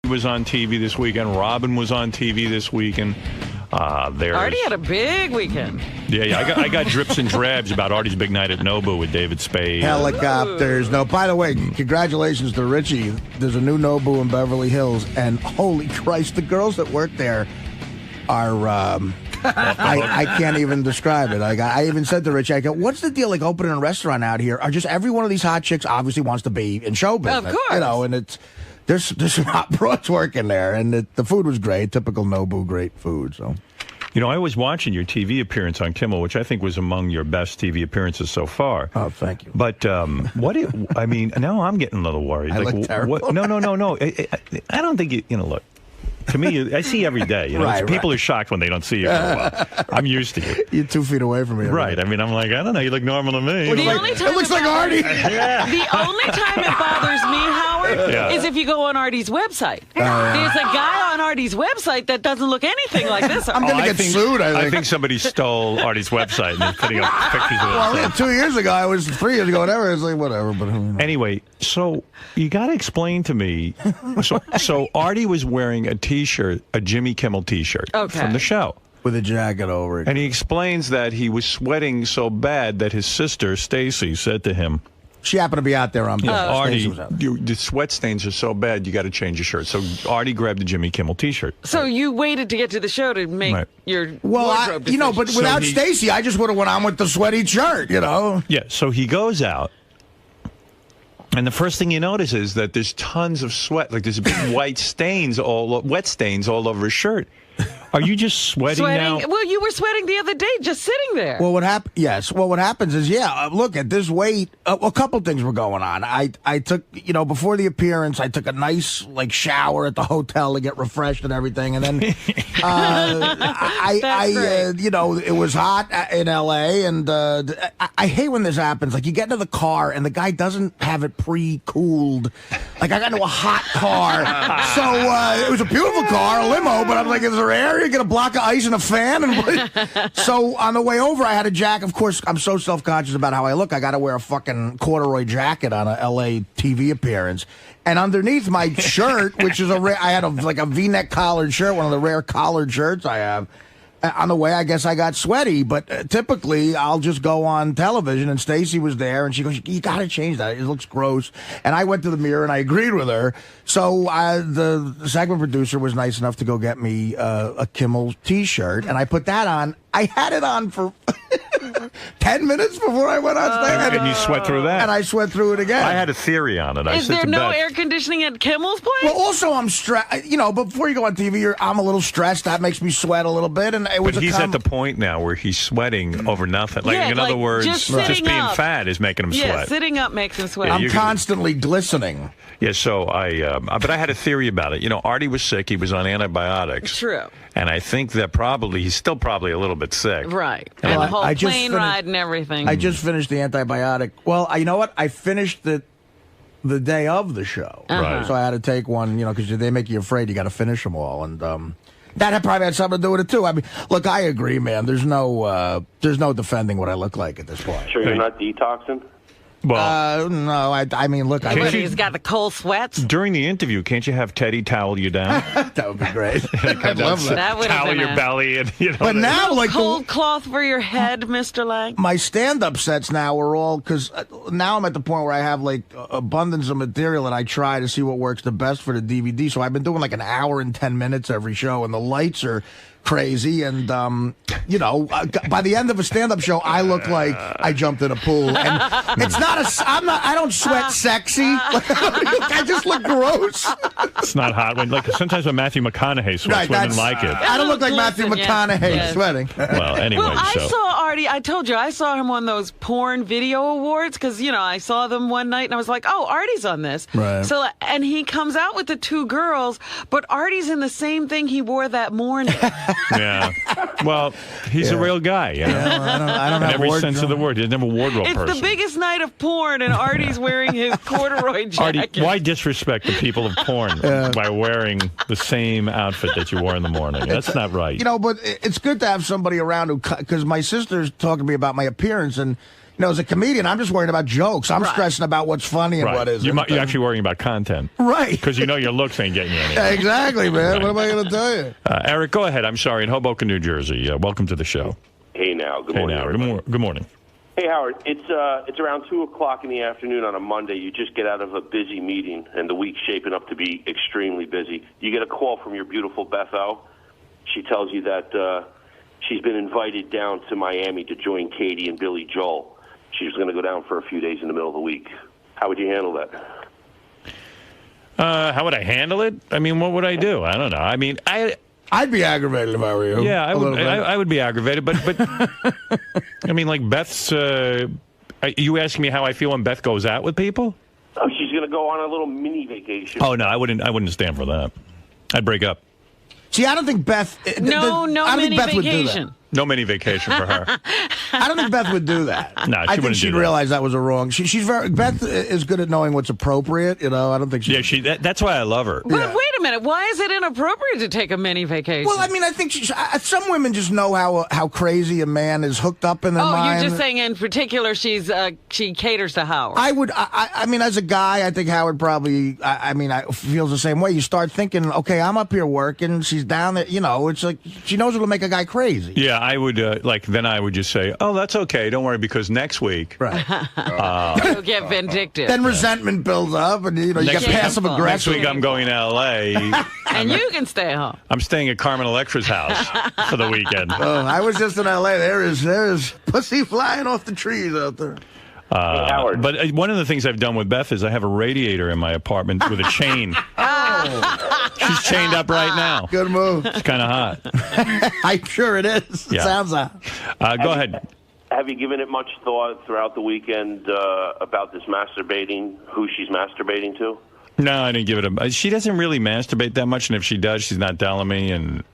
was on TV this weekend. Robin was on TV this weekend. Artie had a big weekend. Yeah. I got drips and drabs about Artie's big night at Nobu with David Spade. Helicopters. No, by the way, congratulations to Richie. There's a new Nobu in Beverly Hills, and holy Christ, the girls that work there are... I can't even describe it. I even said to Richie, I go, what's the deal, like, opening a restaurant out here? Are just every one of these hot chicks obviously wants to be in show business. Of course. You know, and it's... There's some hot broads working there, and the food was great. Typical Nobu, great food. So, you know, I was watching your TV appearance on Kimmel, which I think was among your best TV appearances so far. Oh, thank you. But I mean, now I'm getting a little worried. I look terrible. No. I don't think you know. Look. To me, I see you every day. You know, people are shocked when they don't see you for a while. I'm used to you. You're 2 feet away from me. Right. I mean, I'm like, I don't know. You look normal to me. It looks like Artie. The only time it bothers me, Howard, is if you go on Artie's website. There's a guy on Artie's website that doesn't look anything like this. I'm going to get sued, I think somebody stole Artie's website and they're putting up pictures of it. Well, 2 years ago, 3 years ago, whatever. It's like, whatever. But anyway, so you got to explain to me. So Artie was wearing a T-shirt, a Jimmy Kimmel T-shirt from the show. With a jacket over it. And he explains that he was sweating so bad that his sister, Stacy, said to him, she happened to be out there on Artie, the sweat stains are so bad, you got to change your shirt. So Artie grabbed the Jimmy Kimmel T-shirt. So you waited to get to the show to make your wardrobe decision. You know, but without Stacy, I just would have went on with the sweaty shirt, you know? Yeah, so he goes out. And the first thing you notice is that there's tons of sweat, like there's big wet stains all over his shirt. Are you just sweating now? Well, you were sweating the other day, just sitting there. Well, what happens is, look, at this weight, a couple things were going on. I took, before the appearance, I took a nice, shower at the hotel to get refreshed and everything. And then, it was hot in L.A. And I hate when this happens. Like, you get into the car and the guy doesn't have it pre-cooled. Like, I got into a hot car. So, it was a beautiful car, a limo, but I'm like, is there air? You get a block of ice and a fan. So on the way over, I had a jacket. Of course, I'm so self-conscious about how I look. I got to wear a fucking corduroy jacket on a L.A. TV appearance. And underneath my shirt, which is I had a V-neck collared shirt, one of the rare collared shirts I have. On the way, I guess I got sweaty, but typically I'll just go on television, and Stacy was there, and she goes, you got to change that. It looks gross. And I went to the mirror, and I agreed with her. So the segment producer was nice enough to go get me a Kimmel T-shirt, and I put that on. I had it on for 10 minutes before I went on stage. And you sweat through that? And I sweat through it again. I had a theory on it. Is there no air conditioning at Kimmel's place? Well, also, I'm stressed. Before you go on TV, I'm a little stressed. That makes me sweat a little bit. And he's at the point now where he's sweating over nothing. In other words, just being fat is making him sweat. Yeah, sitting up makes him sweat. I'm constantly glistening. Yeah, so but I had a theory about it. Artie was sick. He was on antibiotics. True. And I think that he's still probably a little bit sick. Right. And the whole plane ride and everything. I just finished the antibiotic. Well, you know what? I finished the day of the show. Right. So I had to take one, because they make you afraid. You got to finish them all. And that probably had something to do with it, too. I mean, look, I agree, man. There's no defending what I look like at this point. Sure you're not detoxing? Well, no, I mean, look, he's got the cold sweats. During the interview, can't you have Teddy towel you down? That would be great. I'd love that. That would towel your belly, and But now, cold cloth for your head, Mr. Lang. My stand-up sets now are all because now I'm at the point where I have abundance of material that I try to see what works the best for the DVD. So I've been doing an hour and 10 minutes every show, and the lights are crazy, and by the end of a stand-up show, I look like I jumped in a pool, and I don't sweat sexy. I just look gross. It's not hot. Sometimes when Matthew McConaughey sweats, women like it. I don't look like Matthew McConaughey sweating. Well, anyway. Well, I saw Artie. I told you I saw him on those porn video awards because I saw them one night and I was like, oh, Artie's on this. Right. So and he comes out with the two girls, but Artie's in the same thing he wore that morning. Yeah. Well, he's a real guy. Yeah, well, I don't have every sense of the word. He's never a wardrobe person. It's the biggest night of porn, and Artie's wearing his corduroy jacket. Artie, why disrespect the people of porn by wearing the same outfit that you wore in the morning? That's not right. But it's good to have somebody around because my sister's talking to me about my appearance, and as a comedian, I'm just worried about jokes. I'm stressing about what's funny and Right. what isn't. You're actually worrying about content. Right. Because your looks ain't getting you anywhere. Exactly, man. What am I going to tell you? Eric, go ahead. I'm sorry, in Hoboken, New Jersey. Welcome to the show. Hey now, good morning. Good morning. Hey Howard, it's around 2:00 in the afternoon on a Monday. You just get out of a busy meeting, and the week's shaping up to be extremely busy. You get a call from your beautiful Beth O. She tells you that she's been invited down to Miami to join Katie and Billy Joel. She's going to go down for a few days in the middle of the week. How would you handle that? How would I handle it? I mean, what would I do? I don't know. I mean, I'd be aggravated if I were you. Yeah, I would be aggravated, but I mean, like Beth's. Are you asking me how I feel when Beth goes out with people? Oh, she's going to go on a little mini vacation. Oh no, I wouldn't stand for that. I'd break up. See, I don't think Beth. No mini Beth would do vacation. that. No mini vacation for her. I don't think Beth would do that. No, I think she'd realize that was a wrong. Beth is good at knowing what's appropriate. I don't think she. Yeah, that's why I love her. But wait a minute, why is it inappropriate to take a mini vacation? Well, I mean, I think some women just know how crazy a man is hooked up in their mind. You're just saying in particular she caters to Howard. I mean, as a guy, I think Howard probably. I feels the same way. You start thinking, okay, I'm up here working. She's down there. It's like she knows it'll make a guy crazy. Yeah, I would then I would just say, oh, that's okay. Don't worry, because next week, right? You'll get vindictive. Then resentment builds up, and you get passive aggressive. Next week I'm going to L.A. and you can stay home. I'm staying at Carmen Electra's house for the weekend. Oh, I was just in L.A. There is pussy flying off the trees out there. Howard. But one of the things I've done with Beth is I have a radiator in my apartment with a chain. She's chained up right now. Good move. It's kind of hot. I'm sure it is. Yeah. It sounds hot. Go ahead. Have you given it much thought throughout the weekend about this masturbating, who she's masturbating to? No, I didn't give it a... She doesn't really masturbate that much, and if she does, she's not telling me, and...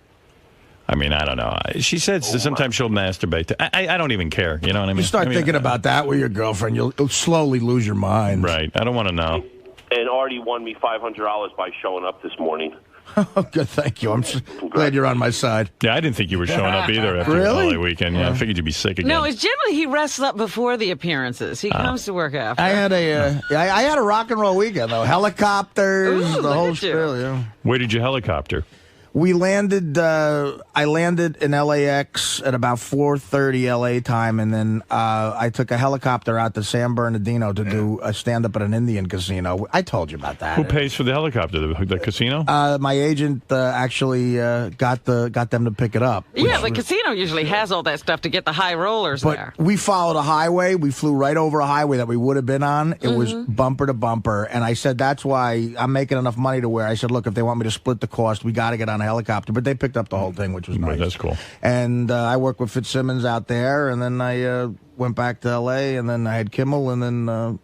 I mean, I don't know. She said sometimes she'll masturbate. I don't even care. You know what I mean? You start thinking about that with your girlfriend, you'll slowly lose your mind. Right. I don't want to know. And Artie won me $500 by showing up this morning. Oh, good. Thank you. I'm glad you're on my side. Yeah, I didn't think you were showing up either after the holiday weekend. Yeah, I figured you'd be sick again. No, it's generally he rests up before the appearances. He comes to work after. I had a rock and roll weekend though. Helicopters, the whole spiel. Yeah. Where did you helicopter? We landed. I landed in LAX at about 4:30 LA time, and then I took a helicopter out to San Bernardino to do a stand-up at an Indian casino. I told you about that. Who pays for the helicopter? The casino? My agent actually got them to pick it up. Yeah, the casino usually has all that stuff to get the high rollers there. We followed a highway. We flew right over a highway that we would have been on. It was bumper to bumper, and I said that's why I'm making enough money to where I said, look, if they want me to split the cost, we got to get on a helicopter. But they picked up the whole thing, which was nice. That's cool. And I worked with Fitzsimmons out there, and then I went back to L.A., and then I had Kimmel, and then...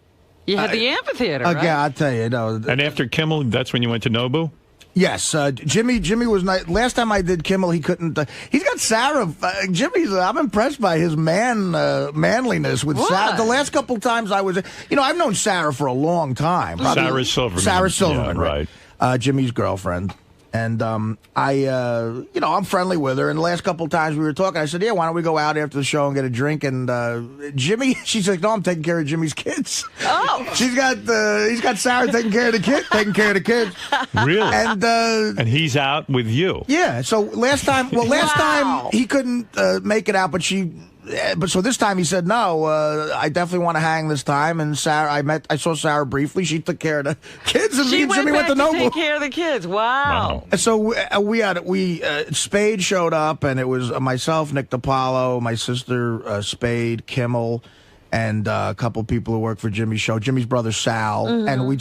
you had the amphitheater, right? Yeah, I'll tell you. And after Kimmel, that's when you went to Nobu? Yes, Jimmy was nice. Last time I did Kimmel, he couldn't. He's got Sarah. I'm impressed by his manliness with Sarah. The last couple times I was, I've known Sarah for a long time. Sarah Silverman. Sarah Silverman, yeah, right? Jimmy's girlfriend. And I'm friendly with her. And the last couple of times we were talking, I said, yeah, why don't we go out after the show and get a drink? And Jimmy, she's like, no, I'm taking care of Jimmy's kids. Oh. He's got Sarah taking care of the kids. Really? And he's out with you. Yeah. So last time he couldn't make it out, but so this time he said, no, I definitely want to hang this time. And Sarah, I saw Sarah briefly. She took care of the kids, and me and Jimmy went to Noble. Take care of the kids. Wow. And so Spade showed up, and it was myself, Nick DiPaolo, my sister Spade, Kimmel, and a couple people who work for Jimmy's show, Jimmy's brother Sal, and we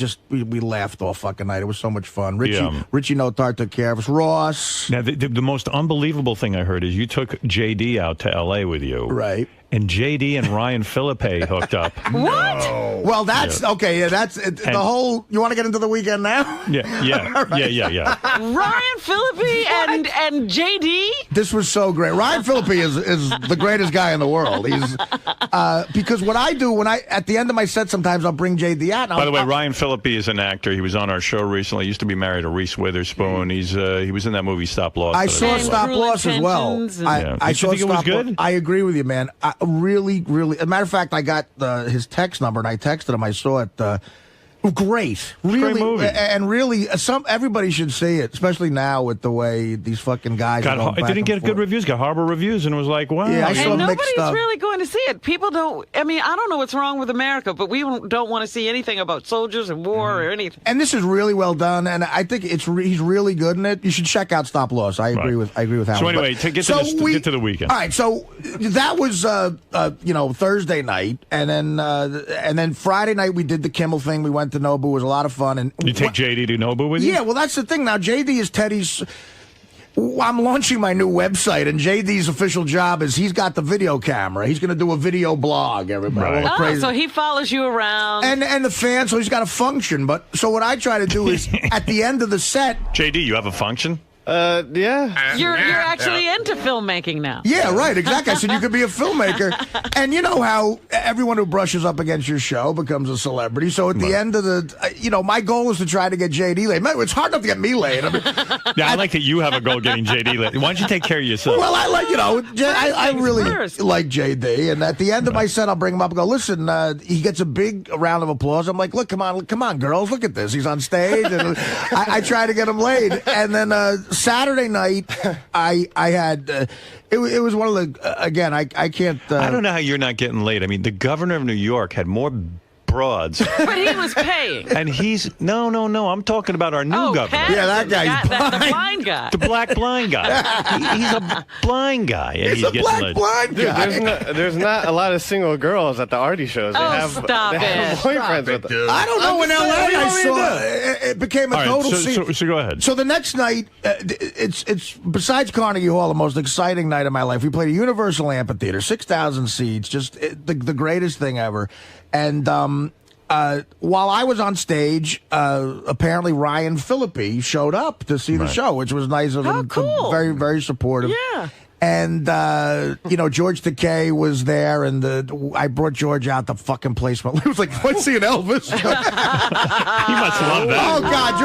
laughed all fucking night. It was so much fun. Richie Notar took care of us. Ross. Now, the most unbelievable thing I heard is you took JD out to L.A. with you. Right. And JD and Ryan Philippe hooked up. What? Well, that's okay. Yeah, that's the whole. You want to get into the weekend now? Yeah. Right. Yeah. Ryan Philippe and JD. This was so great. Ryan Philippe is the greatest guy in the world. He's because what I do at the end of my set, sometimes I'll bring JD out. By the way, Ryan Philippe is an actor. He was on our show recently. He used to be married to Reese Witherspoon. He was in that movie Stop Loss. I saw Stop Loss as well. I saw Stop it was good. I agree with you, man. really, really. As a matter of fact, I got his text number, and I texted him. I saw it. Great, really, great movie. And really, everybody should see it, especially now with the way these fucking guys. It didn't get good reviews. Got horrible reviews, and it was like, wow. Yeah, I saw And mixed nobody's stuff. really going to see it. People don't. I mean, I don't know what's wrong with America, but we don't want to see anything about soldiers and war or anything. And this is really well done, and I think he's really good in it. You should check out Stop Loss. I agree with Howard. So anyway, get to the weekend. All right, so that was Thursday night, and then Friday night we did the Kimmel thing. We went to Nobu. It was a lot of fun. And you take JD to Nobu with you? Yeah, well, that's the thing. Now, JD is Teddy's. I'm launching my new website, and JD's official job is he's got the video camera. He's going to do a video blog, everybody. Right. So he follows you around. And the fans, so he's got a function. But so what I try to do is, at the end of the set... JD, you have a function? Yeah. You're actually into filmmaking now. Yeah, right, exactly. I said you could be a filmmaker. And you know how everyone who brushes up against your show becomes a celebrity. So at the end of the, my goal is to try to get JD laid. It's hard enough to get me laid. I mean, I like that you have a goal getting JD laid. Why don't you take care of yourself? Well, I like, I really first. like JD. And at the end of my set, I'll bring him up and go, listen, he gets a big round of applause. I'm like, look, come on, girls, look at this. He's on stage. And I try to get him laid. And then Saturday night, I had it was one of the again. I can't. I don't know how you're not getting laid. I mean, the governor of New York had more broads, but he was paying. And he's no. I'm talking about our new governor. Patterson, Yeah, that guy's the blind guy, the black blind guy. He's a blind guy, and He's a getting black laid. blind guy. There's not a lot of single girls at the Artie shows. They have boyfriends with them. I don't know. In LA, I saw it became a All right, total scene. so go ahead. So the next night, it's besides Carnegie Hall, the most exciting night of my life. We played a Universal Amphitheater, 6,000 seats, just the greatest thing ever. And while I was on stage, apparently Ryan Phillippe showed up to see the show, which was nice of him. Cool. Very, very supportive. Yeah. And, George Takei was there, and I brought George out. The fucking place went. It was like, what's seeing Elvis? He must love that. Oh, God,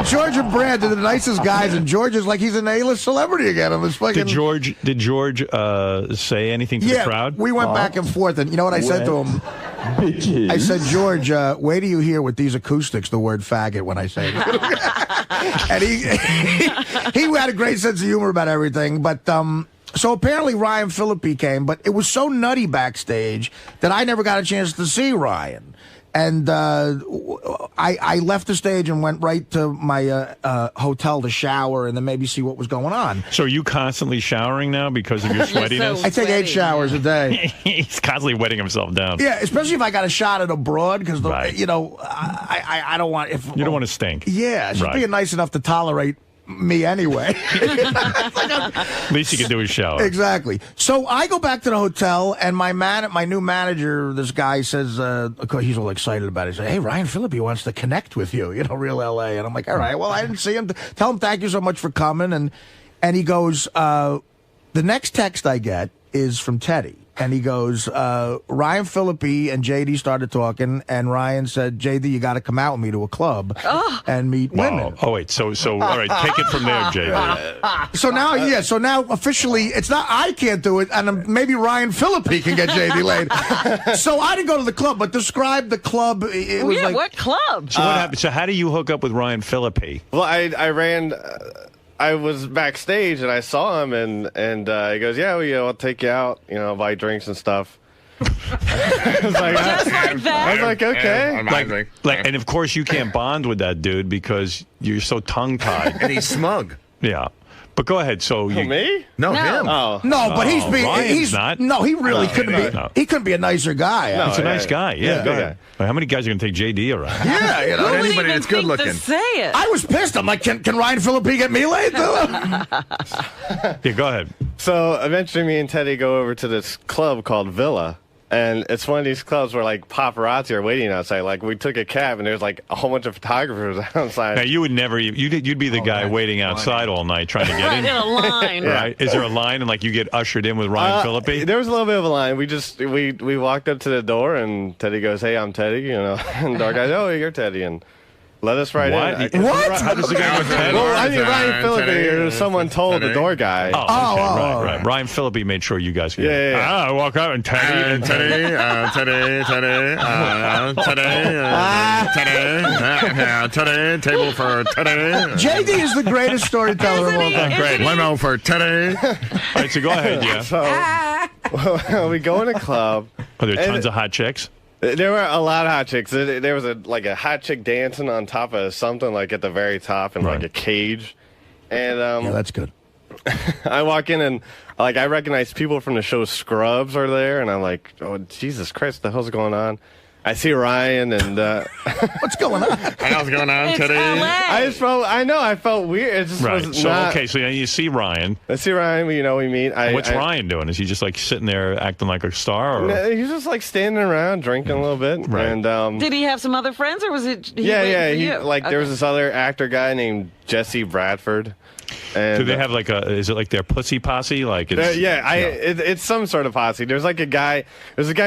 George and Brad are the nicest guys, and George is like he's an A-list celebrity again. It was fucking... Did George say anything to the crowd? We went back and forth, and you know what I said to him? Bitches. I said, George, wait till you hear with these acoustics the word faggot when I say it. And he had a great sense of humor about everything. But so apparently Ryan Phillippe came, but it was so nutty backstage that I never got a chance to see Ryan. And I left the stage and went right to my hotel to shower and then maybe see what was going on. So are you constantly showering now because of your sweatiness? I take 8 showers a day. He's constantly wetting himself down. Yeah, especially if I got a shot at abroad because, Right. I don't want... You don't want to stink. Yeah, she's being nice enough to tolerate me anyway. Least you can do is shower. Exactly. So I go back to the hotel, and my new manager, this guy says, he's all excited about it. He says, hey, Ryan Phillippe wants to connect with you, real LA. And I'm like, all right, well, I didn't see him. Tell him thank you so much for coming. And he goes, the next text I get is from Teddy. And he goes, Ryan Phillippe and JD started talking, and Ryan said, JD, you got to come out with me to a club and meet women. Oh, wait. So, all right, take it from there, JD. So now officially, it's not I can't do it, and maybe Ryan Phillippe can get JD laid. So I didn't go to the club, but describe the club. It was like, what club? So what happened? So how do you hook up with Ryan Phillippe? Well, I ran... I was backstage and I saw him and he goes, yeah, I'll take you out, buy drinks and stuff. I was like, Just like that? I was like, okay. And of course you can't bond with that dude because you're so tongue-tied. And he's smug. Yeah. But go ahead. So you... Me? No, No. him. Oh. no, but he's being Ryan's not. No, he really couldn't be. no. He couldn't be a nicer guy. No. He's a yeah, nice yeah. guy. Yeah, go Yeah. ahead. How many guys are going to take JD around? Yeah, Who would anybody even that's good think looking. to say it? I was pissed. I'm like, can Ryan Phillippe get me laid? Yeah, go ahead. So eventually me and Teddy go over to this club called Villa. And it's one of these clubs where, like, paparazzi are waiting outside. Like, we took a cab, and there's, like, a whole bunch of photographers outside. Now, you would never... You'd be the guy waiting outside all night trying to get Right, in. in a line. Right? Is there a line, and, like, you get ushered in with Ryan Phillippe? There was a little bit of a line. We walked up to the door, and Teddy goes, hey, I'm Teddy, And our guy, oh, you're Teddy. And Let us right What? in. What? How does the guy get Teddy? Well, I mean, Ryan Phillippe, someone told the door guy. Oh, okay, right. Ryan Phillippe made sure you guys could. Yeah. I walk out and Teddy, Teddy, table for Teddy. JD is the greatest storyteller of all time. Great. Limo for Teddy. All right, so go ahead, yeah. So we go in a club. Are there tons of hot chicks? There were a lot of hot chicks. There was a hot chick dancing on top of something like at the very top in like a cage. And Yeah, that's good. I walk in and like I recognize people from the show Scrubs are there, and I'm like, oh Jesus Christ, what the hell's going on? I see Ryan and What's going on? How's going on, It's Teddy? LA. I felt weird. It just Right. was So not. okay, so you see Ryan. I see Ryan. We meet. What's Ryan doing? Is he just like sitting there acting like a star? Or? No, he's just like standing around drinking a little bit. Right. And Did he have some other friends, or was it? yeah. He, There was this other actor guy named Jesse Bradford. And Do they have like is it like their pussy posse? Like it's, it's some sort of posse. There's a guy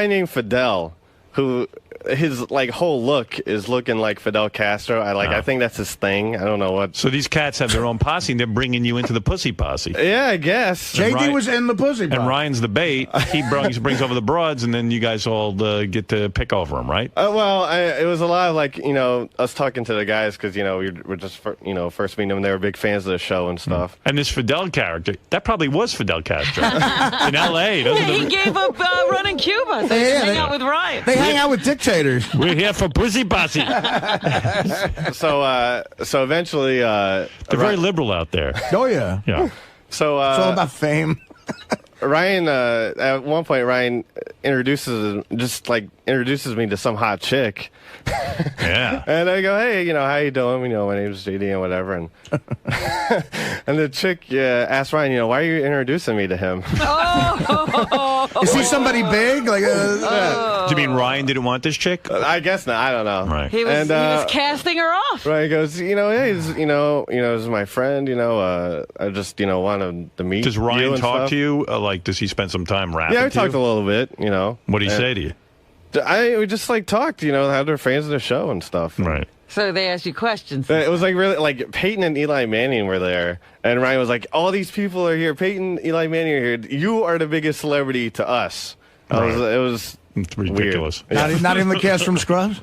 named Fidel who his like whole look is looking like Fidel Castro. I think that's his thing. I don't know what. So these cats have their own posse, and they're bringing you into the pussy posse. Yeah, I guess. JD Ryan- was in the pussy And box. Ryan's the bait. He brings over the broads, and then you guys all get to pick over him, right? It was a lot of like us talking to the guys because we're just first meeting them. They were big fans of the show and stuff. And this Fidel character, that probably was Fidel Castro in L.A. Yeah, he gave up running Cuba. So Yeah, hang out with Ryan. They hang out with dictators. We're here for pussy posse. So eventually, They're very liberal out there. Oh, yeah. Yeah. so It's all about fame. Ryan, at one point, Ryan introduces me to some hot chick. Yeah. And I go, hey, how you doing? My name's JD and whatever. And and the chick asked Ryan, why are you introducing me to him? Is he somebody big? Like, Do you mean Ryan didn't want this chick? I guess not. I don't know. Right. He was casting her off. Ryan goes, hey, this is my friend. I just wanted to meet. Does you Ryan and talk stuff. to you? Does he spend some time rapping? Yeah, we to talked you? a little bit. What did he say to you? We just talked. How they're fans of the show and stuff. Right. So they asked you questions. It was really Peyton and Eli Manning were there, and Ryan was like, "All these people are here. Peyton, Eli Manning are here. You are the biggest celebrity to us." Right. It was It's ridiculous. not even the cast from Scrubs?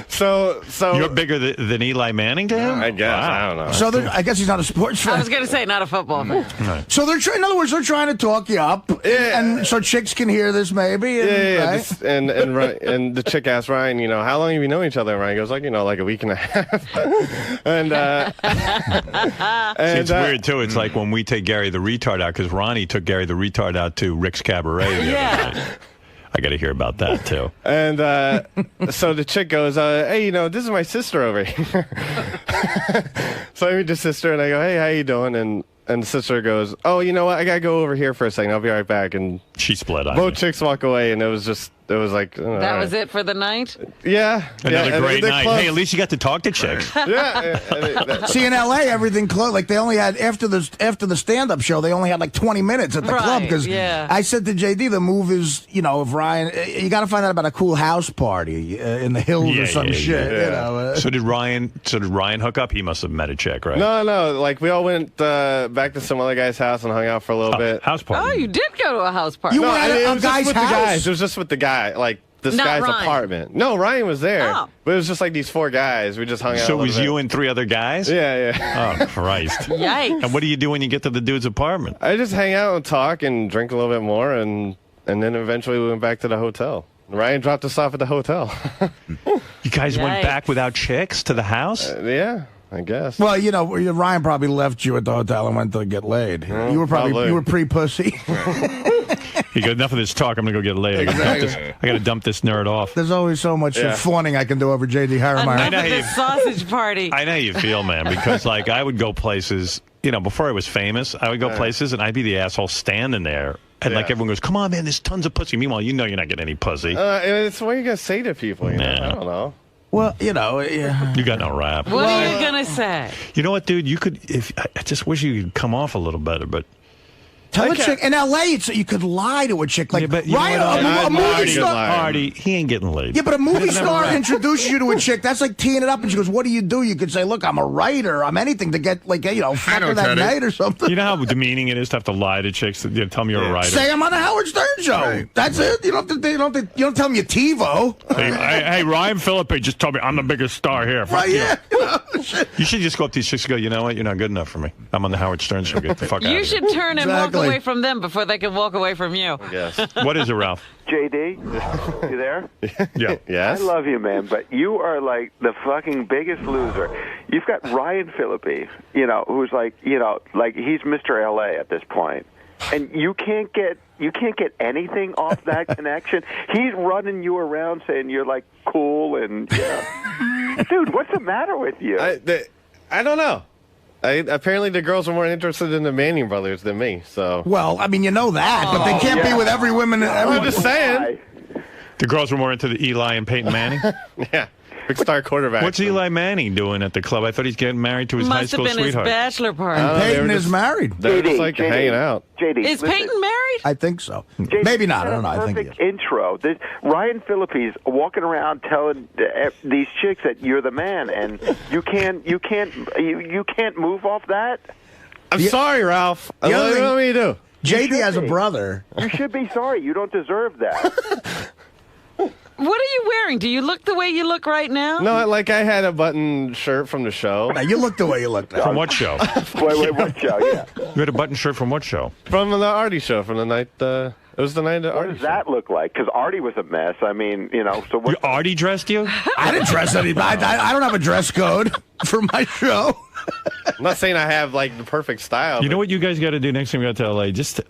so. You're bigger than Eli Manning to him? I guess I don't know. So I guess he's not a sports fan. I was going to say, not a football fan. So in other words, they're trying to talk you up, and so chicks can hear this maybe. And, right? And the chick asked Ryan, how long have you known each other? And Ryan goes, like a week and a half. And See, it's weird too. It's like when we take Gary the retard out, because Ronnie took Gary the retard out to Rick's Cabaret the other night. I got to hear about that too. And so the chick goes, hey, this is my sister over here. So I meet the sister, and I go, hey, how you doing? And the sister goes, oh, you know what? I got to go over here for a second. I'll be right back. And She split. both chicks walk away, and it was like... That was it for the night? Yeah. Another great they're night. close. Hey, at least you got to talk to chicks. See, in L.A., everything closed. Like they only had after the stand-up show, they only had like 20 minutes at the club because I said to JD, the move is, if Ryan, you got to find out about a cool house party in the hills or some shit. Yeah. So did Ryan hook up? He must have met a chick, right? No. We all went back to some other guy's house and hung out for a little bit. House party. Oh, you did go to a house party. You were at it a was just guy's with the house? guys. It was just with the guy, this Not guy's Ryan. apartment. No, Ryan was there. Oh. But it was just these 4 guys. We just hung out. So a it was little you bit. and 3 other guys? Yeah. Oh, Christ. Yikes. And what do you do when you get to the dude's apartment? I just hang out and talk and drink a little bit more, and then eventually we went back to the hotel. Ryan dropped us off at the hotel. You guys went Yikes. back without chicks to the house? Yeah, I guess. Well, Ryan probably left you at the hotel and went to get laid. You were probably. you were pre-pussy. You got enough of this talk. I'm going to go get laid. I got to dump this nerd off. There's always so much fawning I can do over JD Harrimeyer. Enough of this sausage party. I know how you feel, man, because I would go places, before I was famous, I would go places and I'd be the asshole standing there. And everyone goes, come on, man, there's tons of pussy. Meanwhile, you're not getting any pussy. It's what you gotta say to people. I don't know. Well, You got no rap. What are you going to say? You know what, dude? I just wish you could come off a little better, but Tell a chick in L.A. You could lie to a chick like but you know Ryan, what, a movie star. Artie, he ain't getting laid. Yeah, but a movie star introduces you to a chick. That's like teeing it up, and she goes, "What do?" You could say, "Look, I'm a writer. I'm anything to get fuck her that night or something." You know how demeaning it is to have to lie to chicks. Tell me you're a writer. Say I'm on the Howard Stern show. Right. That's it. You don't tell me you're TiVo. Hey, Ryan Phillippe just told me I'm the biggest star here. Right? Yeah. You should just go up to these chicks and go, you know what? You're not good enough for me. I'm on the Howard Stern show. Get the fuck out of here. You should turn and walk away from them before they can walk away from you. Yes. What is it, Ralph? JD, you there? Yeah. Yes. I love you, man, but you are like the fucking biggest loser. You've got Ryan Phillippe, who's like he's Mr. LA at this point. And you can't get anything off that connection. He's running you around saying you're like cool and dude, what's the matter with you? I don't know. Apparently the girls are more interested in the Manning brothers than me. So well, I mean, you know that, but they can't be with every woman. I'm just saying. The girls were more into the Eli and Peyton Manning. Yeah. Big star quarterback. What's Eli Manning doing at the club? I thought he's getting married to his high school Must have been sweetheart. his bachelor party. Peyton is married. They're just like hanging out. JD, Is Peyton married? I think so. JD, Maybe not. I don't know. I think perfect he is. intro. Ryan Phillippe's walking around telling these chicks that you're the man, and you can't move off that. I'm sorry, Ralph. What do you want me to do? JD has a brother. You should be sorry. You don't deserve that. What are you wearing? Do you look the way you look right now? No, I had a button shirt from the show. Now, you look the way you look now. From what show? Wait, what show? Yeah. You had a button shirt from what show? From the Artie show, from the night. It was the night of What Artie does that look like? Because Artie was a mess. I mean, so what? Artie dressed you? I didn't dress anybody. I don't have a dress code for my show. I'm not saying I have like the perfect style. You know what you guys got to do next time we go to LA? Just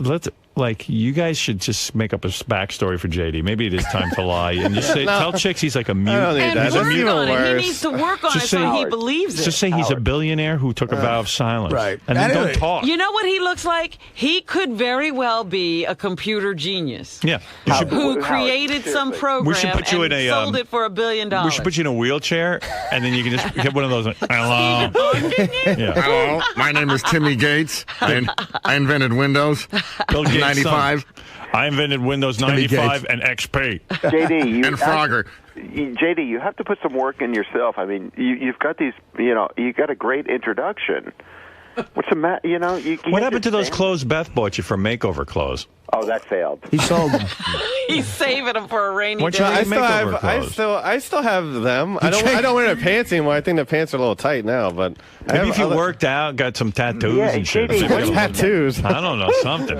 you guys should just make up a backstory for JD. Maybe it is time to lie and just say, tell chicks he's like a mute. I don't need And that. work That's even on it. worse. He needs to work on Just it so say- he believes it. Just say he's a billionaire who took a vow of silence. Right. And then Anyway. don't talk. You know what he looks like? He could very well be a computer genius. Yeah. You should, Who created some program We should put you and in a, sold it for $1 billion. we should put you in a wheelchair, and then you can just get one of those. Hello. Yeah. Hello, my name is Timmy Gates. I invented Windows. Bill Gates' 95. son. I invented Windows 95 and XP. JD, And Frogger. JD, you have to put some work in yourself. I mean, you've got these. You got a great introduction. What's the matter? What happened to those clothes Beth bought you for makeover clothes? Oh, that failed. He sold them. He's saving them for a rainy Why don't you day. make makeover clothes? I still have them. I don't wear the pants anymore. I think the pants are a little tight now, but Maybe if you worked out, got some tattoos Yeah, and shit. JD, What's tattoos? I don't know, something.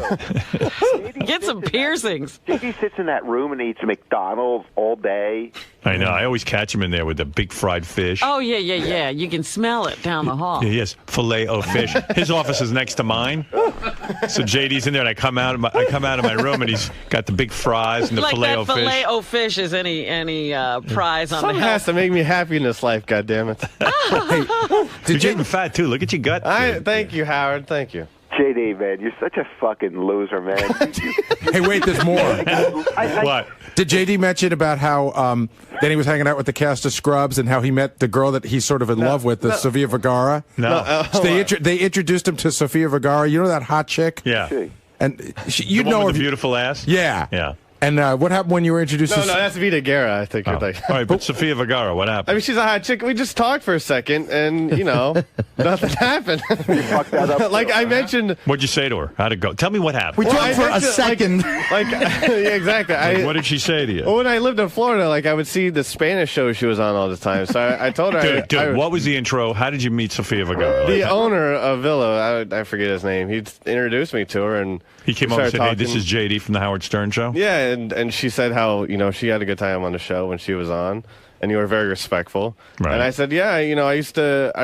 Get some piercings. JD sits in that room and eats McDonald's all day. I know. I always catch him in there with the big fried fish. Oh, yeah. You can smell it down the hall. Yeah, yes, filet o fish. His office is next to mine, so JD's in there, and I come out of my room, and he's got the big fries and the like filet that o fish. filet o fish is any prize on Something the has health. to make me happy in this life. God damn it! You're getting fat too. Look at your gut. Thank you, Howard. Thank you. JD, man, you're such a fucking loser, man. Hey, wait, there's more. What? Did JD mention about how then he was hanging out with the cast of Scrubs and how he met the girl that he's sort of in love with, the Sofia Vergara? No. So they introduced him to Sofia Vergara. You know that hot chick? Yeah. And The you'd one know with if the you- beautiful ass. Yeah. Yeah. And what happened when you were introduced No, to that's Vita Guerra. I think you're like. All right, but Sofia Vergara, what happened? I mean, she's a hot chick. We just talked for a second, and nothing happened. fucked that up. Like I mentioned. What'd you say to her? How'd it go? Tell me what happened. We Well, talked I for a mentioned, second. Yeah, exactly. What did she say to you? Well, when I lived in Florida, I would see the Spanish show she was on all the time. So I told her. Dude, what was the intro? How did you meet Sofia Vergara? The owner of Villa, I forget his name. He introduced me to her, and He came we over and said, started "Hey, this talking. is JD from the Howard Stern Show." Yeah, and she said how she had a good time on the show when she was on, and you were very respectful. Right. And I said, yeah, I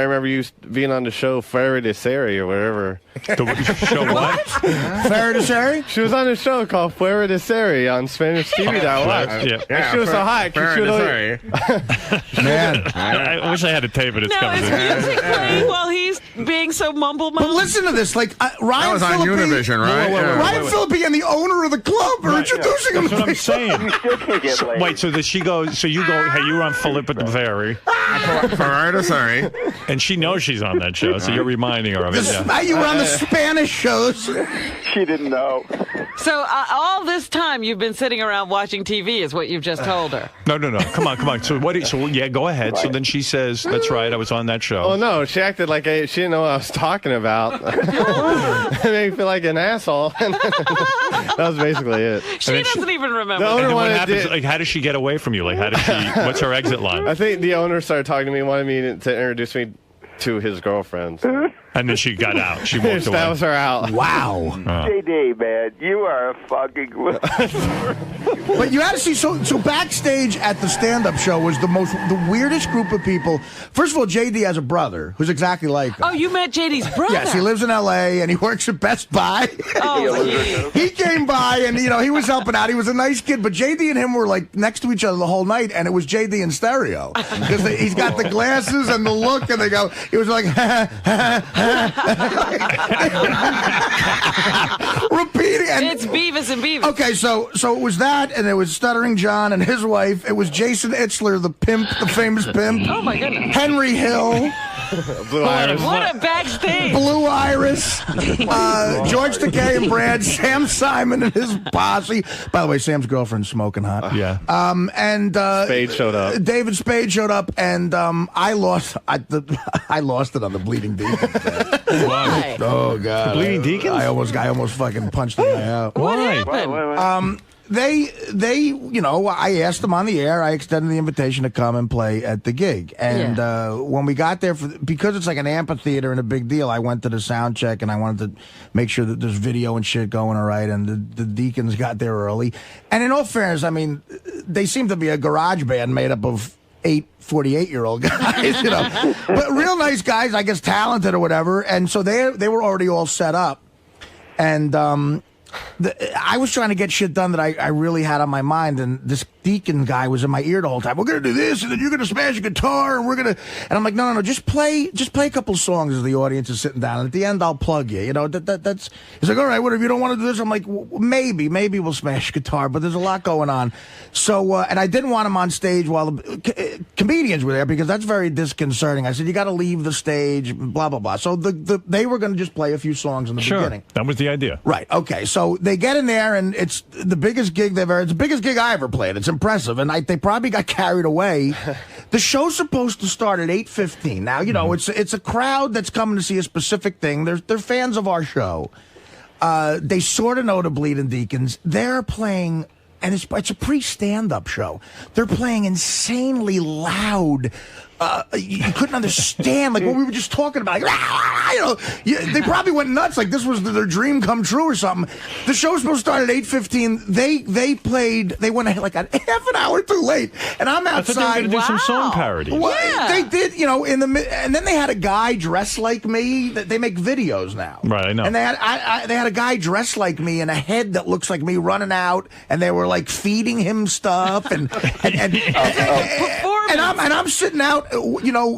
remember you being on the show Fuera de Serie or whatever. The show what? Hereditary? She was on a show called Fuera de Serie on Spanish TV that I watched. Yeah. And she was so hot. She would always- Man. I wish I had a tape of this Now, coming is in. music playing while he's being so mumble But listen to this, like Ryan That was on Phillippe, Univision, right? Yeah. Ryan Phillippe and the owner of the club are introducing him. That's what I'm saying. You still can't get laid. Wait, so does she go? So you go? Hey, you were on Philip at the Ferry, Sorry. and she knows she's on that show, so you're reminding her of it. Yeah. You were on the Spanish shows. She didn't know. So all this time you've been sitting around watching TV is what you've just told her. No. Come on. So what? So yeah, go ahead. So then she says, "That's right. I was on that show." Oh no, she acted like she didn't know what I was talking about. It made me feel like an asshole. That was basically it. She doesn't even remember. The And owner then what wanted happens? to- Like, how does she get away from you? Like, how does she? What's her exit line? I think the owner started talking to me, wanted me to introduce me to his girlfriend. And then she got out. She walked away. That was her out. Wow. JD, man, you are a fucking But you had to see, so backstage at the stand-up show was the weirdest group of people. First of all, JD has a brother who's exactly like him. Oh, you met JD's brother? Yes, he lives in L.A. and he works at Best Buy. Oh, geez. He came by and, he was helping out. He was a nice kid, but JD and him were like next to each other the whole night, and it was JD in stereo. Because he's got the glasses and the look, and he was like, repeating. And, It's Beavis and Beavis. okay, so it was that, and it was Stuttering John and his wife. It was Jason Itzler, the pimp, the famous pimp. Oh, my goodness. Henry Hill. Blue Iris. What a backstage. Blue Iris, George Takei and Brad, Sam Simon and his posse. By the way, Sam's girlfriend's smoking hot. Yeah. And Spade showed up. David Spade showed up, and I lost. I lost it on the Bleeding Deacons. Why? Oh God, Bleeding Deacons? I almost fucking punched the guy out. What Why? happened? They, I asked them on the air. I extended the invitation to come and play at the gig. And when we got there, because it's like an amphitheater and a big deal, I went to the sound check and I wanted to make sure that there's video and shit going all right. And the Deacons got there early. And in all fairness, I mean, they seem to be a garage band made up of 8 48-year-old guys, but real nice guys, I guess talented or whatever. And so they were already all set up. And I was trying to get shit done that I really had on my mind, and this Deacon guy was in my ear the whole time. We're gonna do this, and then you're gonna smash a guitar, and I'm like, no, just play a couple songs as the audience is sitting down, and at the end I'll plug you. That's. He's like, all right, what if you don't want to do this? I'm like, maybe we'll smash guitar, but there's a lot going on. So, and I didn't want him on stage while the comedians were there because that's very disconcerting. I said, you got to leave the stage, blah blah blah. So they were gonna just play a few songs in the beginning. That was the idea. Right. Okay. So they get in there, and it's the biggest gig it's the biggest gig I ever played. It's impressive, and they probably got carried away. The show's supposed to start at 8:15. Now, it's a crowd that's coming to see a specific thing. They're fans of our show. They sort of know the Bleeding Deacons. They're playing, and it's a pre-stand-up show. They're playing insanely loud. You couldn't understand, like what we were just talking about. They probably went nuts, like this was their dream come true or something. The show was supposed to start at 8:15. They went like a half an hour too late, and I'm I thought they were outside. going to do some song parodies. Well, Yeah. they did, and then they had a guy dressed like me. They make videos now, Right, I know. And they had a guy dressed like me and a head that looks like me running out, and they were like feeding him stuff, and I'm sitting out,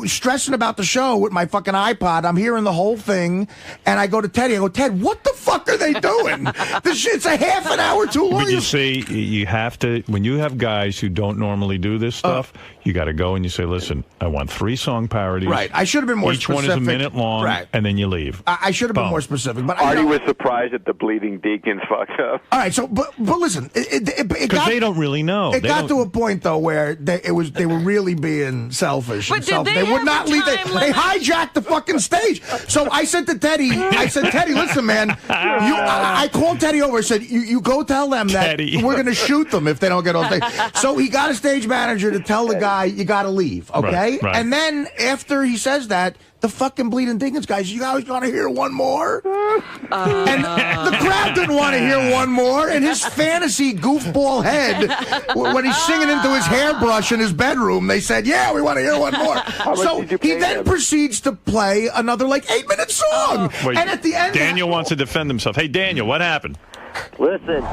stressing about the show with my fucking iPod. I'm hearing the whole thing, and I go to Teddy. I go, Ted, what the fuck are they doing? This shit's a half an hour too long. But you see, you have to, when you have guys who don't normally do this stuff, you got to go and you say, listen, I want 3 song parodies. Right. I should have been more Each specific. one is a minute long, Right. and then you leave. I should have been Boom. more specific. But Artie was surprised that the Bleeding Deacons fucked up. all right. So, but listen, it Because got, they don't really know. It They got don't- to a point though where they were really being selfish. But and did they would have not a leave. They time limit? hijacked the fucking stage. So I said to Teddy, listen, man. I called Teddy over. I said, you go tell them that Teddy. we're going to shoot them if they don't get on stage. So he got a stage manager to tell the guy, you got to leave, okay? Right. And then after he says that, the fucking Bleeding Deacons guys, you guys want to hear one more? And the crowd didn't want to hear one more. And his fantasy goofball head, when he's singing into his hairbrush in his bedroom, they said, yeah, we want to hear one more. So did you he pay then them? proceeds to play another 8-minute song. Wait, And at the end, Daniel wants to defend himself. Hey, Daniel, what happened? Listen,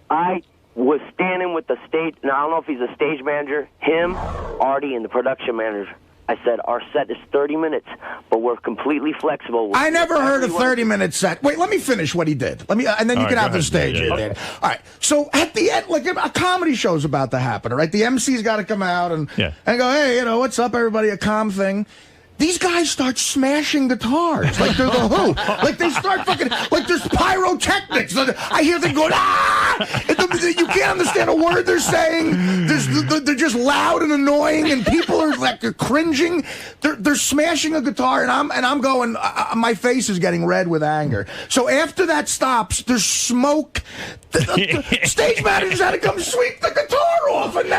I was standing with the stage, and I don't know if he's a stage manager, him, Artie, and the production manager. I said, our set is 30 minutes, but we're completely flexible. I never heard a 30-minute set. Wait, let me finish what he did. And then you can have the stage. Yeah. All right. So at the end, like a comedy show's about to happen, right? The MC's got to come out and go, hey, what's up, everybody? A calm thing. These guys start smashing guitars like they're the Who. Like they start fucking, like there's pyrotechnics. I hear them going, ah! You can't understand a word they're saying. They're just loud and annoying, and people are like they're cringing. They're smashing a guitar, and I'm going. My face is getting red with anger. So after that stops, there's smoke. The stage managers had to come sweep the guitar off, and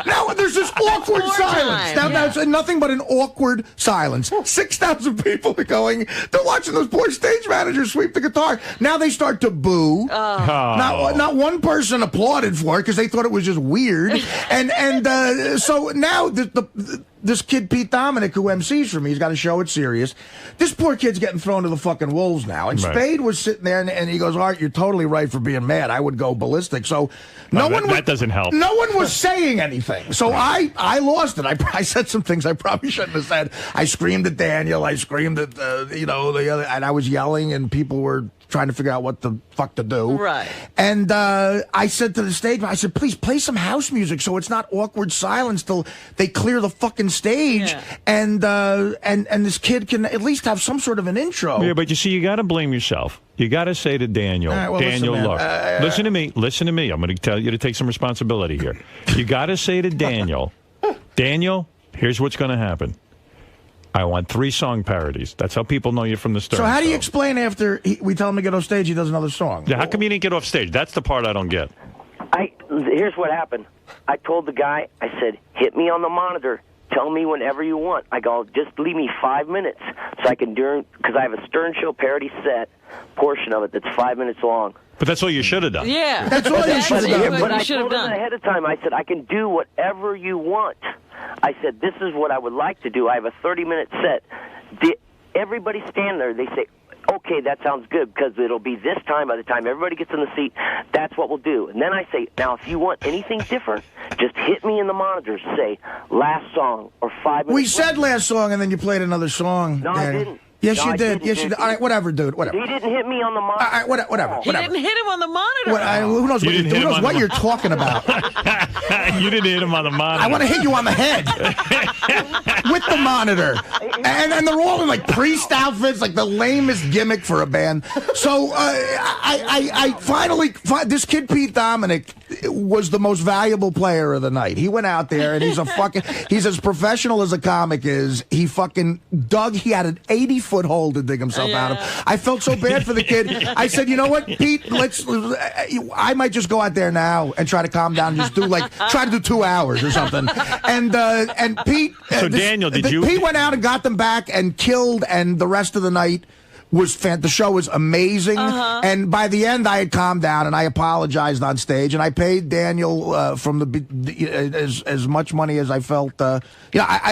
now there's this awkward silence. Now it's nothing but an awkward silence. 6,000 people are going. They're watching those poor stage managers sweep the guitar. Now they start to boo. Not one person applauded for it because they thought it was just weird. So now this kid Pete Dominic, who MCs for me, he's got a show at Sirius. This poor kid's getting thrown to the fucking wolves now. And Spade was sitting there, and he goes, Art, you're totally right for being mad. I would go ballistic. So that doesn't help. No one was saying anything. So I lost it. I said some things I probably shouldn't have said. I screamed at Daniel. I screamed at the other, and I was yelling, and people were trying to figure out what the fuck to do. Right. And I said to the stage, I said, please play some house music so it's not awkward silence till they clear the fucking stage. Yeah. And this kid can at least have some sort of an intro. Yeah, but you see, you got to blame yourself. You got to say to Daniel, Daniel, look, listen to me. I'm going to tell you to take some responsibility here. You got to say to Daniel, Daniel, here's what's going to happen. I want 3 song parodies. That's how people know you from the Stern. So how do you explain after we tell him to get off stage, he does another song? Yeah, how come you didn't get off stage? That's the part I don't get. Here's what happened. I told the guy, I said, hit me on the monitor. Tell me whenever you want. I go, just leave me 5 minutes so I can because I have a Stern Show parody set portion of it that's 5 minutes long. But that's all you should have done. Yeah. That's all you should have done. But I told him ahead of time, I said, I can do whatever you want. I said, this is what I would like to do. I have a 30-minute set. Everybody stand there. They say, okay, that sounds good, because it'll be this time. By the time everybody gets in the seat, that's what we'll do. And then I say, now, if you want anything different, just hit me in the monitors. Say, last song or 5 minutes. We said last song, and then you played another song. No, I didn't. Yes, you did. Yes, you did. All right, whatever, dude. Whatever. He didn't hit me on the monitor. All right, whatever. He didn't hit him on the monitor. Who knows what you're talking about? You didn't hit him on the monitor. I want to hit you on the head with the monitor. And they're all in like priest outfits, like the lamest gimmick for a band. So I finally, this kid Pete Dominic was the most valuable player of the night. He went out there and he's as professional as a comic is. He fucking dug. He had an 80-foot hole to dig himself out of. I felt so bad for the kid. I said, you know what, Pete, I might just go out there now and try to calm down and just try to do 2 hours or something. And Pete, so Daniel, Pete went out and got them back and killed, and the rest of the night was the show was amazing, and by the end I had calmed down and I apologized on stage and I paid Daniel from as much money as I felt,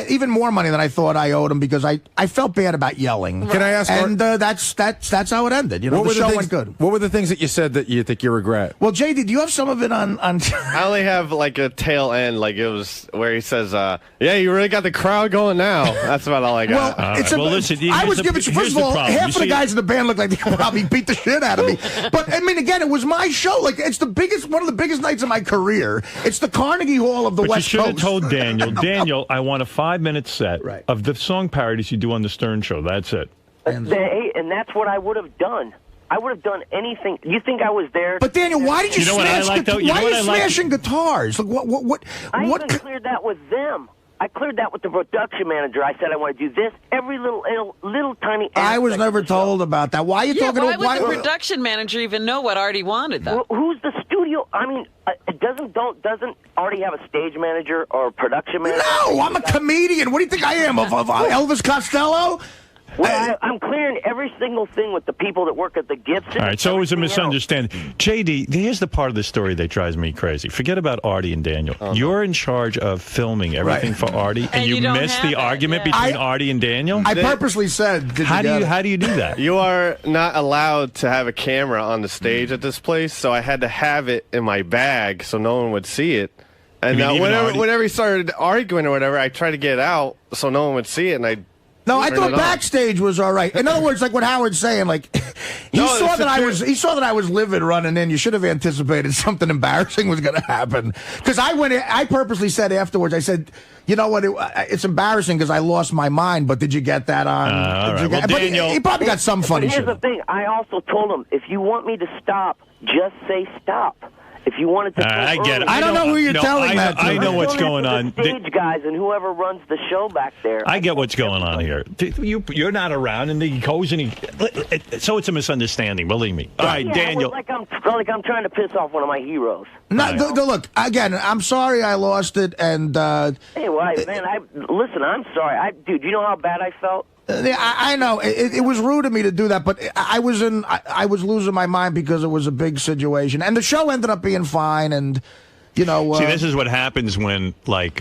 even more money than I thought I owed him, because I felt bad about yelling. Can I ask? And that's how it ended. The show went good. What were the things that you said that you think you regret? Well, JD, do you have some of it on? I only have like a tail end, like it was where he says, "Yeah, you really got the crowd going now." That's about all I got. Well, listen, I was giving. First of all, half of the guys in the band looked like they could probably beat the shit out of me. But I mean, again, it was my show. Like, it's one of the biggest nights of my career. It's the Carnegie Hall of the West Coast. You should have told Daniel, Daniel, I want a 5-minute set of the song parodies you do on the Stern Show. That's it. And that's what I would have done. I would have done anything. You think I was there? But Daniel, why did you smash? Why are you smashing guitars? Like, what? I even cleared that with them. I cleared that with the production manager. I said I want to do this, every little tiny. I was never told about that. Why are you talking about? Why would the production manager even know what Artie wanted, though? Well, who's the studio? I mean, doesn't Artie have a stage manager or a production manager? No, I'm a comedian. What do you think I am? Of Elvis Costello? Well, I'm clearing every single thing with the people that work at the Gibson. All right, so it was a misunderstanding. JD, here's the part of the story that drives me crazy. Forget about Artie and Daniel. You're in charge of filming everything for Artie, and you missed the argument between Artie and Daniel? I purposely said, how do you do that? You are not allowed to have a camera on the stage at this place, so I had to have it in my bag so no one would see it. And whenever he started arguing or whatever, I tried to get out so no one would see it, and I thought backstage was all right. In other words, like what Howard's saying, like he saw that I was livid running in. You should have anticipated something embarrassing was going to happen. Because I purposely said afterwards, I said, you know what, it's embarrassing because I lost my mind. But did you get that on? All right. Well, Daniel, he probably got some funny shit. Here's the thing. I also told him, if you want me to stop, just say stop. If you wanted to, I get it. I don't know who you're telling that to. I know what's going on. The stage guys and whoever runs the show back there. I get what's going on here. You're not around, and he goes and so it's a misunderstanding. Believe me. All right, Daniel. Like I'm trying to piss off one of my heroes. No, look again. I'm sorry I lost it, and hey, man, listen. I'm sorry, dude. You know how bad I felt. I know it was rude of me to do that, but I was losing my mind because it was a big situation, and the show ended up being fine. And see, this is what happens when like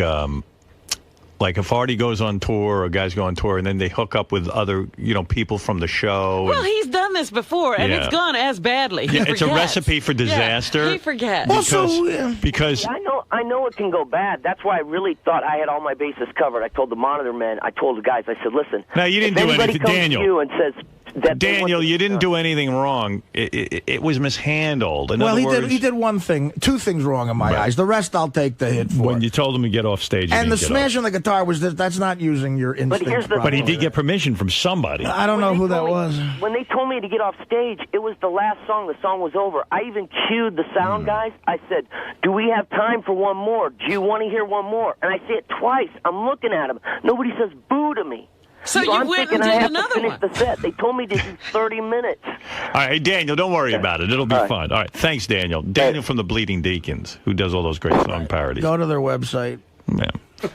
if Artie goes on tour or guys go on tour, and then they hook up with other people from the show. Well, he's done this before, and it's gone as badly. Yeah, it's a recipe for disaster. Yeah, he forgets. Because I know it can go bad. That's why I really thought I had all my bases covered. I told the monitor man, I told the guys, I said, listen. Now you didn't do anything, Daniel. To you and says that Daniel, you didn't do anything wrong. It was mishandled. He did one thing, two things wrong in my eyes. The rest I'll take the hit for. When you told him to get off stage, and the smash on the guitar was that's not using your instincts. But he did get permission from somebody. I don't know who that was. When they told me to get off stage, it was the last song. The song was over. I even cued the sound guys. I said, do we have time for one more? Do you want to hear one more? And I say it twice. I'm looking at him. Nobody says boo to me. So you I'm went thinking and I did have another to finish one. the set. They told me to do 30 minutes. All right, hey, Daniel, don't worry about it. It'll be fun. All right, thanks, Daniel. Daniel from the Bleeding Deacons, who does all those great song parodies. Go to their website. Yeah. I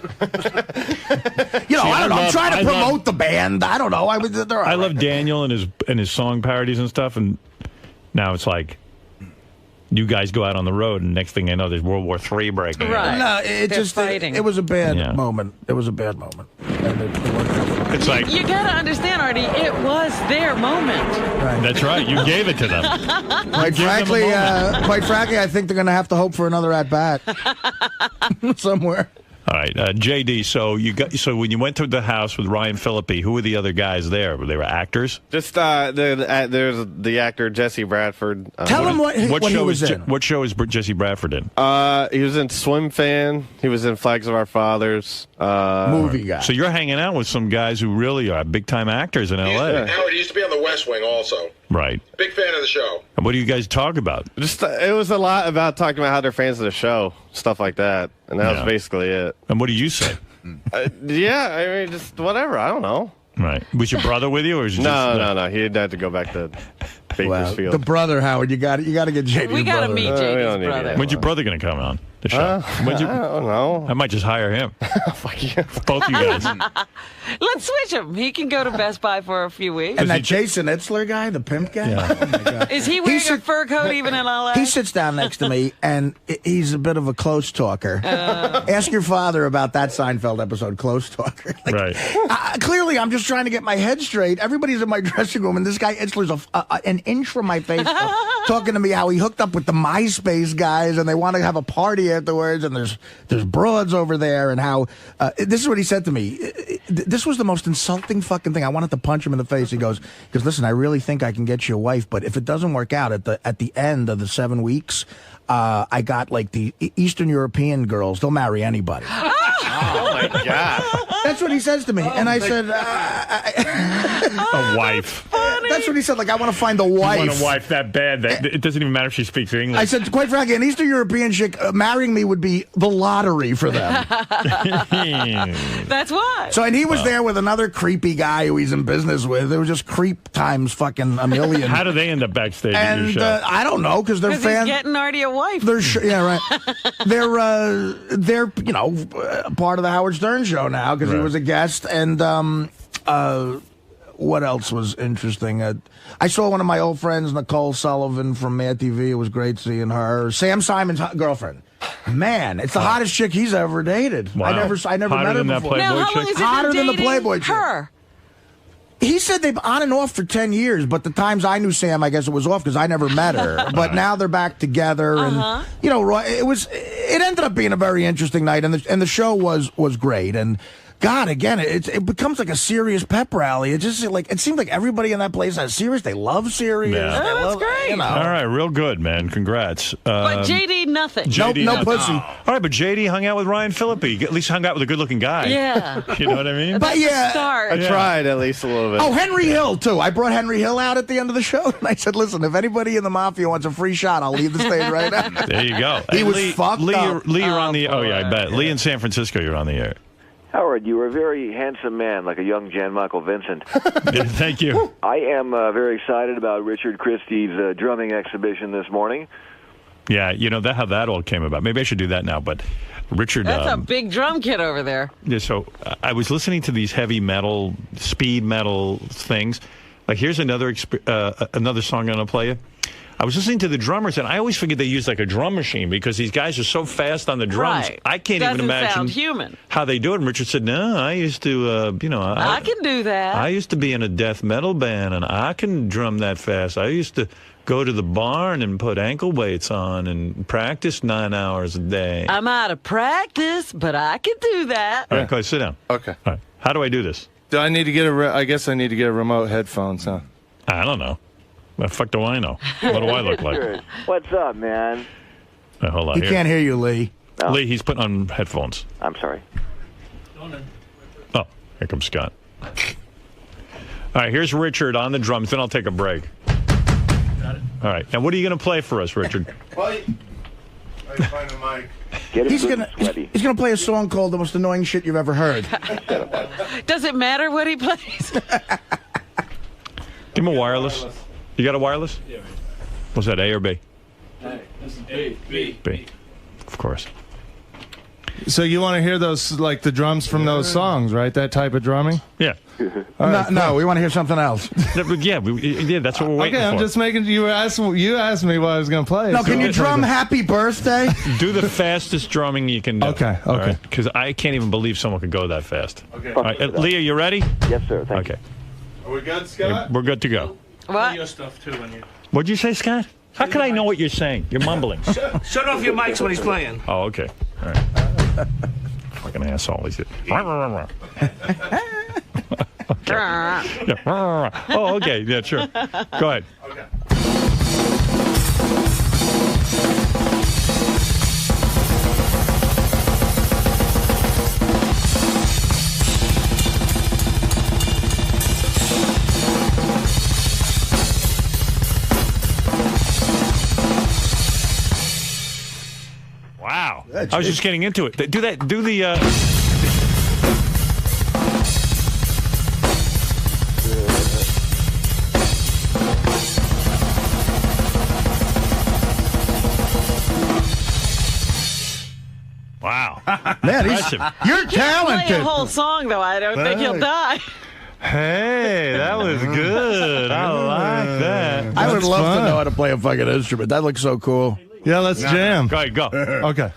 don't know. I'm trying to promote the band. I don't know. I love Daniel and his song parodies and stuff, and now it's like you guys go out on the road, and next thing I know, there's World War III breaking out. Right. No, it was a bad moment. It was a bad moment. It's like you got to understand, Artie. It was their moment. Right. That's right. You gave it to them. Quite frankly, I think they're going to have to hope for another at bat somewhere. All right, JD. So when you went to the house with Ryan Phillippe, who were the other guys there? They were actors. Just there's the actor Jesse Bradford. Tell him what he was in. What show is Jesse Bradford in? He was in Swim Fan. He was in Flags of Our Fathers. Movie guy. So you're hanging out with some guys who really are big time actors in L.A. Howard, he used to be on The West Wing also. Right. Big fan of the show. And what do you guys talk about? Just it was a lot about talking about how they're fans of the show, stuff like that, and that was basically it. And what do you say? Yeah, I mean, just whatever. I don't know. Right. Was your brother with you, or was you no? He had to go back to Bakersfield. The brother, Howard, you got to get JD's We got to meet JD's brother. When's your brother going to come on the show? I don't know. I might just hire him. Fuck you. Both you guys. Let's switch him. He can go to Best Buy for a few weeks. And that Jason Itzler guy, the pimp guy? Yeah. Oh, my God. Is he wearing a fur coat even in L.A.? He sits down next to me, and he's a bit of a close talker. Ask your father about that Seinfeld episode, Close Talker. Right. Clearly, I'm just trying to get my head straight. Everybody's in my dressing room, and this guy Itzler's an inch from my face talking to me how he hooked up with the MySpace guys, and they want to have a party afterwards, and there's broads over there, and how this is what he said to me. This was the most insulting fucking thing. I wanted to punch him in the face. He goes, listen, I really think I can get you a wife, but if it doesn't work out at the end of the 7 weeks, I got like the Eastern European girls. They'll marry anybody. Oh my God. That's what he says to me. And I said, a wife. That's what he said. Like, I want to find a wife. You want a wife that bad that it doesn't even matter if she speaks English. I said, quite frankly, an Eastern European chick marrying me would be the lottery for them. That's why. So, and he was there with another creepy guy who he's in business with. It was just creep times fucking a million. How do they end up backstage at your show? I don't know, because they're fans. He's getting Artie a wife. Yeah, right. They're part of the Howard Stern show now because he was a guest. And what else was interesting? I saw one of my old friends, Nicole Sullivan from Mad TV. It was great seeing her. Sam Simon's girlfriend. Man, it's the hottest chick he's ever dated. Wow. I never Hotter met her than that before. Playboy now, how long chick? has he been Hotter than the dating Playboy chick. her? He said they've on and off for 10 years, but the times I knew Sam, I guess it was off because I never met her. But now they're back together, and you know, it ended up being a very interesting night, and the show was great. And God, again, it becomes like a serious pep rally. It just it seems like everybody in that place has Sirius. They love Sirius. Yeah. That's great. You know. All right, real good, man. Congrats. But JD, nothing. JD, no pussy. All right, but JD hung out with Ryan Phillippe. At least hung out with a good-looking guy. Yeah. You know what I mean? But yeah, Start. I tried at least a little bit. Oh, Henry Hill, too. I brought Henry Hill out at the end of the show, and I said, listen, if anybody in the Mafia wants a free shot, I'll leave the stage right now. There you go. He was Lee, fucked up. Lee, you're on the air. Oh, yeah, I bet. Lee in San Francisco, you're on the air. Howard, you are a very handsome man, like a young Jan Michael Vincent. Thank you. I am very excited about Richard Christie's drumming exhibition this morning. Yeah, you know how that all came about. Maybe I should do that now, but Richard... That's a big drum kit over there. Yeah, so I was listening to these heavy metal, speed metal things. Like, here's another song I'm going to play you. I was listening to the drummers, and I always figured they used like a drum machine because these guys are so fast on the drums. Right. I can't even imagine sound human. how they do it. And Richard said, no, I used to, I can do that. I used to be in a death metal band, and I can drum that fast. I used to go to the barn and put ankle weights on and practice 9 hours a day. I'm out of practice, but I can do that. All right, go ahead, sit down. Okay. All right. How do I do this? Do I need to get I guess I need to get a remote headphones, huh? I don't know. What the fuck do I know? What do I look like? What's up, man? Hold on. He can't hear you, Lee. No. Lee, he's putting on headphones. I'm sorry. Oh, here comes Scott. All right, here's Richard on the drums. Then I'll take a break. Got it. All right. Now, what are you going to play for us, Richard? Well, I find a mic. He's gonna play a song called "The Most Annoying Shit You've Ever Heard." Does it matter what he plays? Give him a wireless. You got a wireless? Yeah. Was that A or B? This is B. B. Of course. So you want to hear those, like the drums from those songs, right? That type of drumming? Yeah. No, we want to hear something else. Yeah, that's what we're waiting for. Okay, I'm just making you asked me what I was going to play. No, can you drum "Happy Birthday"? Do the fastest drumming you can do. Okay. Because I can't even believe someone could go that fast. Okay. All right, Leah, you ready? Yes, sir. Thank you. Are we good, Scott? We're good to go. What? Your stuff too when you. What'd you say, Scott? How can I know what you're saying? You're mumbling. Shut off your mics when he's playing. Oh, okay. All right. Fucking asshole. He's Oh, okay. Yeah, sure. Go ahead. Okay. Wow. I was just getting into it. Do that. Do the... Wow. Man, you're Play talented. a whole song, though. I don't think he'll die. Hey, that was good. I like that. I would love to know how to play a fucking instrument. That looks so cool. Yeah, let's jam. Go ahead, go. Okay.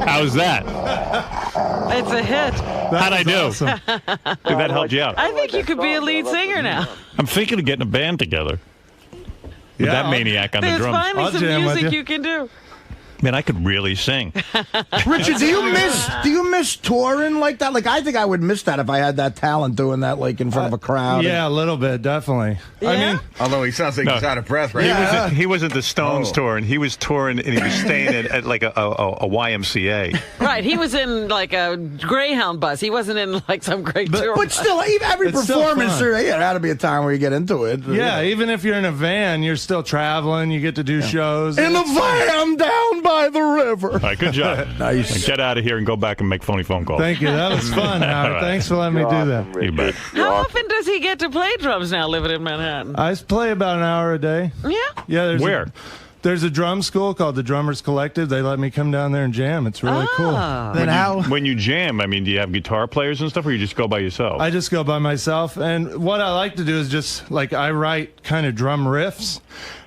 How's that? It's a hit. How'd I do? Awesome. If that helped you out. I think you could be a lead singer now. I'm thinking of getting a band together. With Yeah, that maniac on the There's drums. finally I'll some jam with music you. you can do. Man, I could really sing. Richard, do you miss touring like that? Like, I think I would miss that if I had that talent doing that, like, in front of a crowd. Yeah, a little bit, definitely. I Yeah? mean, Although he sounds like he's out of breath right He was at the Stones tour, and he was touring, and he was staying at like a YMCA. Right, he was in like a Greyhound bus. He wasn't in like some great tour. But still, every It's still performance, fun. there had to be a time where you get into it. yeah, even if you're in a van, you're still traveling. You get to do shows. In a van down by the river. All right, good job. Nice. Now get out of here and go back and make phony phone calls. Thank you. That was fun, Howard. All right. Thanks for letting me do that. You bet. How often does he get to play drums now living in Manhattan? I play about an hour a day. Yeah. Yeah, there's Where? There's a drum school called the Drummers Collective. They let me come down there and jam. It's really cool. Then when you jam, I mean, do you have guitar players and stuff, or you just go by yourself? I just go by myself. And what I like to do is just, like, I write kind of drum riffs,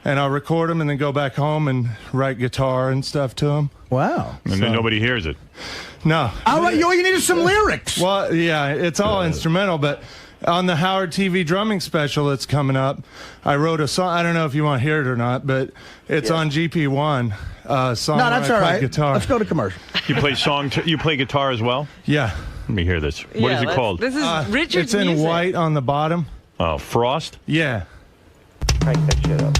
and I'll record them and then go back home and write guitar and stuff to them. Wow. And then nobody hears it. No. All you need is some lyrics. Well, yeah, it's all instrumental, but on the Howard TV drumming special that's coming up, I wrote a song. I don't know if you want to hear it or not, but it's on GP1. Song no, that's all right. Guitar. Let's go to commercial. You play you play guitar as well? Yeah. Let me hear this. What is it called? This is Richard's It's in music. white on the bottom. Oh, Frost? Yeah. Crank that shit up.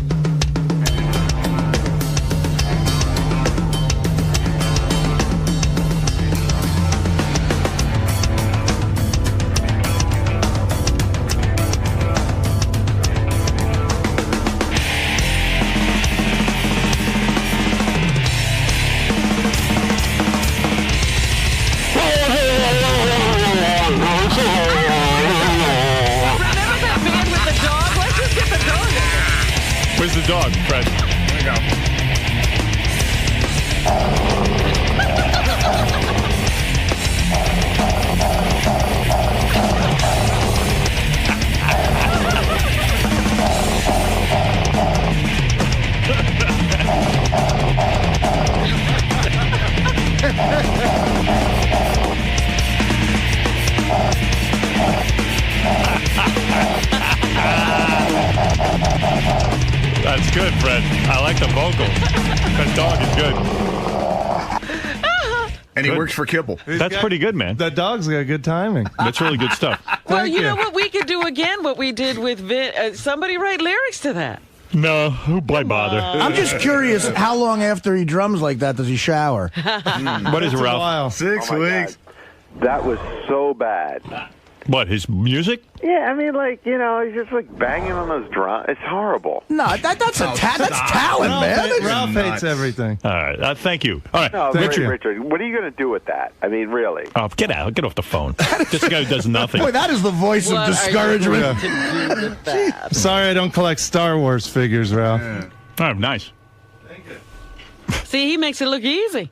Where's the dog, Fred? There you go. That's good, Fred. I like the vocals. That dog is good. And he works for Kibble. That's pretty good, man. The dog's got good timing. That's really good stuff. Well, you know what we could do again? What we did with somebody write lyrics to that. No, why bother? I'm just curious, how long after he drums like that does he shower? What is it, Ralph? 6 weeks. That was so bad. What, his music? Yeah, I mean, like, you know, he's just like banging on those drums. It's horrible. No, that's talent, man. Ralph hates everything. All right, thank you. All right, No, Richard. Richard, what are you going to do with that? I mean, really? Oh, get out. Get off the phone. This guy does nothing. Boy, that is the voice of discouragement. Sorry I don't collect Star Wars figures, Ralph. Oh, nice. See, he makes it look easy.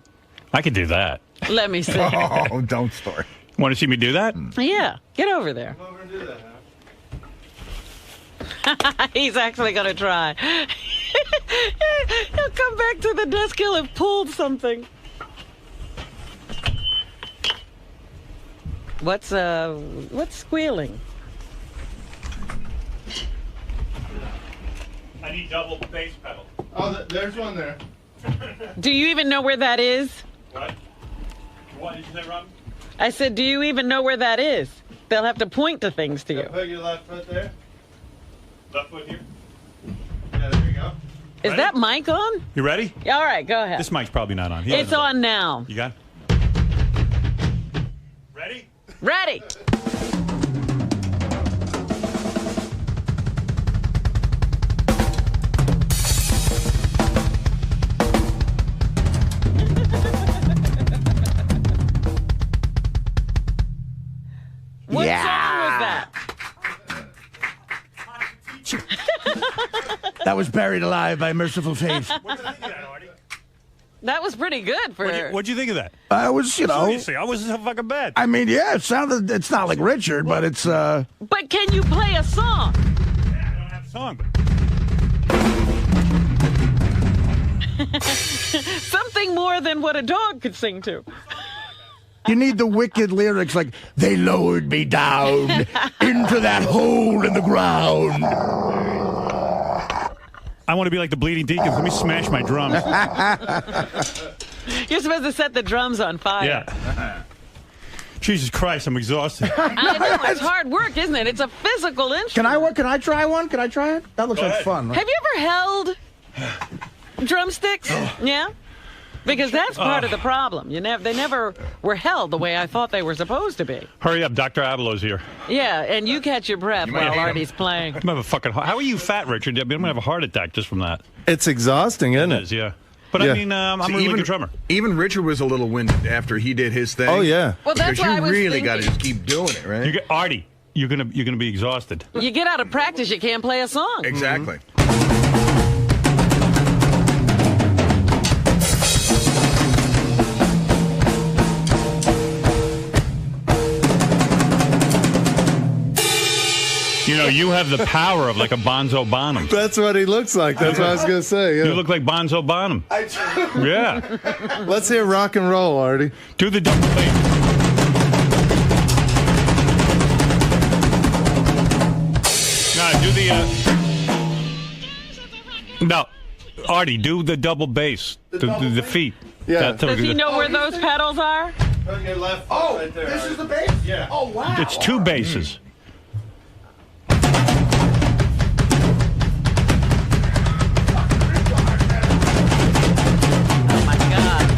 I could do that. Let me see. Oh, don't start. Want to see me do that? Yeah, get over there. He's actually going to try. He'll come back to the desk. He'll have pulled something. What's squealing? I need double bass pedal. Oh, there's one there. Do you even know where that is? What? What did you say, Rob? I said, do you even know where that is? They'll have to point to things to you. Put your left foot there. Left foot here. Yeah, there you go. Is that mic on? You ready? All right, go ahead. This mic's probably not on. It's on now. You got it? Ready? Ready. What song was that? That was Buried Alive by Merciful Fate. That was pretty good for her. What'd you think of that? I was, you know. Seriously, I wasn't so fucking bad. I mean, yeah, it sounded. It's not like Richard, but it's. But can you play a song? Yeah, I don't have a song, but. Something more than what a dog could sing to. You need the wicked lyrics like, they lowered me down into that hole in the ground. I want to be like the Bleeding Deacons. Let me smash my drums. You're supposed to set the drums on fire. Yeah. Jesus Christ, I'm exhausted. I know, it's hard work, isn't it? It's a physical instrument. Can I try one? Can I try it? That looks like fun. Have you ever held drumsticks? Yeah? Because that's part of the problem. They never were held the way I thought they were supposed to be. Hurry up, Dr. Abelo's here. Yeah, and you catch your breath while Artie's playing. I'm gonna have a fucking. How are you fat, Richard? I'm gonna have a heart attack just from that. It's exhausting, isn't it? It is, yeah. But Yeah. I mean, I'm a really good drummer. Even Richard was a little winded after he did his thing. Oh, yeah. Well, that's because what I you was really thinking. got to just keep doing it, right? Artie, you're gonna be exhausted. You get out of practice, you can't play a song. Exactly. know, you have the power of like a Bonzo Bonham. That's what he looks like. That's what I was going to say. Yeah. You look like Bonzo Bonham. Yeah. Let's hear rock and roll, Artie. Do the double bass. No, do the... No. Artie, do the double bass. The feet. Yeah. Does he know where those pedals are? On your left foot right there. This is the bass? Yeah. Oh, wow. It's two basses. Oh, my God.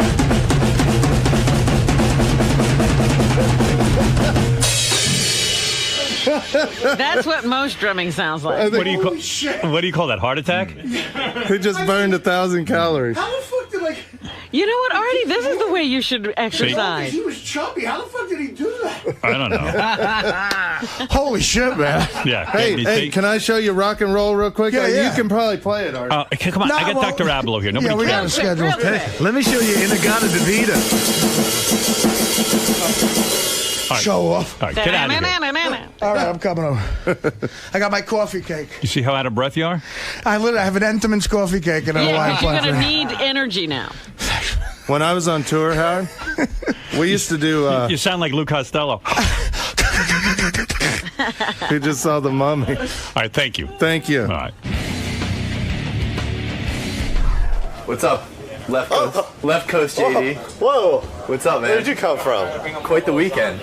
That's what most drumming sounds like. What do you call that? Heart attack? He just burned 1,000 calories. How the fuck did, like... You know what, Artie? This is the way you should exercise. He was chubby. How the fuck did he do that? I don't know. Holy shit, man. Yeah. Hey, can I show you rock and roll real quick? Yeah, yeah. You can probably play it, Artie. Come on, I got Dr. Abloh here. Nobody we got a cares. schedule. Let me show you Inagata Davida. All right. Show off. All right, get out of here. All right, I'm coming over. I got my coffee cake. You see how out of breath you are? I have an Entenmann's coffee cake and a Hawaiian Yeah, you're punch. going to need energy now. When I was on tour, Howard, we used to do... You sound like Lou Costello. He just saw the mummy. All right, thank you. Thank you. All right. What's up? Left Coast, JD. Whoa. What's up, man? Where did you come from? Quite the weekend.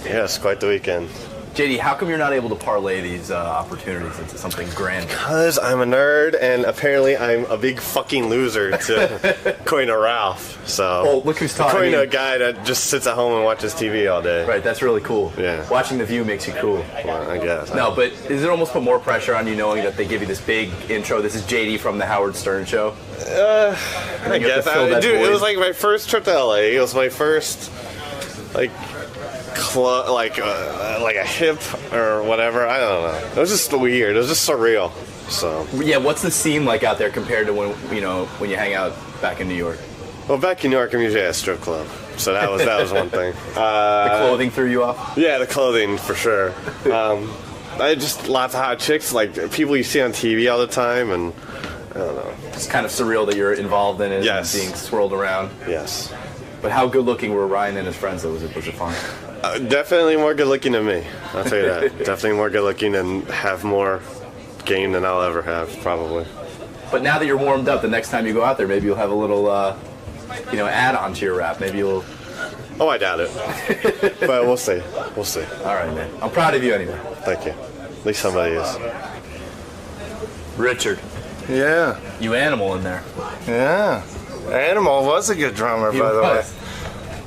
Yes, quite the weekend. JD, how come you're not able to parlay these opportunities into something grand? Because I'm a nerd, and apparently I'm a big fucking loser, according to Ralph. So, well, look who's talking. According to a guy that just sits at home and watches TV all day. Right, that's really cool. Yeah. Watching The View makes you cool. Well, I guess. No, but does it almost put more pressure on you knowing that they give you this big intro? This is JD from the Howard Stern Show. I guess. Dude, it was like my first trip to LA. It was my first, like a hip or whatever. I don't know. It was just weird. It was just surreal. So yeah, what's the scene like out there compared to when you hang out back in New York? Well, back in New York, I'm usually at a strip club, so that was one thing. The clothing threw you off? Yeah, the clothing for sure. I just lots of hot chicks, like people you see on TV all the time, and I don't know. It's kind of surreal that you're involved in it. Yes. And being swirled around. Yes. But how good looking were Ryan and his friends? Was it fun? Definitely more good looking than me. I'll tell you that. Definitely more good looking and have more game than I'll ever have, probably. But now that you're warmed up, the next time you go out there, maybe you'll have a little, add-on to your rap. Maybe you'll. Oh, I doubt it. But we'll see. We'll see. All right, man. I'm proud of you anyway. Thank you. At least somebody is. Richard. Yeah. You animal in there. Yeah. Animal was a good drummer, by the way.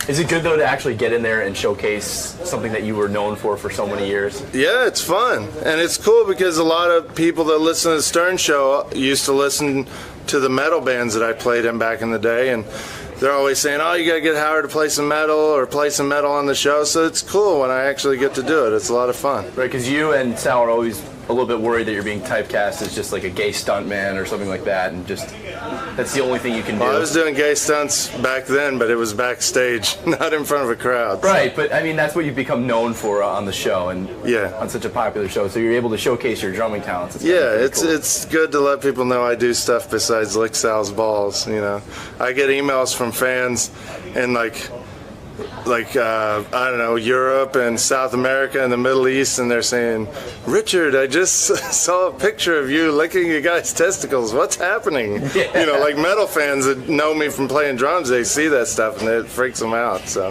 Is it good, though, to actually get in there and showcase something that you were known for so many years? Yeah, it's fun. And it's cool because a lot of people that listen to the Stern Show used to listen to the metal bands that I played in back in the day, and they're always saying, oh, you got to get Howard to play some metal or play some metal on the show. So it's cool when I actually get to do it. It's a lot of fun. Right, because you and Sal are always a little bit worried that you're being typecast as just like a gay stuntman or something like that, and just that's the only thing you can do. Well, I was doing gay stunts back then, but it was backstage, not in front of a crowd. Right, but I mean that's what you've become known for on the show, and on such a popular show. So you're able to showcase your drumming talents. It's good to let people know I do stuff besides lick Sal's balls. You know, I get emails from fans in like I don't know, Europe and South America and the Middle East, and they're saying, Richard, I just saw a picture of you licking your guy's testicles. What's happening? Yeah. You know, like metal fans that know me from playing drums, they see that stuff and it freaks them out. So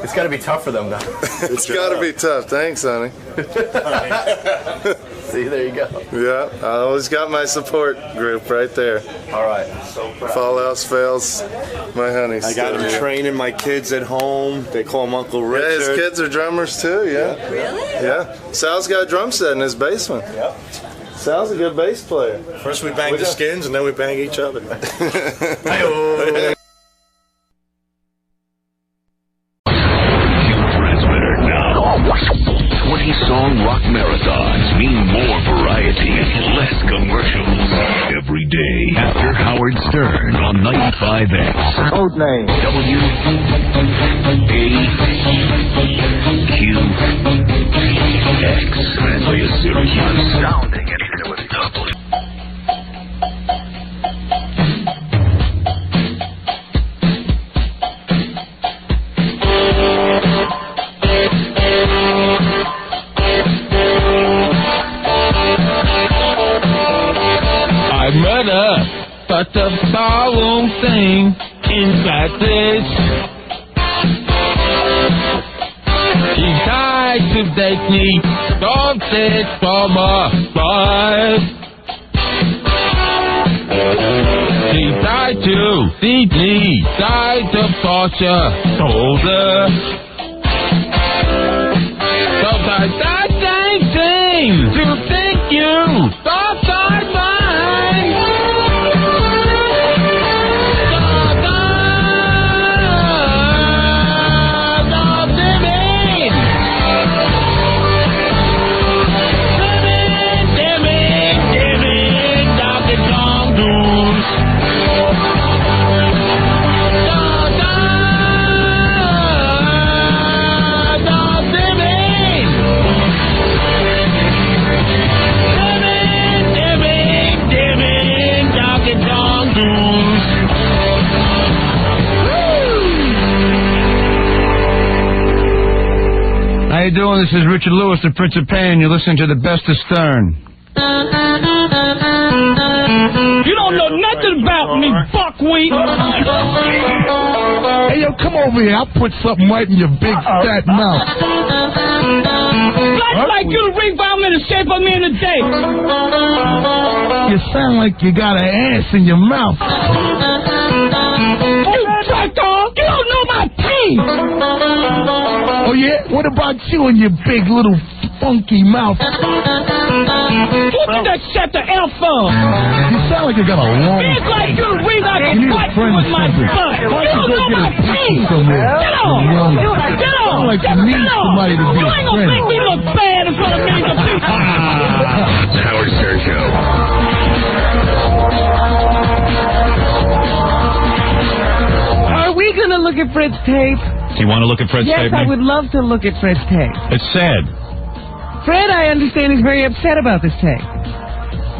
it's got to be tough for them, though. It's got to be tough. Thanks, honey. See, there you go. Yeah, I always got my support group right there. All right. If all else fails, my honey's I got him training my kids at home. They call him Uncle Richard. Yeah, his kids are drummers too, yeah. Really? Yeah. Sal's got a drum set in his basement. Yep. Sal's a good bass player. First we bang the skins, and then we bang each other. Transmitter now. 20-song rock marathons mean more variety, less commercials. Every day after Howard Stern on 95X. Code name. WAQX. Translate a Syracuse but the ballroom thing in practice. She tried to take me, don't it from a five. She tried to feed me, tried to torture, told her. Sometimes that same thing to think you thought I'd mind. How you doing? This is Richard Lewis, the Prince of Pain. You're listening to the best of Stern. You don't know nothing about me, buckwheat. Hey, yo, come over here. I'll put something right in your big fat mouth. I'd like you to rebound me to shape of me in a day. You sound like you got an ass in your mouth. Hey, Tractor, you don't know my pain. Oh, yeah? What about you and your big little funky mouth? Who did that set the L for? You sound like you got a long... It's like you to read like a butt with my butt. You Why don't don't you know go my get a pain. picture somewhere? Get on. Get on. Sound like you need somebody to be You a ain't gonna friend. make me look bad in front of me. The Howard Stern Show. Are we going to look at Fred's tape? Do you want to look at Fred's Yes, tape? I Nick? would love to look at Fred's tape. It's sad. Fred, I understand, is very upset about this tape.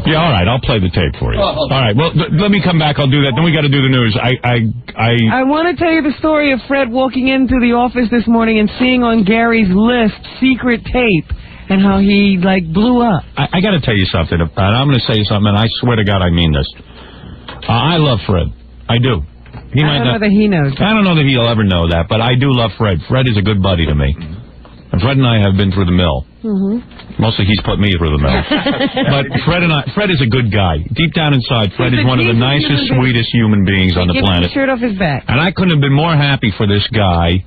Yeah, all right. I'll play the tape for you. All right. Well, let me come back. I'll do that. Then we got to do the news. I want to tell you the story of Fred walking into the office this morning and seeing on Gary's list secret tape and how he, like, blew up. I got to tell you something. And I'm going to say something, and I swear to God I mean this. I love Fred. I do. I don't know that he knows that. I don't know that he'll ever know that, but I do love Fred. Fred is a good buddy to me. And Fred and I have been through the mill. Mm-hmm. Mostly he's put me through the mill. But Fred is a good guy. Deep down inside, Fred is one of the nicest, sweetest human beings on the planet. His shirt off his back. And I couldn't have been more happy for this guy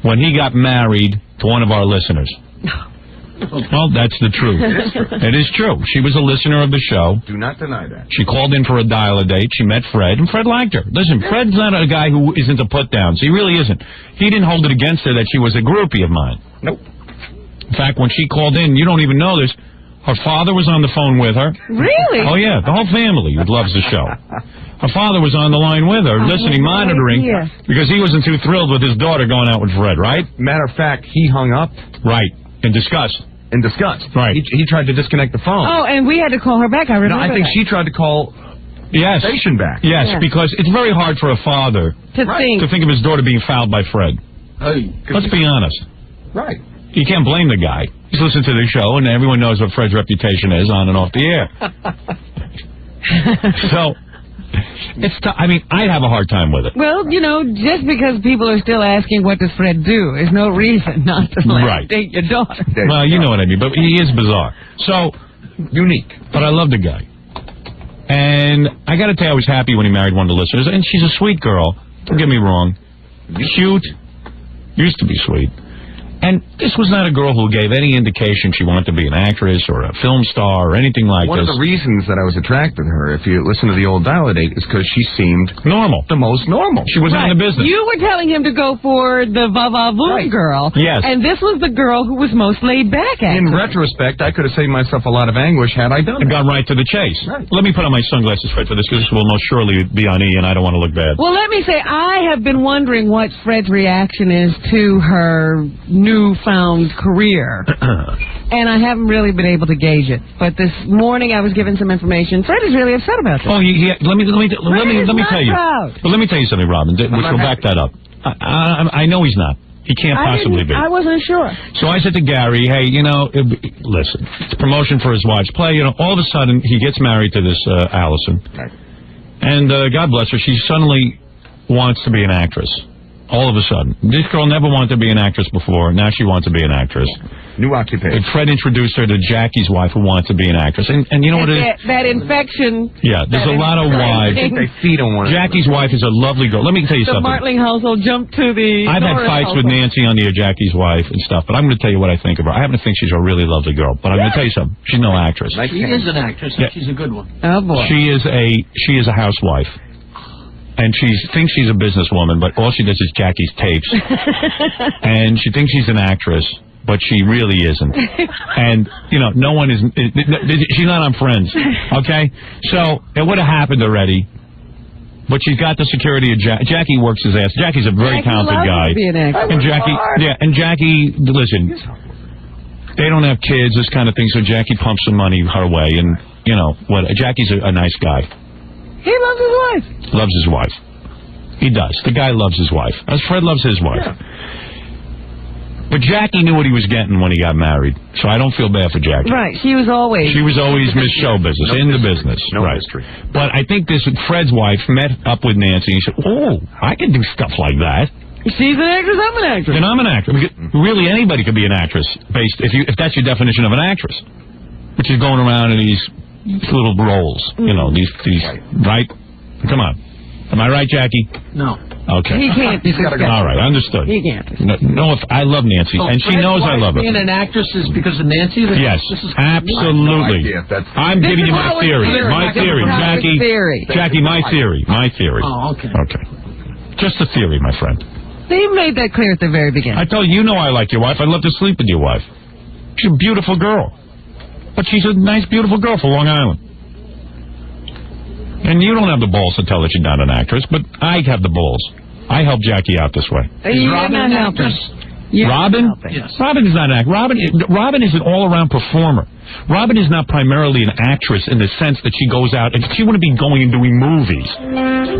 when he got married to one of our listeners. Well, that's the truth. It is true. She was a listener of the show. Do not deny that. She called in for a dial-a-date. She met Fred, and Fred liked her. Listen, Fred's not a guy who isn't a put-downs. He really isn't. He didn't hold it against her that she was a groupie of mine. Nope. In fact, when she called in, you don't even know this, her father was on the phone with her. Really? Oh, yeah, the whole family loves the show. Her father was on the line with her, listening, monitoring, because he wasn't too thrilled with his daughter going out with Fred, right? Matter of fact, he hung up. Right, in disgust. In disgust. Right. He tried to disconnect the phone. Oh, and we had to call her back. I remember No, I think that. she tried to call Yes. station back. Yes, Yeah. because it's very hard for a father to think of his daughter being fouled by Fred. Hey, let's be honest. Right. You can't blame the guy. He's listened to the show, and everyone knows what Fred's reputation is on and off the air. So, I mean, I'd have a hard time with it. Well, you know, just because people are still asking what does Fred do is no reason not to let Right. him date your daughter. Well, you know what I mean, but he is bizarre. So, unique. But I love the guy. And I got to tell you, I was happy when he married one of the listeners. And she's a sweet girl. Don't get me wrong. Cute. Used to be sweet. And this was not a girl who gave any indication she wanted to be an actress or a film star or anything like One this. of the reasons that I was attracted to her, if you listen to the old dial-a-date, is because she seemed normal. The most normal. She wasn't in the business. You were telling him to go for the va-va-voom girl. Yes. And this was the girl who was most laid back, In actually. retrospect, I could have saved myself a lot of anguish had I done And it. gone right to the chase. Let me put on my sunglasses, Fred, for this, because this will most surely be on E, and I don't want to look bad. Well, let me say, I have been wondering what Fred's reaction is to her newfound career. And I haven't really been able to gauge it. But this morning I was given some information. Fred is really upset about this. Oh, let me tell you. Proud. But let me tell you something, Robin, which will back that up. I know he's not. He can't possibly be. I wasn't sure. So I said to Gary, hey, you know, listen, it's promotion for his wife's play. You know, all of a sudden he gets married to this Allison. And God bless her, she suddenly wants to be an actress. All of a sudden. This girl never wanted to be an actress before. Now she wants to be an actress. New occupation. And Fred introduced her to Jackie's wife, who wants to be an actress. And you know what it is? That infection. Yeah, there's a lot of wives. They feed on one. Jackie's wife is a lovely girl. Let me tell you The something. Martling household jumped to the I've had Norris fights with household. Nancy on the air, Jackie's wife and stuff, but I'm going to tell you what I think of her. I happen to think she's a really lovely girl, but I'm going to tell you something. She's no actress. She is an actress, and she's a good one. Oh, boy. She is a housewife. And she thinks she's a businesswoman, but all she does is Jackie's tapes. And she thinks she's an actress, but she really isn't. And, you know, no one is... She's not on Friends, okay? So, it would have happened already. But she's got the security of Jackie works his ass. Jackie's a very talented guy. And Jackie, listen, they don't have kids, this kind of thing, so Jackie pumps some money her way. And, you know, Jackie's a nice guy. He loves his wife. Loves his wife. He does. The guy loves his wife. As Fred loves his wife. Yeah. But Jackie knew what he was getting when he got married, so I don't feel bad for Jackie. Right. She was always Miss Show Business, in the business. No right. mystery. But I think Fred's wife met up with Nancy and he said, "Oh, I can do stuff like that." She's an actress, I'm an actress. Then I'm an actress. Really, anybody could be an actress, if that's your definition of an actress, which is going around in these little roles, you know, these right? Come on. Am I right, Jackie? No. Okay. He can't. All right, understood. He can't. No, I love Nancy, and she knows I love her. Being an actress is because of Nancy? Yes, absolutely. I'm giving you my theory. My theory, Jackie. Jackie, my theory. My theory. Oh, okay. Okay. Just a theory, my friend. They made that clear at the very beginning. I told you, I like your wife. I'd love to sleep with your wife. She's a beautiful girl. But she's a nice, beautiful girl for Long Island. And you don't have the balls to tell that she's not an actress, but I have the balls. I help Jackie out this way. You're not helping. Robin? Yes. Robin is not an actress. Robin is an all-around performer. Robin is not primarily an actress in the sense that she goes out and she wouldn't be going and doing movies.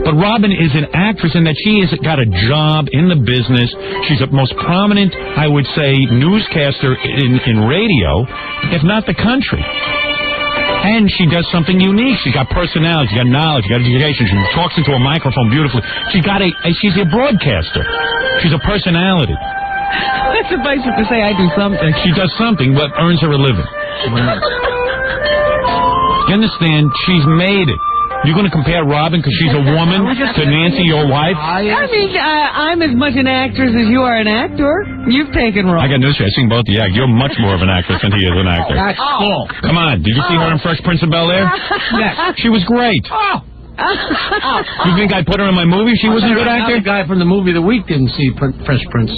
But Robin is an actress in that she has got a job in the business. She's the most prominent, I would say, newscaster in radio, if not the country. And she does something unique. She's got personality, she's got knowledge, she's got education. She talks into a microphone beautifully. She's a broadcaster. She's a personality. That's suffice it to say I do something. She does something, but earns her a living. You understand? She's made it. You're going to compare Robin because she's a woman to Nancy, your wife? I mean, I'm as much an actress as you are an actor. You've taken roles. I got news for you. I've seen both of you act. You're much more of an actress than he is an actor. That's full. Come on. Did you see her in Fresh Prince of Bel-Air? Yes. She was great. You think I put her in my movie? She wasn't a good actor? The guy from the movie of the week didn't see Fresh Prince.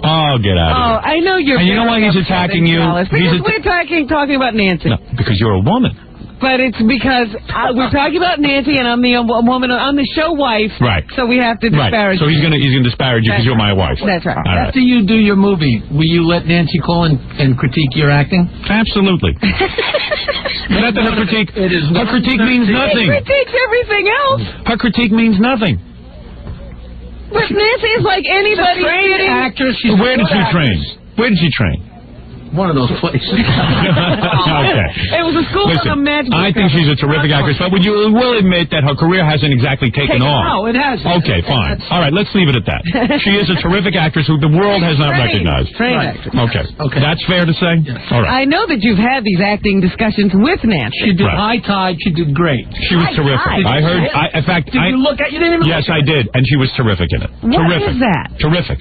Oh, get out of here. I know you're... And you know why he's attacking you? Because we're talking about Nancy. No, because you're a woman. But it's because we're talking about Nancy, and I'm the woman. I'm the show wife. Right. So we have to disparage. So he's gonna disparage you because you're my wife. That's right. After you do your movie, will you let Nancy call and critique your acting? Absolutely. Not that her critique. Her critique means nothing. She critiques everything else. Her critique means nothing. But Nancy is like anybody. Actress. Where did she train? Where did she train? One of those places. Okay. It was a school of magic. I think she's a terrific actress, but you will admit that her career hasn't exactly taken off. No, it hasn't. Okay, fine. All right, let's leave it at that. She is a terrific actress who the world has not recognized. Actress. Okay. That's fair to say? Yes. All right. I know that you've had these acting discussions with Nancy. She did High Tide. She did great. She was terrific. I heard. In fact, did you look at? You didn't even. Yes, I did, and she was terrific in it. What terrific. is that? Terrific.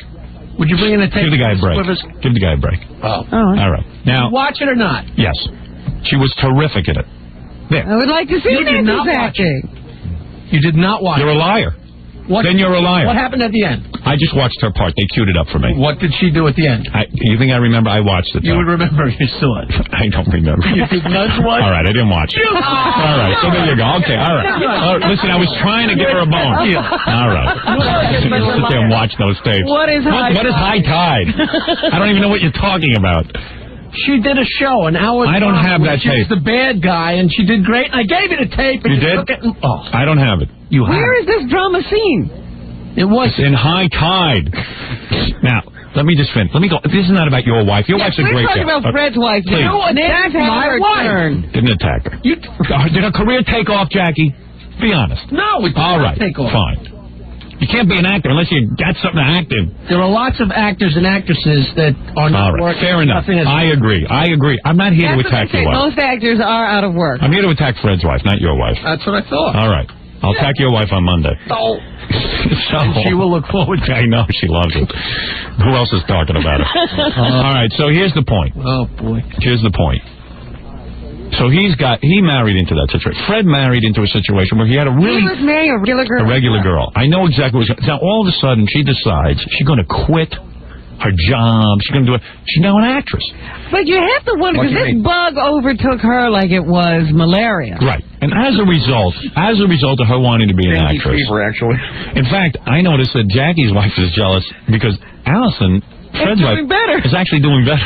Would you bring in a tape? Give the guy a break. Give the guy a break. Oh. All right. Now, watch it or not? Yes. She was terrific in it. There. I would like to see Nancy's acting. You did not watch it. You're a liar. Then you're a liar. What happened at the end? I just watched her part. They queued it up for me. What did she do at the end? You think I remember? I watched it. You would remember. You saw it. I don't remember. You did not watch it? All right, I didn't watch it. All right, so there you go. Okay, all right. Listen, I was trying to give her a bone. All right. Sit there and watch those tapes. What is high tide? I don't even know what you're talking about. She did a show, an hour. I don't have that tape. She was the bad guy, and she did great. And I gave you the tape. And you did? I don't have it. You have. Where is this drama scene? It was in High Tide. Now, let me just finish. Let me go. This is not about your wife. Your wife's a great girl. We're talking about Fred's wife. Please. You attacked my wife. Didn't attack her. Did her career take off, Jackie? Be honest. No, it's all right. Take off. Fine. You can't be an actor unless you got something to act in. There are lots of actors and actresses that are not working. Fair enough. I agree. I'm not here to attack your wife. Most actors are out of work. I'm here to attack Fred's wife, not your wife. That's what I thought. All right. I'll attack your wife on Monday. Oh. She will look forward to it. I know. She loves it. Who else is talking about it? All right. So here's the point. Oh, boy. Here's the point. So he married into that situation. Fred married into a situation where he had a really... He was marrying a regular girl. A regular girl. I know exactly what's... Now, all of a sudden, she decides she's going to quit her job. She's going to do it. She's now an actress. But you have to wonder, because this bug overtook her like it was malaria. Right. And as a result of her wanting to be an actress... fever, actually. In fact, I noticed that Jackie's wife is jealous because Allison... Fred's wife is actually doing better.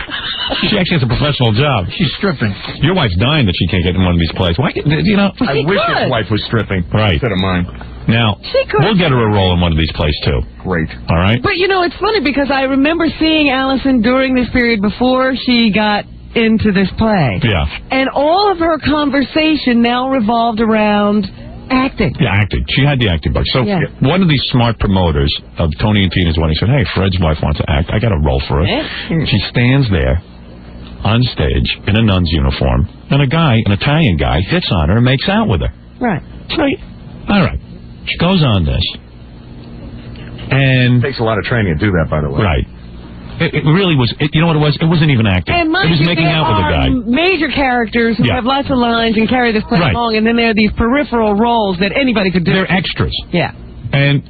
She actually has a professional job. She's stripping. Your wife's dying that she can't get in one of these plays. Why? I wish his wife was stripping. Right. Instead of mine. Now, we'll get her a role in one of these plays, too. Great. All right? But, it's funny because I remember seeing Allison during this period before she got into this play. Yeah. And all of her conversation now revolved around... acting. Yeah, acting. She had the acting bug. So one of these smart promoters of Tony and Tina's wedding said, hey, Fred's wife wants to act. I got a role for her. She stands there on stage in a nun's uniform, and an Italian guy, hits on her and makes out with her. Right. All right. She goes on this. And... It takes a lot of training to do that, by the way. Right. It really was. You know what it was? It wasn't even acting. And it was making out with a guy. Major characters who have lots of lines and carry this play along, and then there are these peripheral roles that anybody could do. They're extras. Yeah. And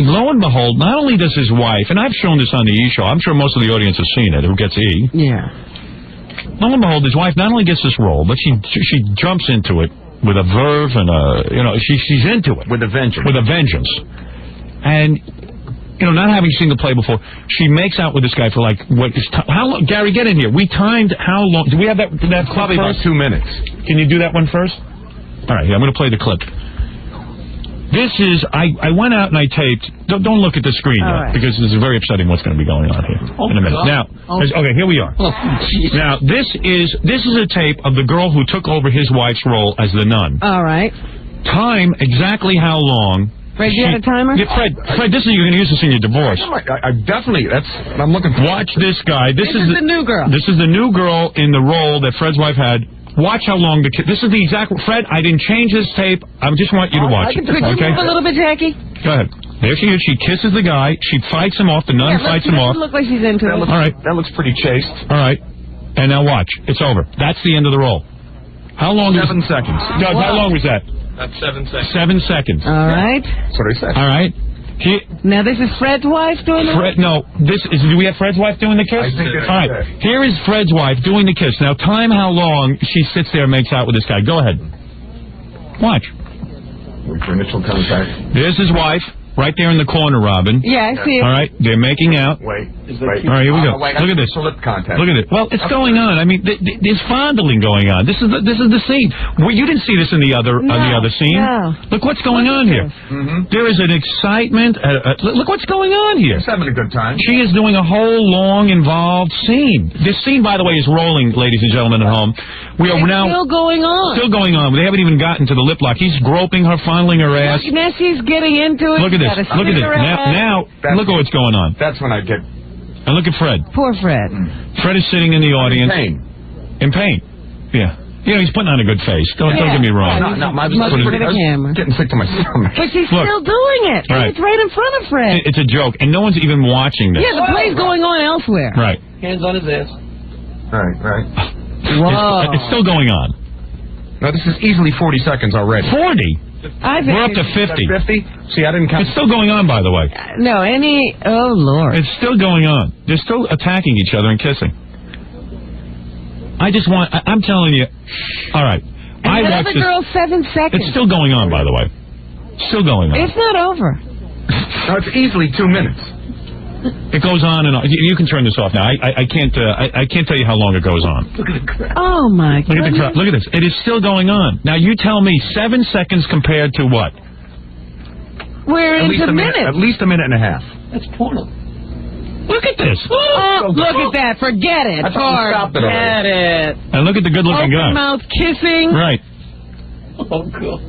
lo and behold, not only does his wife, and I've shown this on the E! Show, I'm sure most of the audience has seen it, who gets E! Yeah. Lo and behold, his wife not only gets this role, but she jumps into it with a verve and she's into it. With a vengeance. With a vengeance. And... not having seen the play before, she makes out with this guy for how long? Gary, get in here. We timed how long? Do we have that probably about 2 minutes. Can you do that one first? All right, I'm going to play the clip. This is, I went out and I taped, don't look at the screen yet, because this is very upsetting what's going to be going on here in a minute. Now, okay, here we are. Now, this is a tape of the girl who took over his wife's role as the nun. All right. Time exactly how long. Fred, you had a timer? Yeah, Fred, you're going to use this in your divorce. I definitely, I'm looking for. Watch this guy. This is the new girl. This is the new girl in the role that Fred's wife had. Watch how long this is the exact, Fred, I didn't change this tape. I just want you to watch it. Could you move a little bit, Jackie? Go ahead. There she is. She kisses the guy. She fights him off. The nun fights him off. Look like she's into it. All right. That looks pretty chaste. All right. And now watch. It's over. That's the end of the role. How long? 7 seconds. Doug, how long was that? That's 7 seconds. 7 seconds. All right. That's what I said. All right. Now this is Fred's wife doing it? No, do we have Fred's wife doing the kiss? I think it's all right. Here is Fred's wife doing the kiss. Now time how long she sits there and makes out with this guy. Go ahead. Watch. Wait for initial contact. There's his wife. Right there in the corner, Robin. Yeah, I see it. All right, they're making out. Wait. All right, here we go. Look at this. Lip contact. Look at it. Well, it's going on. I mean, there's fondling going on. This is the scene. Well, you didn't see this in the other scene. No. Look what's going on here. There is an excitement. Look what's going on here. She's having a good time. She is doing a whole long, involved scene. This scene, by the way, is rolling, ladies and gentlemen at home. We are now still going on. Still going on. They haven't even gotten to the lip lock. He's groping her, fondling her ass. Look, now she's getting into it. Look at this. Look at this. Now look at what's going on. That's when I get. And look at Fred. Poor Fred. Fred is sitting in the audience. In pain. Yeah. He's putting on a good face. Don't get me wrong. No, I was getting sick to my stomach. But she's still doing it. Right. It's right in front of Fred. It's a joke, and no one's even watching this. Yeah, the play's going on elsewhere. Right. Hands on his ass. Right. Whoa. It's still going on. No, this is easily 40 seconds already. 40? We're up to 50. 50? See, I didn't count. It's still going on, by the way. No, oh, Lord. It's still going on. They're still attacking each other and kissing. I'm telling you, all right. And that other girl, 7 seconds. It's still going on, by the way. Still going on. It's not over. No, it's easily 2 minutes. It goes on and on. You can turn this off now. I can't tell you how long it goes on. Oh my God! Look at this. It is still going on. Now you tell me 7 seconds compared to what? We're into minutes. At least a minute and a half. That's porno. Look at this. Oh, look at that. Forget it. Forget it. And look at the good-looking guy. Open mouth kissing. Right. Oh God.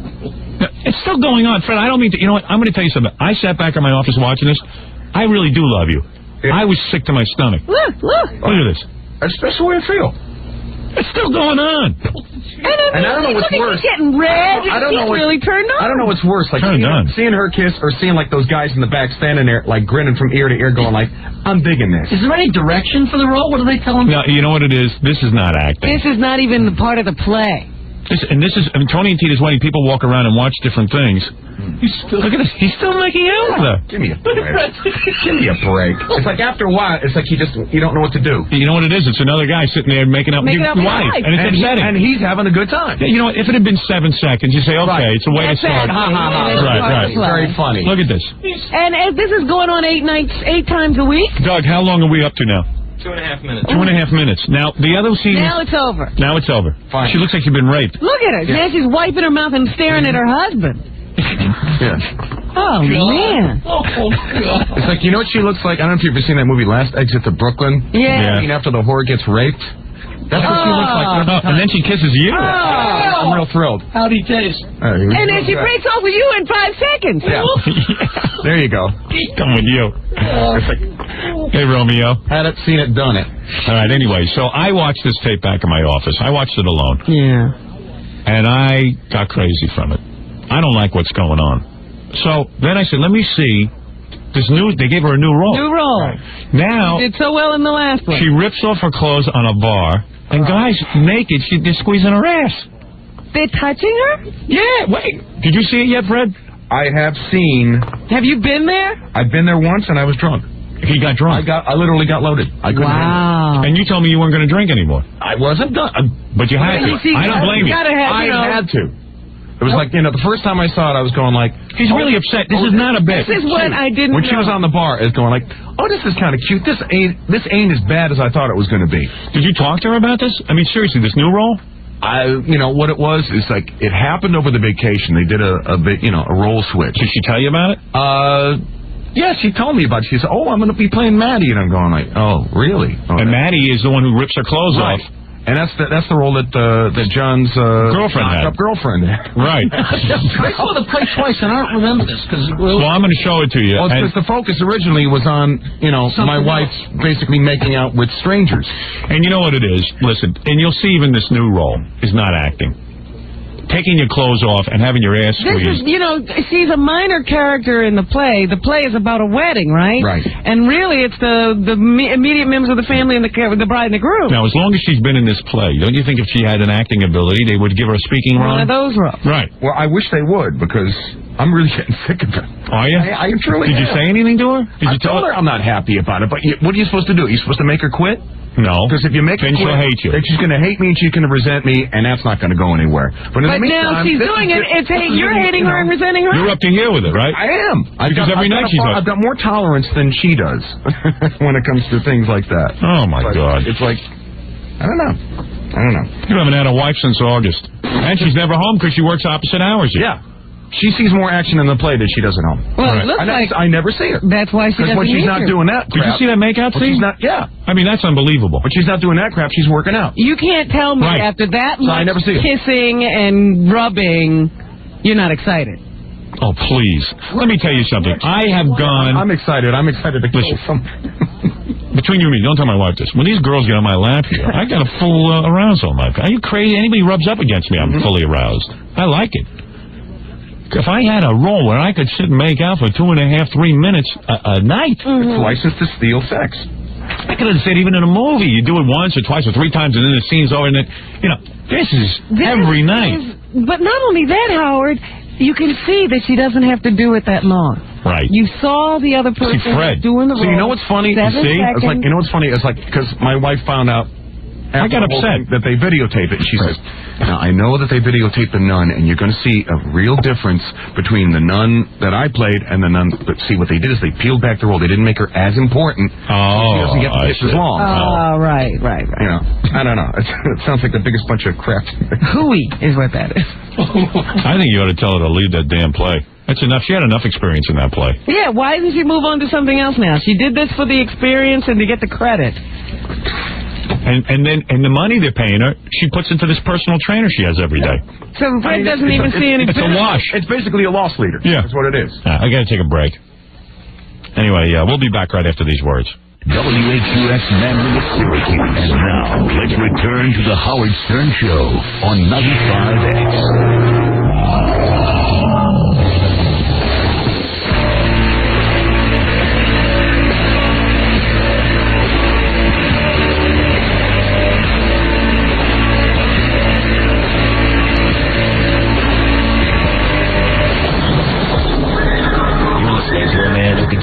It's still going on, Fred. I don't mean to. You know what? I'm going to tell you something. I sat back in my office watching this. I really do love you. Yeah. I was sick to my stomach. Look. Look at this. That's the way I feel. It's still going on. And I don't know what's worse. He's getting red. I don't know really turned on. I don't know what's worse, like seeing her kiss or seeing like those guys in the back standing there, like grinning from ear to ear, going like, "I'm digging this." Is there any direction for the role? What are they telling me? No, you know what it is? This is not acting. This is not even part of the play. Tony and Tita's wedding, people walk around and watch different things. Look at this. He's still making out with her. Give me a break. Give me a break. It's like after a while, it's like you don't know what to do. You know what it is? It's another guy sitting there making up with your wife. And it's upsetting. And he's having a good time. Yeah, you know what? If it had been 7 seconds, you say, okay, it's a way to start. Right. Very funny. Look at this. And this is going on 8 times a week? Doug, how long are we up to now? 2.5 minutes. 2.5 minutes. Now, the other scene... Now it's over. Now it's over. Fine. She looks like she's been raped. Look at her. Yeah. Now she's wiping her mouth and staring at her husband. Yeah. Oh, man. Oh, God. It's like, you know what she looks like? I don't know if you've ever seen that movie, Last Exit to Brooklyn. Yeah. After the whore gets raped. That's what she looks like. And then she kisses you. I'm real thrilled. How'd he taste? And then she breaks off with you in 5 seconds. Yeah. There you go. Come with you. It's like, hey, Romeo. Had it, seen it, done it. All right, anyway, so I watched this tape back in my office. I watched it alone. Yeah. And I got crazy from it. I don't like what's going on. So then I said, let me see. They gave her a new role. New role. Right. Now. She did so well in the last one. She rips off her clothes on a bar. And guys, naked, they're squeezing her ass. They're touching her? Yeah, wait. Did you see it yet, Fred? I have seen. Have you been there? I've been there once, and I was drunk. He got drunk? I literally got loaded. I couldn't handle it. And you told me you weren't going to drink anymore. I wasn't done. But you had to. I don't blame you. I had to. It was like, the first time I saw it, I was going like... He's really upset. This is not a bit. This is what I didn't When she was on the bar, I was going like, oh, this is kind of cute. This ain't as bad as I thought it was going to be. Did you talk to her about this? I mean, seriously, this new role? What it was is like, it happened over the vacation. They did a role switch. Did she tell you about it? Yeah, she told me about it. She said, oh, I'm going to be playing Maddie. And I'm going like, oh, really? Oh, and Maddie is the one who rips her clothes off. And that's the role that John's girlfriend had. Right. I saw the play twice, and I don't remember this. Well, I'm going to show it to you. Well, because the focus originally was on, my wife basically making out with strangers. And you know what it is? Listen, and you'll see even this new role is not acting. Taking your clothes off and having your ass squeezed. This is, she's a minor character in the play. The play is about a wedding, right? Right. And really, it's the immediate members of the family and the bride and the groom. Now, as long as she's been in this play, don't you think if she had an acting ability, they would give her a speaking role? One of those roles. Right. Well, I wish they would, because I'm really getting sick of it. Are you? I truly Did you say anything to her? I told her I'm not happy about it, but what are you supposed to do? Are you supposed to make her quit? No. Because if you make her quit, she'll hate you. Then she's going to hate me and she's going to resent me, and that's not going to go anywhere. But in the meantime, now she's doing it. You're hating her and resenting her? You're up to here with it, right? I am. Because every night she's I've got more tolerance than she does when it comes to things like that. Oh, my God. It's like, I don't know. You haven't had a wife since August. And she's never home because she works opposite hours. Yeah. She sees more action in the play than she does at home. Well, it looks like I never see her. That's why she doesn't when she's not doing that crap. Did you see that makeout scene? Yeah. I mean, that's unbelievable. When she's not doing that crap, she's working out. You can't tell me after that much kissing and rubbing, you're not excited. Oh, please. Let me tell you something. I have gone... I'm excited. I'm excited to kill some... Between you and me, don't tell my wife this. When these girls get on my lap here, I got a full arousal. Are you crazy? Anybody rubs up against me, I'm fully aroused. I like it. If I had a role where I could sit and make out for 2.5, 3 minutes a night. It's license to steal sex. I could have said even in a movie, you do it once or twice or 3 times and then the scene's over and then, this is every night. But not only that, Howard, you can see that she doesn't have to do it that long. Right. You saw the other person doing the role. So you know what's funny? You see? It's like, you know what's funny? It's like, because my wife found out I got upset that they videotape it. And she says, now, I know that they videotape the nun, and you're going to see a real difference between the nun that I played and the nun. But see, what they did is they peeled back the role. They didn't make her as important. Oh, she doesn't get the kiss as long. Oh, right. I don't know. It sounds like the biggest bunch of crap. Hooey is what that is. I think you ought to tell her to leave that damn play. That's enough. She had enough experience in that play. Yeah, why doesn't she move on to something else now? She did this for the experience and to get the credit. And the money they're paying her, she puts into this personal trainer she has every day. So Fred doesn't even see any. It's a wash. It's basically a loss leader. Yeah. That's what it is. I got to take a break. Anyway, we'll be back right after these words. WHUS Manly at Syracuse. And now, let's return to the Howard Stern Show on 95X.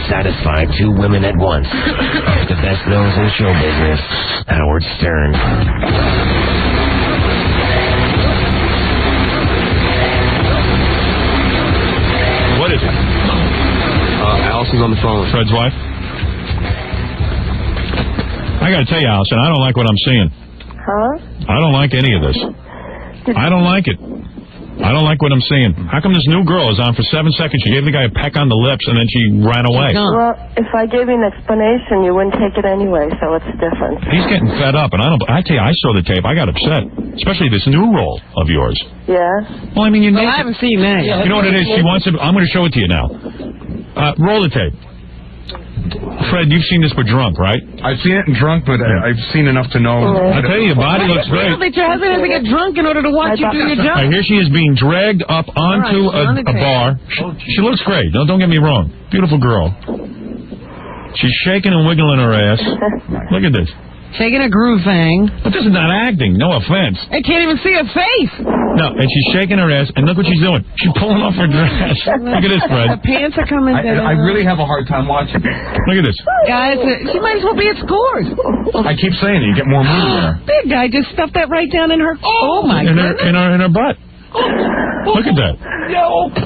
Satisfy two women at once. The best known in show business, Howard Stern. What is it? Allison's on the phone. Fred's wife? I gotta tell you, Allison, I don't like what I'm seeing. Huh? I don't like any of this. I don't like it. I don't like what I'm seeing. How come this new girl is on for 7 seconds? She gave the guy a peck on the lips, and then she ran away. Well, if I gave you an explanation, you wouldn't take it anyway, so it's different. He's getting fed up, and I tell you, I saw the tape. I got upset, especially this new role of yours. Yeah? Well, I mean, I haven't seen that yet. You know what it is? She wants to. I'm going to show it to you now. Roll the tape. Fred, you've seen this but drunk, right? I've seen it and drunk, but I've seen enough to know. I tell you, your body looks great. That your husband has to get drunk in order to watch you do your job. Here she is being dragged up onto a bar. She looks great. Don't get me wrong. Beautiful girl. She's shaking and wiggling her ass. Look at this. Shaking a groove thing. But this is not acting. No offense. I can't even see her face. No, and she's shaking her ass, and look what she's doing. She's pulling off her dress. Look at this, Fred. The pants are coming down. I really have a hard time watching. Look at this. Guys, she might as well be at Scores. I keep saying it. You get more movie there. Big guy just stuffed that right down in her. Oh my goodness. In her butt. Look at that.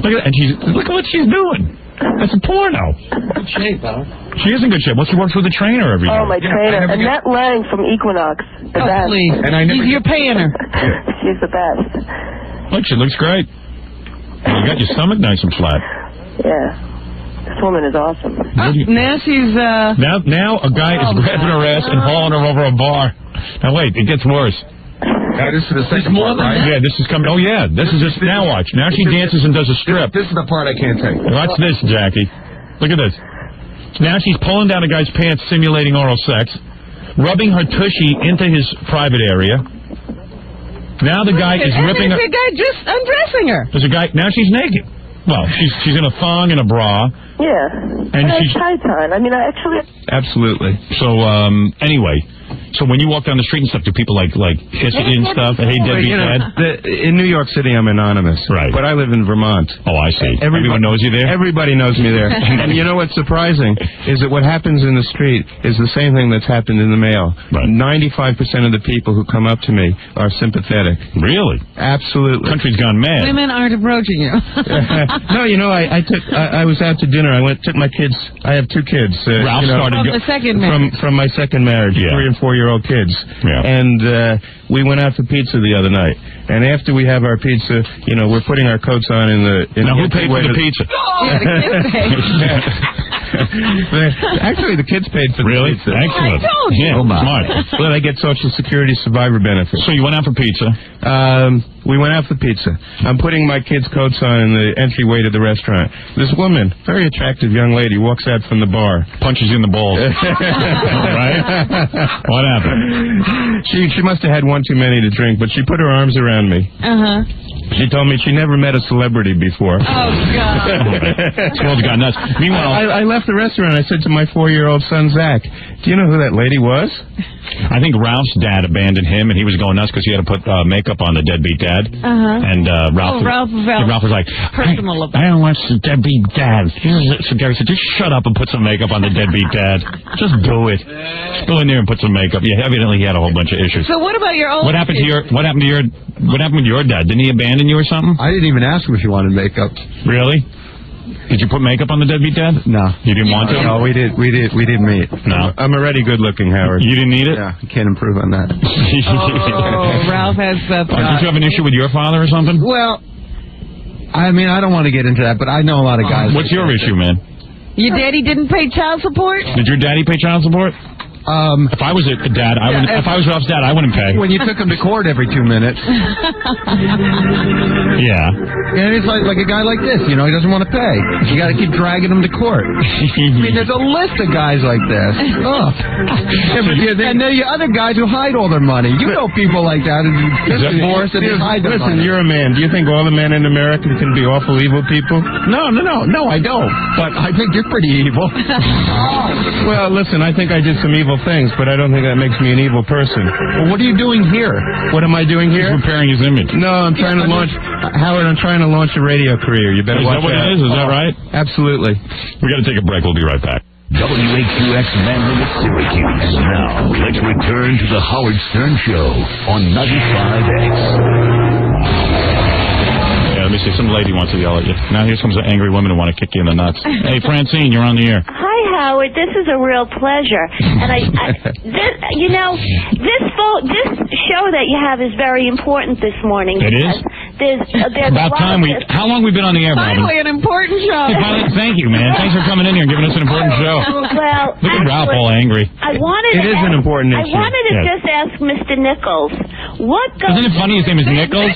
Look at that. And look at what she's doing. That's a porno. Good shape, huh? She is in good shape. Well, she works with a trainer every day. Oh, my trainer. Annette Lang from Equinox. The best. Please. And you're paying her. She's the best. Look, she looks great. And you got your stomach nice and flat. Yeah. This woman is awesome. Now she's, Now a guy is grabbing her ass and hauling her over a bar. Now, wait, it gets worse. Now, this is the second part, right? Yeah, this is coming. Oh, yeah. This is just. Now watch. Now she dances and does a strip. This is the part I can't take. Watch this, Jackie. Look at this. Now she's pulling down a guy's pants, simulating oral sex, rubbing her tushy into his private area. Now the guy is ripping her. There's a guy just undressing her. There's a guy. Now she's naked. Well, she's in a thong and a bra. Yeah. And she's tights on. I mean, I actually. Absolutely. So, anyway. So when you walk down the street and stuff, do people like kiss you and stuff? Hey, deadbeat dad. In New York City, I'm anonymous. Right. But I live in Vermont. Oh, I see. Everyone knows you there? Everybody knows me there. And you know what's surprising is that what happens in the street is the same thing that's happened in the mail. Right. 95% of the people who come up to me are sympathetic. Really? Absolutely. Country's gone mad. Women aren't approaching you. No, you know, I was out to dinner. I took my kids. I have two kids. Ralph started from the second marriage. From my second marriage, 3 and 4 year old kids. Yeah. And we went out for pizza the other night. And after we have our pizza, you know, we're putting our coats on in the. Now, who paid for the pizza? Yeah, the kids paid. Actually, the kids paid for the pizza. Excellent. I told you. Yeah, smart. Well, I get Social Security survivor benefits. So you went out for pizza? We went out for pizza. I'm putting my kids' coats on in the entryway to the restaurant. This woman, very attractive young lady, walks out from the bar. Punches you in the balls. Right? What happened? She must have had one too many to drink, but she put her arms around me. Uh-huh. She told me she never met a celebrity before. Oh, God. This world's gone nuts. Meanwhile, I left the restaurant. I said to my 4-year-old son, Zach, do you know who that lady was? I think Ralph's dad abandoned him, and he was going nuts because he had to put makeup on the deadbeat dad. Uh-huh. And Ralph was like, personal about I don't watch the deadbeat dad. So Gary said, just shut up and put some makeup on the deadbeat dad. Just do it. Just go in there and put some makeup. Yeah, evidently he had a whole bunch of issues. So what about your own What happened with your dad? Didn't he abandon you or something? I didn't even ask him if he wanted makeup. Really? Did you put makeup on the deadbeat dad? No. You didn't want to? No, we didn't meet. No. I'm already good looking, Howard. You didn't need it? Yeah, you can't improve on that. Oh, Ralph has that. Did you have an issue with your father or something? Well, I mean, I don't want to get into that, but I know a lot of guys. What's your issue, man? Your daddy didn't pay child support? Did your daddy pay child support? If I was a dad, I wouldn't. If I was Ralph's dad, I wouldn't pay. When you took him to court every 2 minutes. Yeah. And it's like a guy like this, he doesn't want to pay. You got to keep dragging him to court. I mean, there's a list of guys like this. Oh. And then the other guys who hide all their money. You know people like that who divorce and hide their money. Listen, you're a man. Do you think all the men in America can be awful evil people? No, I don't. But I think you're pretty evil. Well, listen, I think I did some evil things, but I don't think that makes me an evil person. Well, what are you doing here? What am I doing here? He's repairing his image. No, I'm trying to launch... Howard, I'm trying to launch a radio career. You better watch that. Is that what it is? Is that right? Absolutely. We got to take a break. We'll be right back. WAQX Manly at Syracuse. Now, let's return to the Howard Stern Show on 95X. Let me see. Some lady wants to yell at you. Now here comes an angry woman who want to kick you in the nuts. Hey, Francine, you're on the air. Hi, Howard. This is a real pleasure. And this show that you have is very important this morning. It is? There's about time we... How long we been on the air, Robin? Finally, an important show. Thank you, man. Thanks for coming in here and giving us an important show. Well, look at Ralph all angry. It is an important issue. I wanted to just ask Mr. Nichols, what goes... Isn't it funny his name is Nichols?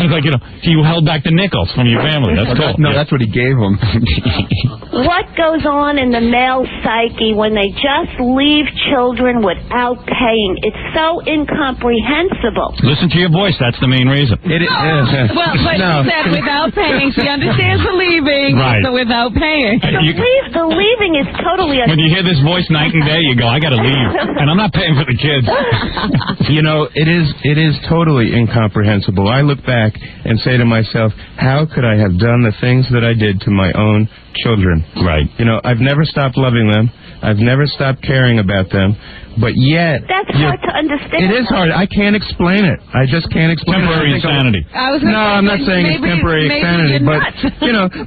It's like, he held back the nickels from your family. That's cool. No, that's what he gave him. What goes on in the male psyche when they just leave children without paying? It's so incomprehensible. Listen to your voice. That's the main reason. It is. Well, but she said without paying. She understands the leaving, right. So without paying. The leaving is totally... When you hear this voice night and day, you go, I got to leave. And I'm not paying for the kids. It is totally incomprehensible. I look back and say to myself, how could I have done the things that I did to my own children? Right. I've never stopped loving them. I've never stopped caring about them. But yet... That's hard to understand. It is hard. I can't explain it. I just can't explain temporary it. Insanity. I'm not saying it's temporary insanity. But,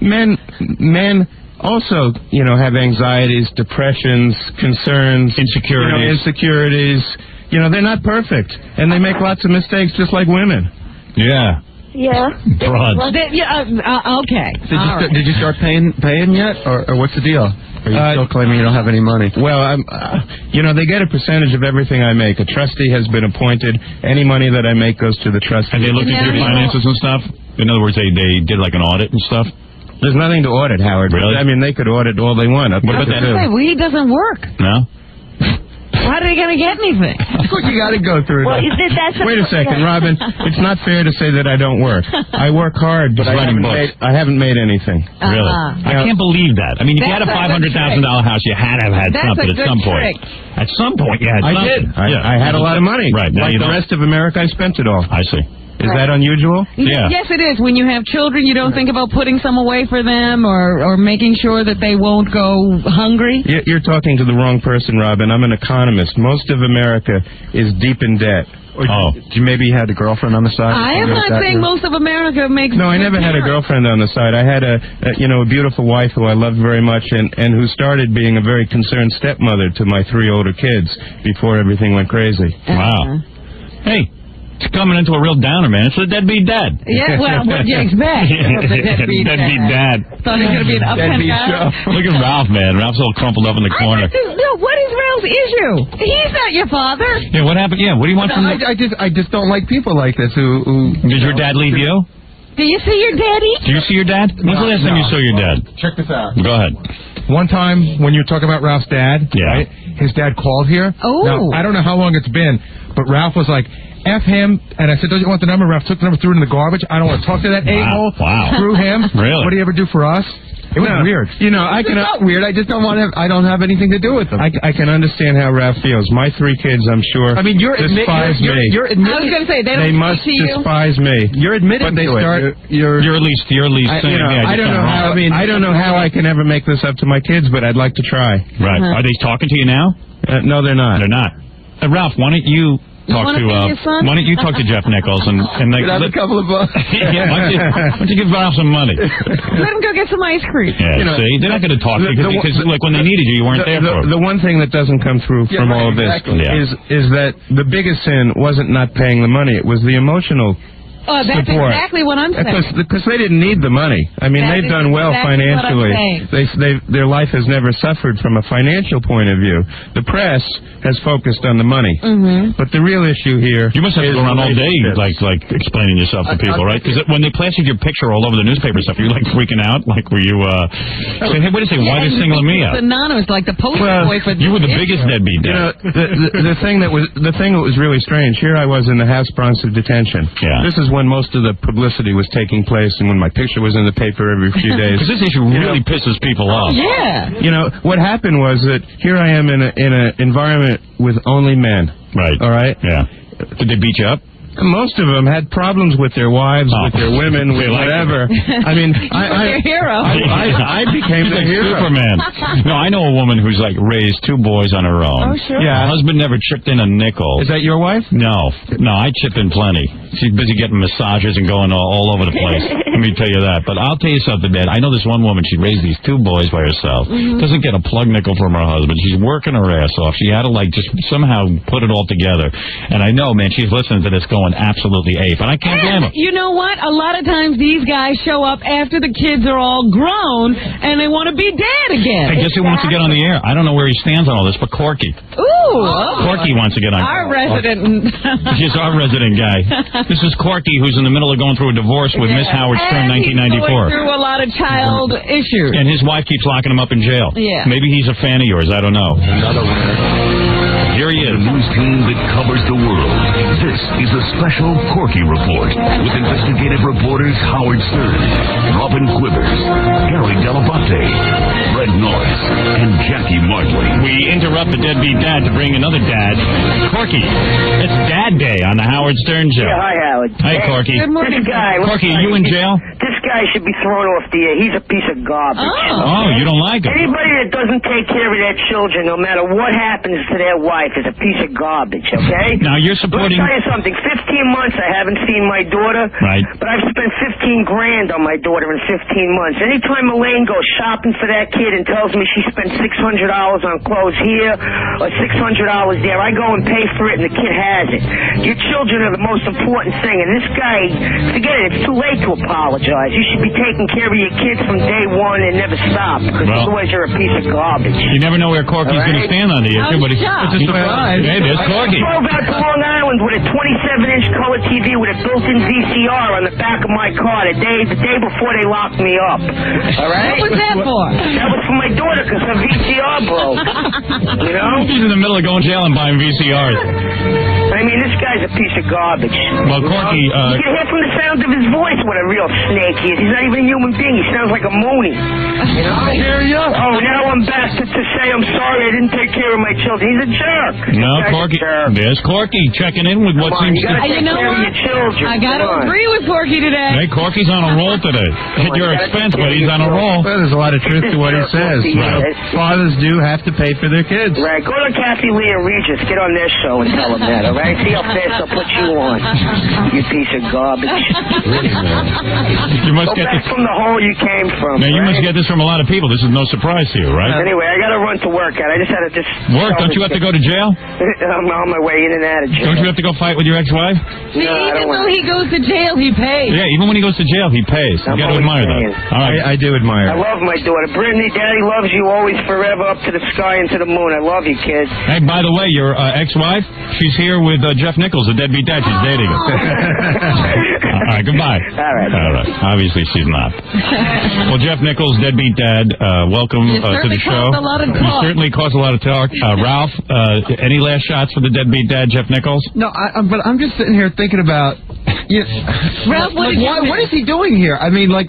men also, have anxieties, depressions, concerns. Insecurities. They're not perfect. And they make lots of mistakes just like women. Yeah. Yeah. Broad. Okay. Did you start paying yet? Or what's the deal? Are you still claiming you don't have any money? Well, they get a percentage of everything I make. A trustee has been appointed. Any money that I make goes to the trustee. And they looked into your finances and stuff? In other words, they did like an audit and stuff? There's nothing to audit, Howard. Really? I mean, they could audit all they want. What about that? He doesn't work. No? How are they going to get anything? You got to go through it. Wait a second, Robin. It's not fair to say that I don't work. I work hard, but I haven't made anything. Really? I can't believe that. I mean, if you had a $500,000 house, you had to have had something at some point. At some point, you had something. I did. I had a lot of money. Right. Now like the rest of America, I spent it all. I see. Is that unusual? Yeah. Yes, it is. When you have children, you don't think about putting some away for them or making sure that they won't go hungry? You're talking to the wrong person, Robin. I'm an economist. Most of America is deep in debt. Maybe you had a girlfriend on the side? I am not saying most of America makes... No, I never had a girlfriend on the side. I had a beautiful wife who I loved very much and who started being a very concerned stepmother to my 3 older kids before everything went crazy. Wow. Hey. It's coming into a real downer, man. It's a deadbeat dad. Yeah, well, what do you expect? Deadbeat dad. Thought he was going to be an uptown guy. Look at Ralph, man. Ralph's all crumpled up in the corner. What is Ralph's issue? He's not your father. Yeah, what happened? Yeah, what do you want from I just don't like people like this who Did your dad leave you? Do you see your daddy? Do you see your dad? When's the last time you saw your dad? Check this out. Go ahead. One time when you were talking about Ralph's dad, right? His dad called here. Oh. Now, I don't know how long it's been, but Ralph was like, F him, and I said, don't you want the number? Ralph took the number, threw it in the garbage. I don't want to talk to that a-hole. Wow. Screw him. Really? What do you ever do for us? It was weird. It's not weird. I just don't want to. I don't have anything to do with them. I can understand how Ralph feels. My 3 kids, I'm sure, despise me. I was going to say they must despise me. You're admitting to it. You're at least saying, I don't know how. I don't know how I can ever make this up to my kids, but I'd like to try. Right? Are they talking to you now? No, they're not. They're not. Ralph, why don't you talk to why don't you talk to Jeff Nichols and like a couple of bucks? Yeah, why don't you give Ralph some money? Let him go get some ice cream. Yeah, see, they're not going to talk to you because like when they needed you weren't there for them. The one thing that doesn't come through from all of this is that the biggest sin wasn't not paying the money; it was the emotional That's support. exactly what I'm saying. Because they didn't need the money. I mean, they've done well financially. Their life has never suffered from a financial point of view. The press has focused on the money. But the real issue here, you must have to go around all day, like explaining yourself to people, right? Because when they plastered your picture all over the newspaper stuff, were you like freaking out? Like, were you saying, "Hey, wait a second, why are they singling me out?" It's anonymous, like the poster boy for you were the biggest deadbeat dad. The thing that was really strange. Here I was in the House Bronx of detention. Yeah. This is when most of the publicity was taking place, and when my picture was in the paper every few days. Because this issue really pisses people off. Yeah. You know what happened was that here I am in an environment with only men. Right. All right. Yeah. Did they beat you up? Most of them had problems with their wives, with their women, with whatever. I mean, I became the hero. Superman. No, I know a woman who's like raised 2 boys on her own. Oh, sure. Yeah. Her husband never chipped in a nickel. Is that your wife? No, I chip in plenty. She's busy getting massages and going all over the place. Let me tell you that. But I'll tell you something, man. I know this one woman, she raised these 2 boys by herself. Doesn't get a plug nickel from her husband. She's working her ass off. She had to like just somehow put it all together. And I know, man, she's listening to this going absolutely ape. And I can't blame her. You know what? A lot of times these guys show up after the kids are all grown and they want to be dad again. Hey, guess who wants to get on the air? I don't know where he stands on all this, but Corky. Ooh. Corky wants to get on. Our resident. He's our resident guy. This is Corky, who's in the middle of going through a divorce with Miss Howard Stern, 1994. He's going through a lot of child issues. And his wife keeps locking him up in jail. Yeah. Maybe he's a fan of yours. I don't know. Here he is. The news team that covers the world. This is a special Corky Report with investigative reporters Howard Stern, Robin Quivers, Gary Dell'Abate, Fred Norris, and Jackie Martley. We interrupt the deadbeat dad to bring another dad, Corky. It's Dad Day on the Howard Stern Show. Yeah, hi, Howard. Hi, Corky. Good morning. This guy, Corky, are you in jail? This guy should be thrown off the air. He's a piece of garbage. Oh, you don't like him? Anybody that doesn't take care of their children, no matter what happens to their wife, is a piece of garbage, okay? Now, you're supporting... Let me tell you something. 15 months I haven't seen my daughter. Right. But I've spent $15,000 on my daughter in 15 months. Anytime Elaine goes shopping for that kid and tells me she spent $600 on clothes here or $600 there, I go and pay for it and the kid has it. Your children are the most important thing. And this guy, forget it, it's too late to apologize. You should be taking care of your kids from day one and never stop. Because otherwise you're a piece of garbage. You never know where Corky's going to stand on the issue, but it's a surprise. Hey, there's Corky. I drove out to Long Island with a 27-inch color TV with a built-in VCR on the back of my car the day before they locked me up. All right? What was that for? That was for my daughter because her VCR broke. You know? He's in the middle of going to jail and buying VCRs. I mean, this guy's a piece of garbage. Well, Corky, you can hear from the sound of his voice what a real snake he is. He's not even a human being. He sounds like a Mooney. You know? I hear you. Oh, now I'm back to say I'm sorry I didn't take care of my children. He's a jerk. No, Corky. There's Corky checking in with what seems to... You know what? I got to agree with Corky today. Hey, Corky's on a roll today. At your expense, but he's on a roll. Well, there's a lot of truth to what he says. Fathers do have to pay for their kids. Right. Go to Kathy Lee and Regis. Get on their show and tell them that, all right? See how fast they'll put you on. You piece of garbage. You must Go get back this from the hole you came from. Now, you must get this from a lot of people. This is no surprise to you, right? Anyway, I got to run to work. I just had to just... Work? Don't you have to go to jail? I'm on my way in and out of jail. Don't you have to go fight with your ex-wife? See, even though he goes to jail, he pays. Yeah, even when he goes to jail, he pays. You got to admire that. All right. I do admire I love my daughter. Brittany, Daddy loves you always, forever, up to the sky and to the moon. I love you, kid. Hey, by the way, your ex-wife, she's here with Jeff Nichols, the deadbeat dad. She's dating him. All right, goodbye. All right. Obviously, she's not. Well, Jeff Nichols, deadbeat dad, welcome to the show. A lot of talk. You certainly caused a lot of talk. Ralph, any last shots for the deadbeat dad, Jeff Nichols? No, but I'm just sitting here thinking about... Ralph, what is he doing here? I mean, like...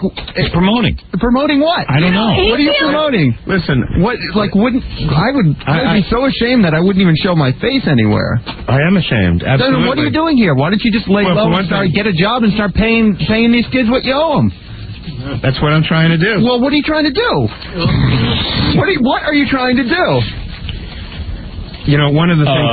Promoting. Promoting what? I don't know. What are you promoting? Listen, I would be so ashamed that I wouldn't even show my face anywhere. I am ashamed. Absolutely. Then what are you doing here? Why don't you just lay low and get a job and start paying these kids what you owe them? That's what I'm trying to do. Well, what are you trying to do? What are you trying to do? one of the things...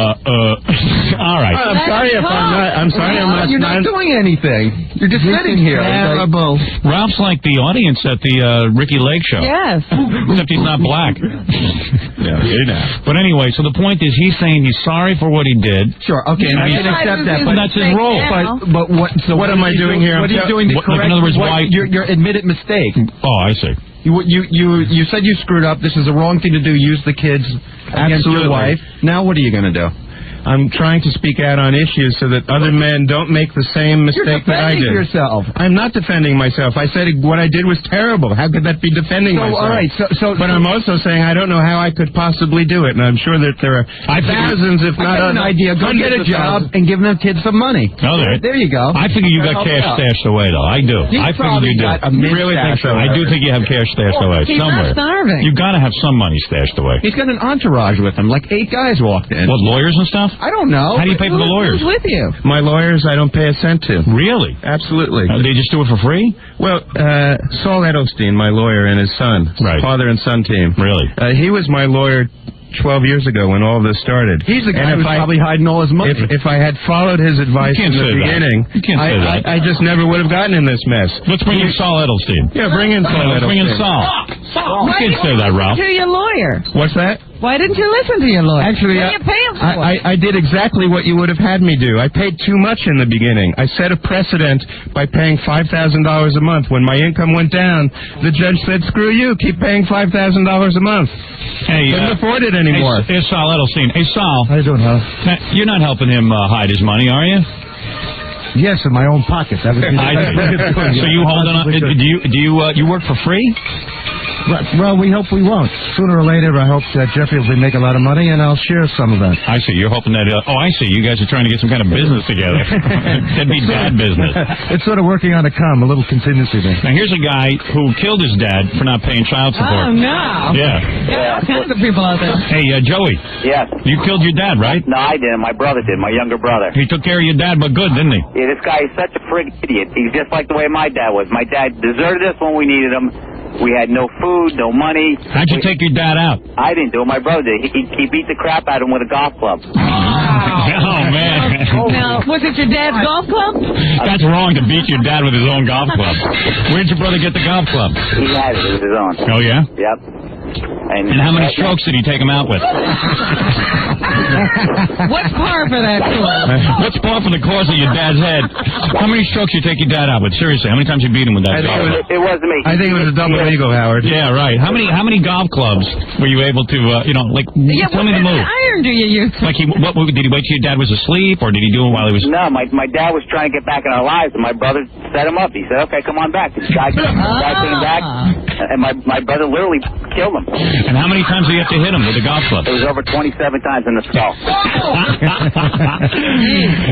all right. I'm sorry if I'm not... You're not doing anything. You're just sitting here. Terrible. Ralph's like the audience at the Ricky Lake show. Yes. Except he's not black. But anyway, so the point is he's saying he's sorry for what he did. Sure, okay, and I can accept that. But that's his role. But what am I doing here? What are you doing to correct in other words, your admitted mistake? Oh, I see. You said you screwed up. This is the wrong thing to do. Use the kids against your wife. Now what are you going to do? I'm trying to speak out on issues so that other men don't make the same mistake that I did. You're defending yourself. I'm not defending myself. I said what I did was terrible. How could that be defending myself? All right. But I'm also saying I don't know how I could possibly do it, and I'm sure that there are thousands, if not an idea. Go get a job and give them kids some money. Oh, there you go. I figure you got cash stashed away, though. I do. I figure you do. You really think so? I do think you have cash stashed away somewhere. He's not starving. You got to have some money stashed away. He's got an entourage with him. Like 8 guys walked in. What, lawyers and stuff? I don't know. How do you pay for the lawyers? Who's with you? My lawyers, I don't pay a cent to. Really? Absolutely. They just do it for free? Well, Saul Edelstein, my lawyer, and his son, father and son team. Really? He was my lawyer 12 years ago when all this started. He's the guy who's probably hiding all his money. If I had followed his advice in the beginning, I just never would have gotten in this mess. Let's bring in Saul Edelstein. Yeah, bring in Saul Edelstein. Bring in Saul. You can't say that, Ralph. To your lawyer. What's that? Why didn't you listen to your lawyer? Actually, what are you paying for? I did exactly what you would have had me do. I paid too much in the beginning. I set a precedent by paying $5,000 a month. When my income went down, the judge said, screw you, keep paying $5,000 a month. Hey, couldn't afford it anymore. Hey, Saul Edelstein. Hey, Saul. How you doing, Hal? You're not helping him hide his money, are you? Yes, in my own pocket. That would be so you hold on? Do you work for free? Well, we hope we won't. Sooner or later, I hope that Jeffrey will make a lot of money, and I'll share some of that. I see. You're hoping that... I see. You guys are trying to get some kind of business together. That'd be bad business. It's sort of working on a little contingency thing. Now, here's a guy who killed his dad for not paying child support. Oh, no. Yeah. Lots of people out there. Hey, Joey. Yes. You killed your dad, right? No, I didn't. My brother did. My younger brother. He took care of your dad, but good, didn't he? Yeah, this guy is such a frig idiot. He's just like the way my dad was. My dad deserted us when we needed him. We had no food, no money. How'd you take your dad out? I didn't do it. My brother did. He beat the crap out of him with a golf club. Oh, man. Now, was it your dad's golf club? That's wrong to beat your dad with his own golf club. Where'd your brother get the golf club? He had it with his own. Oh, yeah? Yep. And how many strokes did he take him out with? What's par for that course? What's par for the course of your dad's head? How many strokes you take your dad out with? Seriously, how many times you beat him with that golf club? It wasn't me. I think it was a double eagle, Howard. Yeah, right. How many golf clubs were you able to, tell me the move? What iron do you use? Like, did he wait till your dad was asleep, or did he do it while he was... No, my dad was trying to get back in our lives, and my brother set him up. He said, okay, come on back. This guy came back, and my brother literally killed him. And how many times did you have to hit him with a golf club? It was over 27 times in the skull.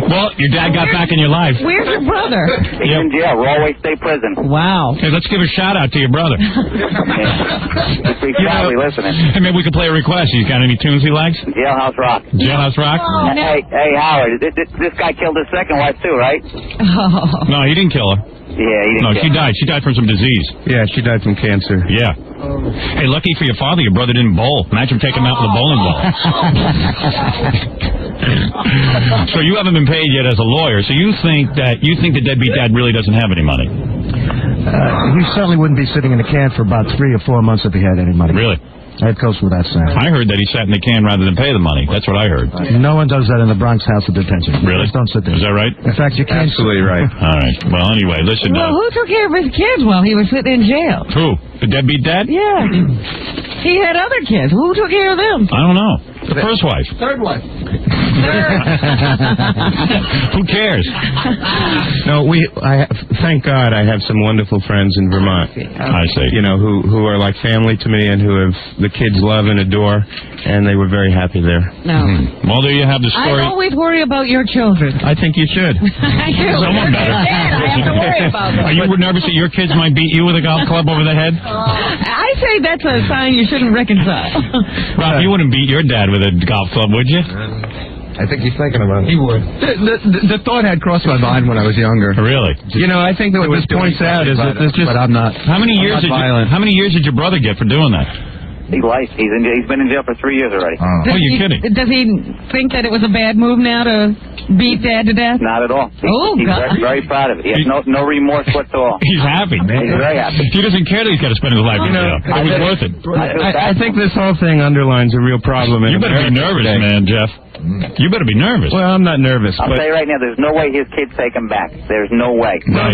Well, your dad got back in your life. Where's your brother? He's in jail, Rollway State Prison. Wow. Hey, let's give a shout out to your brother. He's probably listening. Hey, maybe we could play a request. He's got any tunes he likes? Jailhouse Rock. Jailhouse Rock? Oh, no. Hey, Howard, this guy killed his second wife too, right? Oh. No, he didn't kill her. Yeah, he didn't. No, she died. She died from some disease. Yeah, she died from cancer. Yeah. Hey, lucky for your father, your brother didn't bowl. Imagine taking him out with a bowling ball. So you haven't been paid yet as a lawyer. So you think the deadbeat dad really doesn't have any money? He certainly wouldn't be sitting in a can for about 3 or 4 months if he had any money. Really? That goes without saying. I heard that he sat in the can rather than pay the money. That's what I heard. No one does that in the Bronx House of Detention. Really? Just don't sit there. Is that right? In fact, you can't. Absolutely right. All right. Well, anyway, listen. Well, who took care of his kids while he was sitting in jail? Who? The deadbeat dad? Yeah. He had other kids. Who took care of them? I don't know. The first wife. Third wife. Who cares? No, thank God I have some wonderful friends in Vermont. I see. Who are like family to me and who have the kids love and adore, and they were very happy there. No. Mm-hmm. Well, there you have the story. I always worry about your children. I think you should. I do. Someone better. I have to worry about them. Are you nervous that your kids might beat you with a golf club over the head? I say that's a sign you shouldn't reconcile. Rob, you wouldn't beat your dad with a golf club, would you? I think he's thinking about it. He would. The thought had crossed my mind when I was younger. Really? I think that what this points out is that there's just... But I'm not. How many years did your brother get for doing that? Life. He's been in jail for 3 years already. Oh, you're kidding. Does he think that it was a bad move now to beat Dad to death? Not at all. He's very proud of it. He has no remorse whatsoever. He's happy, man. He's very happy. He doesn't care that he's got to spend his life in jail. It was worth it. I think this whole thing underlines a real problem. You better be nervous, man, Jeff. You better be nervous. Well, I'm not nervous. I'll tell you right now, there's no way his kids take him back. There's no way. No,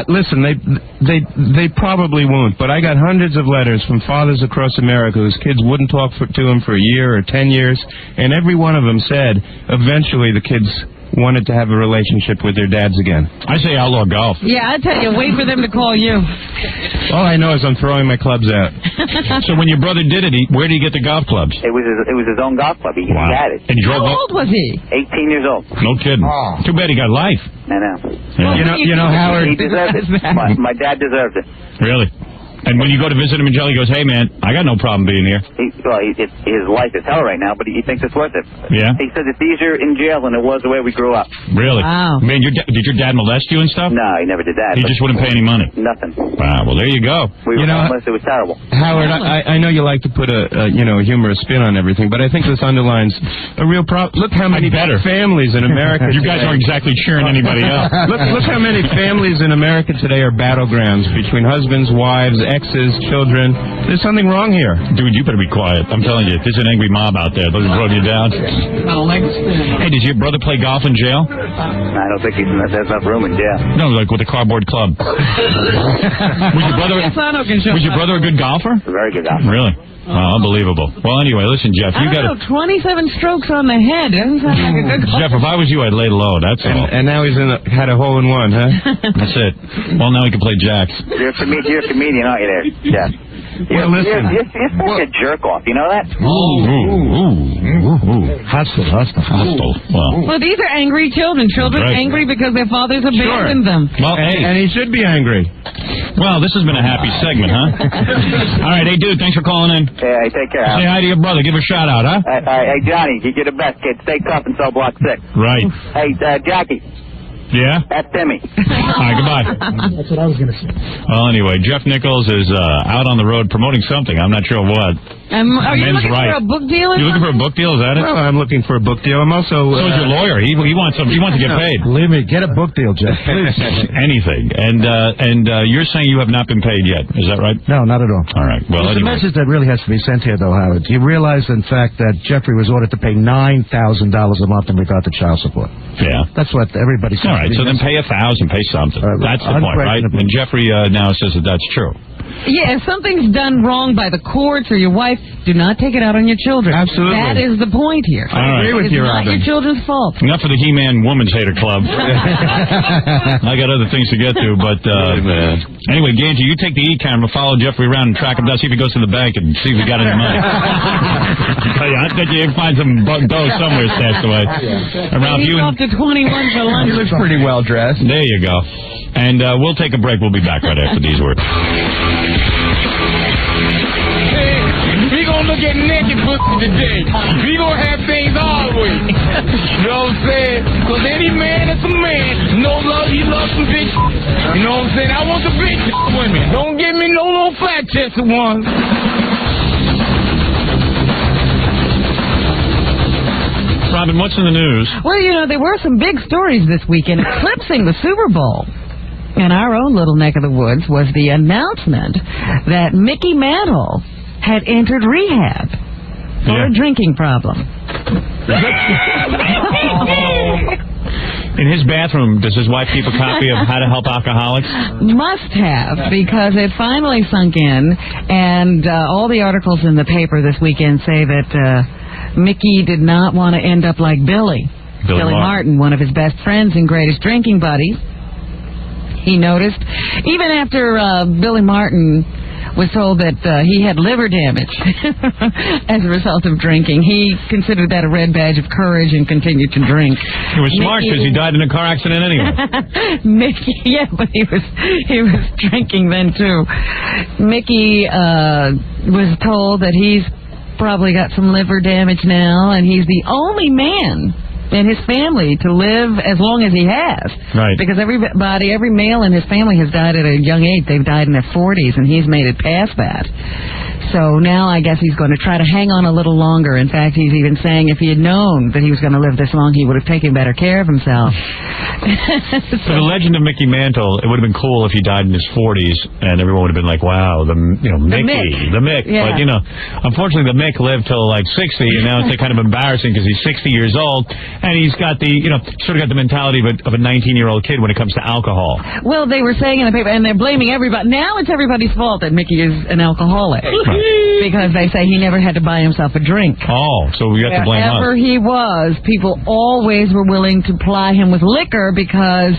listen, they probably won't. But I got hundreds of letters from fathers across America whose kids wouldn't talk to him for a year or 10 years, and every one of them said eventually the kids wanted to have a relationship with their dads again. I say outlaw golf. Yeah, I tell you, wait for them to call you. All I know is I'm throwing my clubs out. So when your brother did it, where did he get the golf clubs? It was his own golf club. He had it. And he drove How old was he? 18 years old. No kidding. Oh. Too bad he got life. I know. Yeah. You know, Howard. He deserved it. My dad deserved it. Really? And when you go to visit him in jail, he goes, "Hey, man, I got no problem being here." His life is hell right now, but he thinks it's worth it. Yeah? He says it's easier in jail than it was the way we grew up. Really? Wow. Man, did your dad molest you and stuff? No, he never did that. He just wouldn't pay any money? Nothing. Wow, well, there you go. We were homeless. It was terrible. Howard, I know you like to put a humorous spin on everything, but I think this underlines a real problem. Look how many families in America You guys aren't exactly cheering anybody up. Look how many families in America today are battlegrounds between husbands, wives, exes, children. There's something wrong here. Dude, you better be quiet. I'm telling you, there's an angry mob out there. They'll run you down. Hey, did your brother play golf in jail? I don't think there's enough room in jail. No, like with a cardboard club. Was your brother a good golfer? A very good golfer. Really? Oh, unbelievable. Well, anyway, listen, Jeff, you got 27 strokes on the head. Doesn't sound like a good golfer. Jeff, if I was you, I'd lay low. That's all. And now he's had a hole in one, huh? That's it. Well, now he can play jacks. You're a comedian, aren't you there, Jeff? Well, listen. You're such a jerk off. You know that? Hostile. Well, these are angry children. Children Right. angry because their fathers abandoned them. Well, hey. And he should be angry. Well, this has been a happy segment, huh? All right, hey, dude, thanks for calling in. Yeah, take care. Say hi to your brother. Give a shout out, huh? Hey, Johnny, you're the best kid. Stay tough and sell Block 6. Right. Hey, Jackie. Yeah? That's Timmy. All right, goodbye. That's what I was going to say. Well, anyway, Jeff Nichols is out on the road promoting something. I'm not sure what. Are you Men's looking right. for a book deal? You looking for a book deal? Is that it? Well, I'm looking for a book deal. I'm also... So is your lawyer. He wants to get paid. Believe me, get a book deal, Jeff. Please. Anything. And you're saying you have not been paid yet. Is that right? No, not at all. All right. Well, There's anyway. a message that really has to be sent here, though, Howard. You realize, in fact, that Jeffrey was ordered to pay $9,000 a month in regard to child support. Yeah. That's what everybody says. All right, so then pay $1,000, pay something. That's the point, right? And Jeffrey now says that that's true. Yeah, if something's done wrong by the courts or your wife, do not take it out on your children. Absolutely. That is the point here. I agree with you, It's not Robin. your children's fault. Enough for the He-Man Woman's Hater Club. I got other things to get to, but anyway, Ganji, you take the E-camera, follow Jeffrey around and track him down, see if he goes to the bank and see if he got any money. I bet you can find some dough somewhere stashed away. Around He's you. off to 21 for lunch. He looks pretty well dressed. There you go. And we'll take a break. We'll be back right after these words. We gonna look at naked pussy today. We gonna have things our way. You know what I'm saying? Cause any man that's a man, no love, he loves some big You know what I'm saying? I want the big women. Don't give me no little fat chested ones. Robin, what's in the news? Well, there were some big stories this weekend eclipsing the Super Bowl. In our own little neck of the woods was the announcement that Mickey Mantle had entered rehab for a drinking problem. In his bathroom, does his wife keep a copy of How to Help Alcoholics? Must have, because it finally sunk in, and all the articles in the paper this weekend say that Mickey did not want to end up like Billy Martin, one of his best friends and greatest drinking buddies. He noticed, even after Billy Martin was told that he had liver damage as a result of drinking, he considered that a red badge of courage and continued to drink. He was smart because he died in a car accident anyway. Mickey, but he was drinking then too. Mickey was told that he's probably got some liver damage now, and he's the only man in his family to live as long as he has. Right. Because every male in his family has died at a young age. They've died in their 40s, and he's made it past that. So now I guess he's going to try to hang on a little longer. In fact, he's even saying if he had known that he was going to live this long, he would have taken better care of himself. So the legend of Mickey Mantle, it would have been cool if he died in his 40s, and everyone would have been like, wow, Mickey. The Mick. Yeah. But, unfortunately, the Mick lived till like 60, and now it's like kind of embarrassing because he's 60 years old, and he's got sort of got the mentality of a 19-year-old kid when it comes to alcohol. Well, they were saying in the paper, and they're blaming everybody. Now it's everybody's fault that Mickey is an alcoholic. Because they say he never had to buy himself a drink. Oh, so we have to blame us. Wherever he was, people always were willing to ply him with liquor because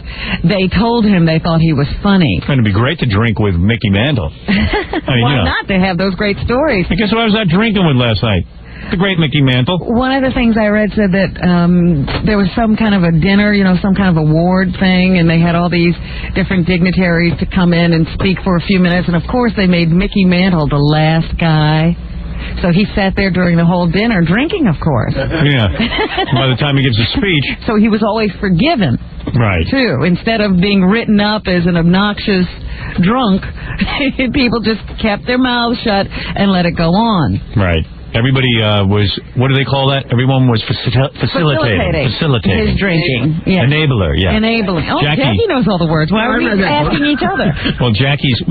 they told him they thought he was funny. It's going to be great to drink with Mickey Mantle. Why not? To have those great stories. I guess who I was out drinking with last night? The great Mickey Mantle. One of the things I read said that there was some kind of a dinner, some kind of award thing, and they had all these different dignitaries to come in and speak for a few minutes, and of course they made Mickey Mantle the last guy. So he sat there during the whole dinner drinking, of course. Yeah. By the time he gives a speech. So he was always forgiven. Right. Too. Instead of being written up as an obnoxious drunk, people just kept their mouths shut and let it go on. Right. Everybody was, what do they call that? Everyone was facilitating his drinking. Yeah. Enabler, yeah. Enabling. Oh, Jackie knows all the words. Why are we asking each other? Well,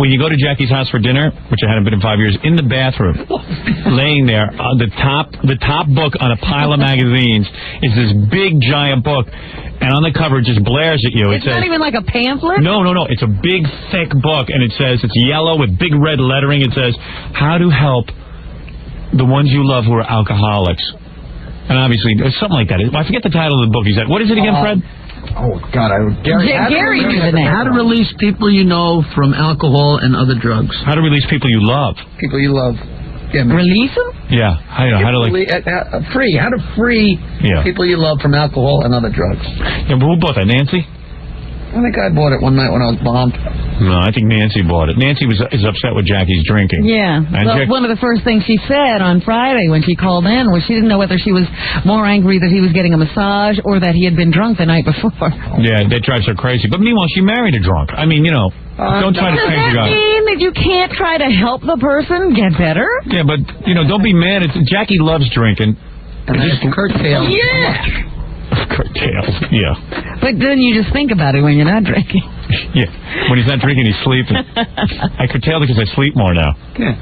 when you go to Jackie's house for dinner, which I hadn't been in 5 years, in the bathroom, laying there, the top book on a pile of magazines is this big, giant book. And on the cover, it just blares at you. It's not even like a pamphlet? No. It's a big, thick book, and it says, it's yellow with big red lettering. It says, how to help the ones you love who are alcoholics. And obviously, it's something like that. I forget the title of the book. He said, what is it again, Fred? Oh, God. Gary knew the name. How to release people you know from alcohol and other drugs. How to release people you love. People you love. Yeah, release them? Yeah. How to free. How to free people you love from alcohol and other drugs. Yeah, but who bought that? Nancy? I think I bought it one night when I was bombed. No, I think Nancy bought it. Nancy is upset with Jackie's drinking. Yeah. Well, one of the first things she said on Friday when she called in was she didn't know whether she was more angry that he was getting a massage or that he had been drunk the night before. Yeah, that drives her crazy. But meanwhile, she married a drunk. I mean, don't try to change the guy. Does that mean that you can't try to help the person get better? Yeah, but, don't be mad. Jackie loves drinking. And just curtail. Yeah. Curtail, yeah. But then you just think about it when you're not drinking. Yeah, when he's not drinking, he's sleeping. I curtail because I sleep more now. Yeah.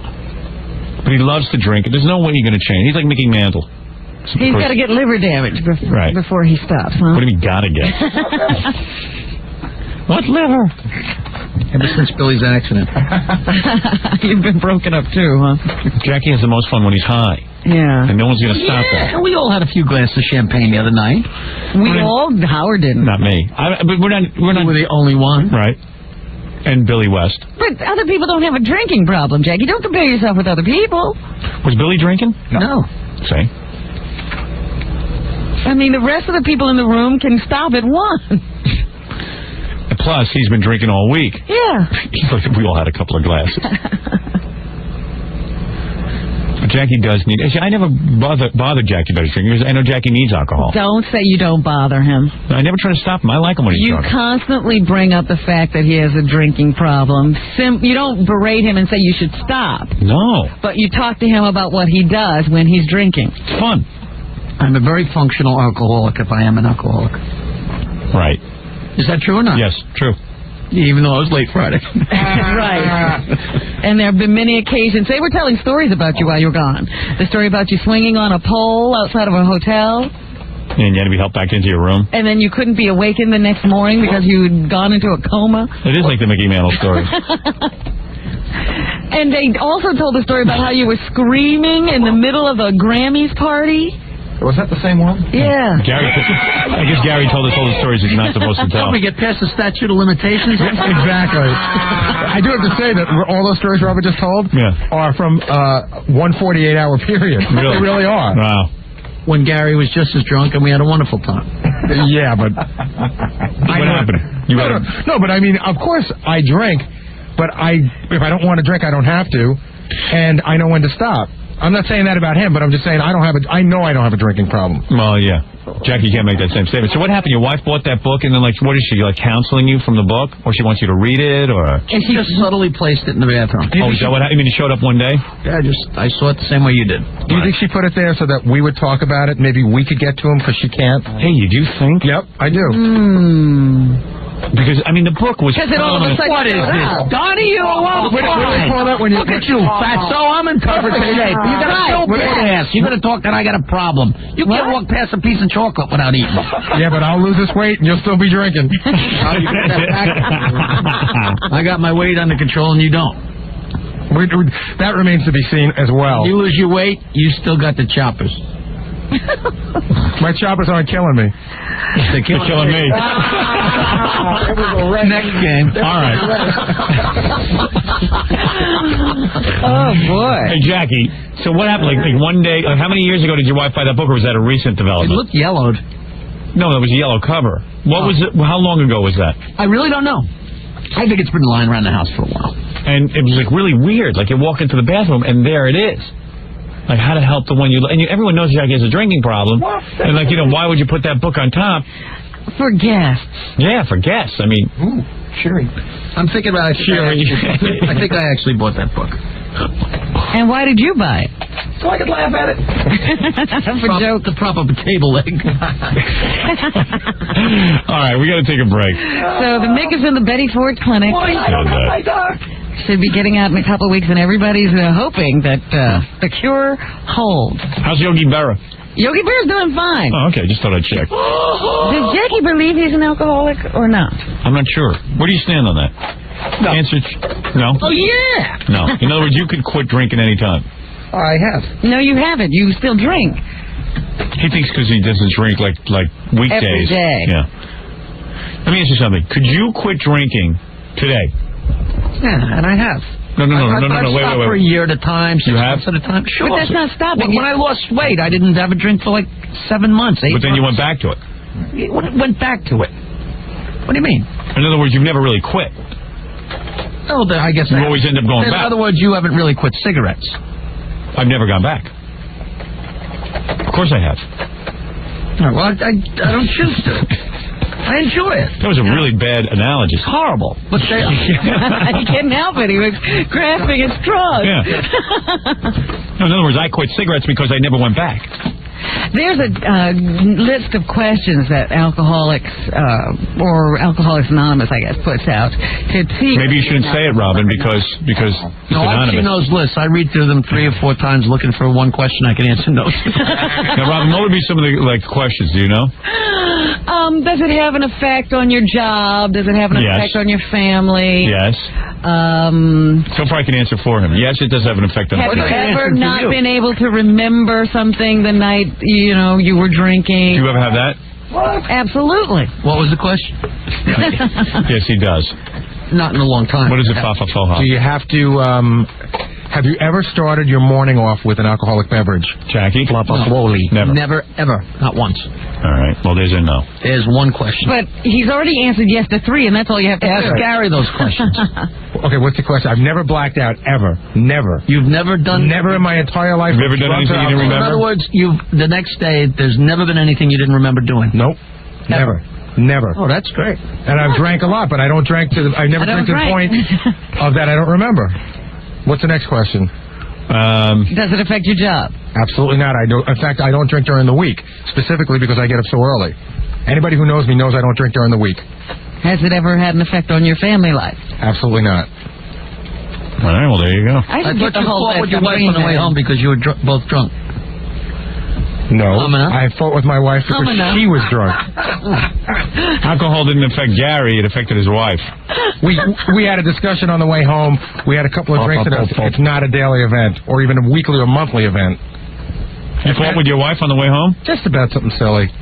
But he loves to drink. There's no way you're going to change. He's like Mickey Mantle. He's got to get liver damage before he stops, huh? What do you got to get? What liver? Ever since Billy's accident. You've been broken up too, huh? Jackie has the most fun when he's high. Yeah. And no one's going to stop that. We all had a few glasses of champagne the other night. Howard didn't. Not me. But we're not. We're the only one. Right. And Billy West. But other people don't have a drinking problem, Jackie. Don't compare yourself with other people. Was Billy drinking? No. See? I mean, the rest of the people in the room can stop at one. Plus, he's been drinking all week. Yeah. We all had a couple of glasses. But Jackie does need... I never bother Jackie about his drinking. I know Jackie needs alcohol. Don't say you don't bother him. I never try to stop him. I like him when he's drunk. You constantly bring up the fact that he has a drinking problem. You don't berate him and say you should stop. No. But you talk to him about what he does when he's drinking. It's fun. I'm a very functional alcoholic if I am an alcoholic. Right. Is that true or not? Yes, true. Even though I was late Friday. Right. And there have been many occasions. They were telling stories about you while you were gone. The story about you swinging on a pole outside of a hotel. And you had to be helped back into your room. And then you couldn't be awakened the next morning because you had gone into a coma. It is like the Mickey Mantle story. And they also told the story about how you were screaming in the middle of a Grammys party. Was that the same one? Yeah. I guess Gary told us all the stories he's not supposed to tell. Help me get past the statute of limitations. Exactly. I do have to say that all those stories Robert just told are from 148-hour period. Really? They really are. Wow. When Gary was just as drunk and we had a wonderful time. Yeah, but... What happened? No, but I mean, of course I drink, but if I don't want to drink, I don't have to, and I know when to stop. I'm not saying that about him, but I'm just saying I know I don't have a drinking problem. Well, yeah. Jackie can't make that same statement. So what happened? Your wife bought that book, and then, like, what is she, like, counseling you from the book? Or she wants you to read it, or? And she just subtly placed it in the bathroom. Oh, is that what happened? You mean he showed up one day? Yeah, I saw it the same way you did. Do you think she put it there so that we would talk about it? Maybe we could get to him because she can't? Hey, you do think? Yep, I do. Because, I mean, the book was... Because it all of a sudden... What is this? Donnie, you What do you call that when you... Look at you, fatso. I'm in perfect shape. You got a stupid ass. You're going to talk that I got a problem. You can't walk past a piece of chocolate without eating it. Yeah, but I'll lose this weight and you'll still be drinking. I got my weight under control and you don't. That remains to be seen as well. You lose your weight, you still got the choppers. My choppers aren't killing me. They're killing me. Next game. All right. Oh, boy. Hey, Jackie, so what happened? Like one day, how many years ago did your wife buy that book, or was that a recent development? It looked yellowed. No, that was a yellow cover. What was it? How long ago was that? I really don't know. I think it's been lying around the house for a while. And it was, like, really weird. Like, you walk into the bathroom, and there it is. Like, how to help the one you... And everyone knows Jackie has a drinking problem. And, like, why would you put that book on top? For guests. Yeah, for guests. I mean... Ooh, Sherry. I'm thinking about it. Sherry. I think I actually bought that book. And why did you buy it? So I could laugh at it. To prop up a table leg. All right, we got to take a break. So the Mick is in the Betty Ford Clinic. Should be getting out in a couple of weeks, and everybody's hoping that the cure holds. How's Yogi Berra? Yogi Berra's doing fine. Oh, okay. Just thought I'd check. Does Jackie believe he's an alcoholic or not? I'm not sure. Where do you stand on that? No. Answer, no? Oh, yeah. No. In other words, you could quit drinking any time. I have. No, you haven't. You still drink. He thinks because he doesn't drink like weekdays. Every day. Yeah. Let me ask you something. Could you quit drinking today? Yeah, and I have. No. I've Wait. for a year at a time, 6 months at a time. Sure. But that's not stopping. When I lost weight, I didn't have a drink for like 7 months, 8 months. But then you went back to it. Went back to it. What do you mean? In other words, you've never really quit. Oh, I guess you always end up going back. In other words, you haven't really quit cigarettes. I've never gone back. Of course I have. All right, well, I don't choose to. I enjoy it. That was a really bad analogy. It's horrible. But he couldn't help it. He was grasping at straws. Yeah. No, in other words, I quit cigarettes because I never went back. There's a list of questions that alcoholics, or Alcoholics Anonymous, I guess, puts out to see. Maybe you shouldn't say it, Robin, because it's anonymous. I've seen those lists. I read through them 3 or 4 times looking for one question I can answer no. Now, Robin, what would be some of the questions? Do you know? Does it have an effect on your job? Does it have an effect on your family? Yes. So far I can answer for him. Yes, it does have an effect on Have you ever not been able to remember something the night, you were drinking? Do you ever have that? Absolutely. What was the question? Yes, he does. Not in a long time. What is it, Fafa Foha? Do you have to... have you ever started your morning off with an alcoholic beverage? Jackie? No. Never. Never, ever. Not once. All right. Well, there's a no. There's one question. But he's already answered yes to 3, and that's all you have to ask Gary those questions. Okay, what's the question? I've never blacked out, ever. Never. You've never done... Never in my entire life. You've never done anything you didn't remember? In other words, the next day, there's never been anything you didn't remember doing? Nope. Never. Never. Oh, that's great. And I've drank a lot, but I don't drink to the... I've never drank to the point of that I don't remember. What's the next question? Does it affect your job? Absolutely not. In fact, I don't drink during the week, specifically because I get up so early. Anybody who knows me knows I don't drink during the week. Has it ever had an effect on your family life? Absolutely not. All right, well, there you go. I thought you fought with your wife on the way home because you were both drunk. No, I fought with my wife because she was drunk. Alcohol didn't affect Gary; it affected his wife. We had a discussion on the way home. We had a couple of drinks. It's not a daily event, or even a weekly or monthly event. You fought with your wife on the way home? Just about something silly.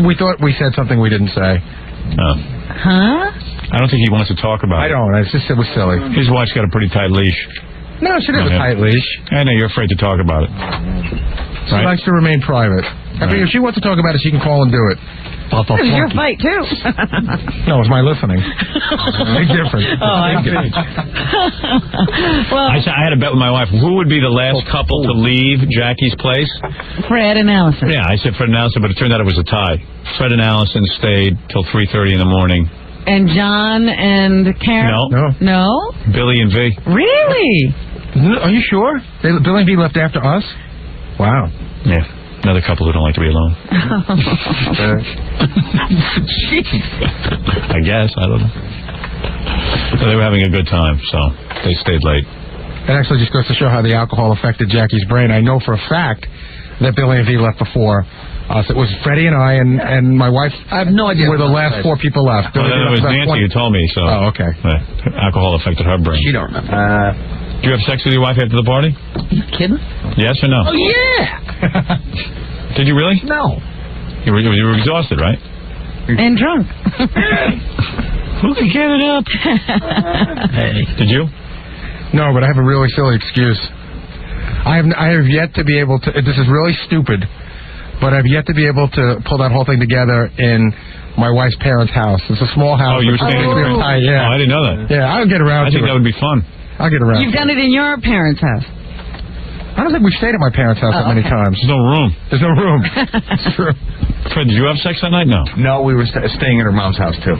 We thought we said something we didn't say. Oh. Huh? I don't think he wants to talk about it. I don't. It was silly. His wife's got a pretty tight leash. No, she doesn't have a tight leash. I know you're afraid to talk about it. She likes to remain private. I mean, if she wants to talk about it, she can call and do it. It was your fight, too. No, it was my listening. Big difference. Oh, I see. Well, I had a bet with my wife. Who would be the last couple to leave Jackie's place? Fred and Allison. Yeah, I said Fred and Allison, but it turned out it was a tie. Fred and Allison stayed till 3:30 in the morning. And John and Karen? No. Billy and V. Really? Are you sure? Billy and V left after us? Wow. Yeah. Another couple who don't like to be alone. I guess. I don't know. But they were having a good time, so they stayed late. It actually just goes to show how the alcohol affected Jackie's brain. I know for a fact that Billy and V left before us. It was Freddie and I and my wife. I have no idea. Were the last 4 people left. Well, it was Nancy who told me, so. Oh, okay. Alcohol affected her brain. She don't remember. Do you have sex with your wife after the party? You kidding? Yes or no? Oh, yeah. Did you really? No. You were exhausted, right? And drunk. Who can get it up? Hey. Did you? No, but I have a really silly excuse. I have yet to be able to. This is really stupid, but I've yet to be able to pull that whole thing together in my wife's parents' house. It's a small house. Oh, you were staying in your parents' Yeah. Oh, I didn't know that. Yeah, I'll get around to it. I think that would be fun. I'll get around. You've done it in your parents' house. I don't think we've stayed at my parents' house that many times. There's no room. There's no room. It's true. Fred, did you have sex that night? No. No, we were staying at her mom's house, too.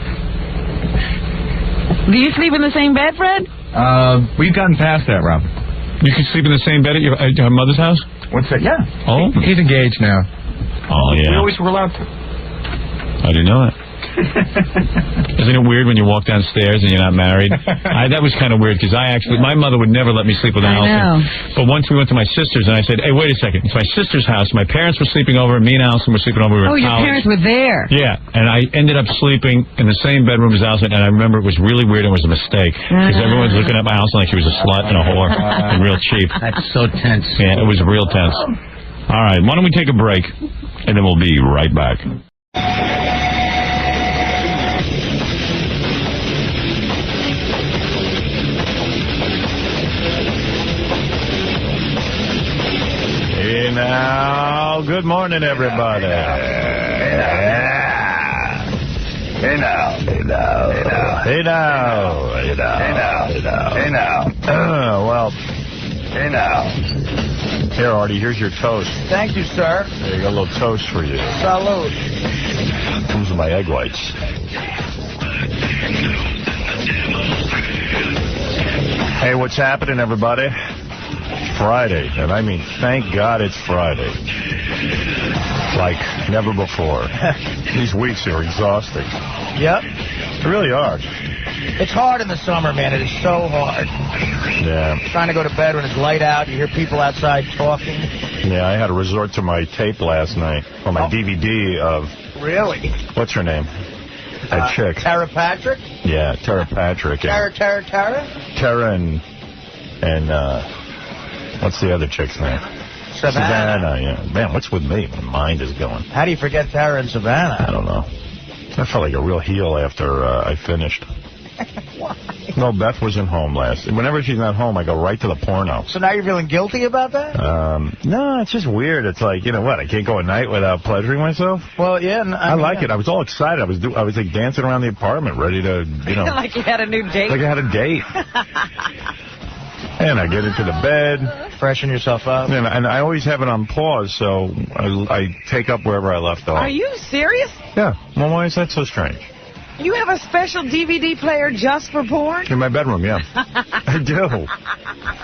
Do you sleep in the same bed, Fred? We've gotten past that, Rob. You can sleep in the same bed at your mother's house? What's that? Yeah. Oh. He's engaged now. Oh, yeah. We always were allowed to. I didn't know that. Isn't it weird when you walk downstairs and you're not married? That was kind of weird because my mother would never let me sleep with Allison. But once we went to my sister's and I said, hey, wait a second. It's my sister's house. My parents were sleeping over. Me and Allison were sleeping over. We were in college. Your parents were there. Yeah. And I ended up sleeping in the same bedroom as Allison. And I remember it was really weird and it was a mistake because everyone's looking at my Allison like she was a slut and a whore and real cheap. That's so tense. Yeah, it was real tense. All right. Why don't we take a break and then we'll be right back. Hey now, good morning, everybody. Hey now. Well, hey now. Here, Artie, here's your toast. Thank you, sir. There you got a little toast for you. Salute. Comes with my egg whites. Hey, what's happening, everybody? Friday, and I mean, thank God it's Friday. Like never before. These weeks are exhausting. Yep. They really are. It's hard in the summer, man. It is so hard. Yeah. Trying to go to bed when it's light out. You hear people outside talking. Yeah, I had to resort to my tape last night, or my DVD of... Really? What's her name? That chick. Tara Patrick? Yeah, Tara Patrick. Tara? Tara and what's the other chick's name? Savannah, yeah. Man, what's with me? My mind is going. How do you forget Tara and Savannah? I don't know. I felt like a real heel after I finished. Why? No, Beth wasn't home last. Whenever she's not home, I go right to the porno. So now you're feeling guilty about that? No, it's just weird. It's like, you know what, I can't go a night without pleasuring myself? Well, yeah. I like it. I was all excited. I was like dancing around the apartment, ready to, you know. Like you had a new date? Like I had a date. And I get into the bed. Freshen yourself up. And I always have it on pause, so I take up wherever I left off. Are you serious? Yeah. Well, why is that so strange? You have a special DVD player just for porn? In my bedroom, yeah. I do.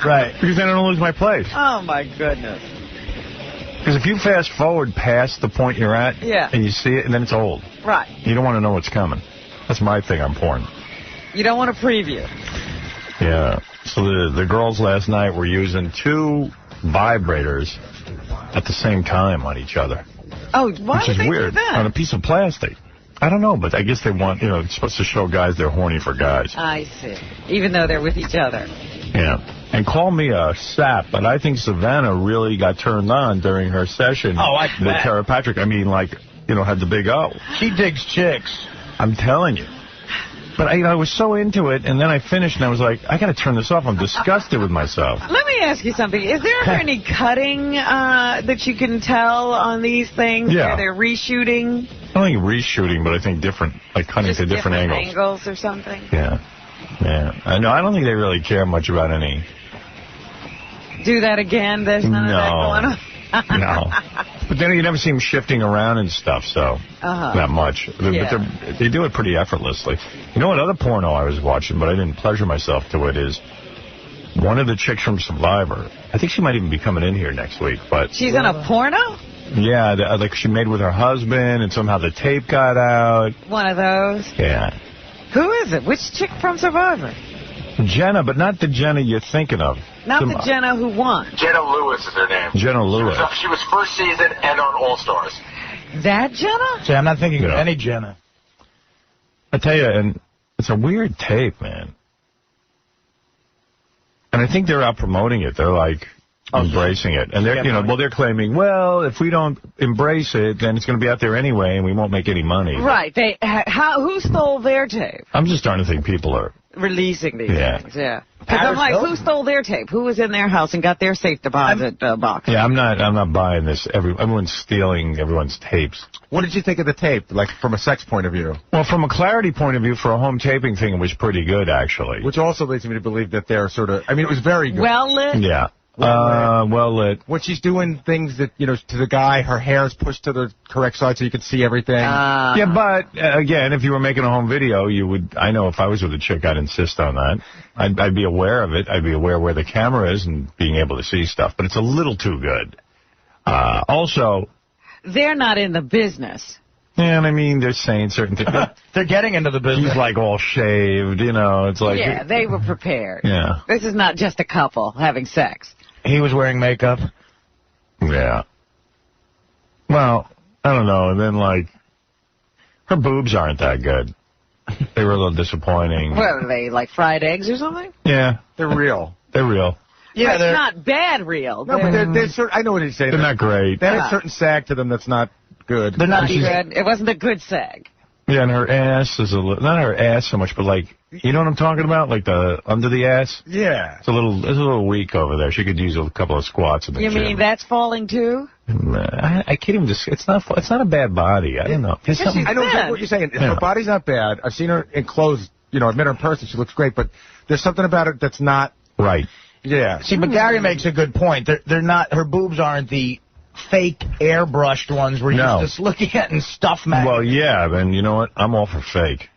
Right. Because then I don't lose my place. Oh, my goodness. Because if you fast forward past the point you're at, and you see it, and then it's old. Right. You don't want to know what's coming. That's my thing on porn. You don't want to preview. Yeah. So the girls last night were using 2 vibrators at the same time on each other. Oh, why Which is would they weird. do that? On a piece of plastic. I don't know, but I guess they want, you know, it's supposed to show guys they're horny for guys. I see. Even though they're with each other. Yeah. And call me a sap, but I think Savannah really got turned on during her session. Oh, I with bet. Tara Patrick. I mean, like, you know, had the big O. She digs chicks. I'm telling you. But I was so into it, and then I finished, and I was like, I got to turn this off. I'm disgusted with myself. Let me ask you something. Is there ever any cutting that you can tell on these things? Yeah. Where they're reshooting? I don't think reshooting, but I think different, like cutting Just to different angles. angles or something. Yeah. Yeah. No, I don't think they really care much about any. Do that again? There's none of that going on? No. But then you never see them shifting around and stuff, so that much. But they do it pretty effortlessly. You know what other porno I was watching, but I didn't pleasure myself to it, is one of the chicks from Survivor. I think she might even be coming in here next week. But she's in a porno? Yeah, like she made with her husband, and somehow the tape got out. One of those? Yeah. Who is it? Which chick from Survivor? Jenna, but not the Jenna you're thinking of. Not the Jenna who won. Jenna Lewis is her name. Jenna Lewis. She was first season and on All Stars. That Jenna? See, I'm not thinking of any Jenna. I tell you, and it's a weird tape, man. And I think they're out promoting it. They're like embracing it. And they're, they're claiming, well, if we don't embrace it, then it's going to be out there anyway, and we won't make any money. Right. Who stole their tape? I'm just starting to think people are releasing these things, Because I'm like, who stole their tape? Who was in their house and got their safe deposit box? Yeah, I'm not buying this. Everyone's stealing everyone's tapes. What did you think of the tape, like from a sex point of view? Well, from a clarity point of view, for a home taping thing, it was pretty good, actually. Which also leads me to believe that they're sort of, I mean, it was very good. Well lit? Yeah. Well lit. When she's doing things that, to the guy, her hair is pushed to the correct side so you can see everything. Yeah, but, again, if you were making a home video, I know if I was with a chick, I'd insist on that. I'd be aware of it. I'd be aware where the camera is and being able to see stuff. But it's a little too good. Also... They're not in the business. Yeah, and I mean, they're saying certain things. They're getting into the business. He's like all shaved, it's like... Yeah, they were prepared. Yeah. This is not just a couple having sex. He was wearing makeup. Yeah. Well, I don't know. And then, her boobs aren't that good. They were a little disappointing. What are they, like fried eggs or something? Yeah. They're real. They're real. Yeah, they're not bad real. No, but they're I know what he's saying. They're not great. They have a certain sag to them that's not good. They're not good. It wasn't a good sag. Yeah, and her ass is not her ass so much, but you know what I'm talking about? Like the under the ass? Yeah. It's a little weak over there. She could use a couple of squats in the gym. You mean that's falling too? I can't even it's not a bad body. I don't know. I know what you're saying. Her body's not bad. I've seen her in clothes, I've met her in person. She looks great, but there's something about it that's not right. Yeah. See, but Gary makes a good point. They're not, her boobs aren't the fake airbrushed ones where you're just looking at and stuff magazines. Well, yeah, then you know what? I'm all for fake.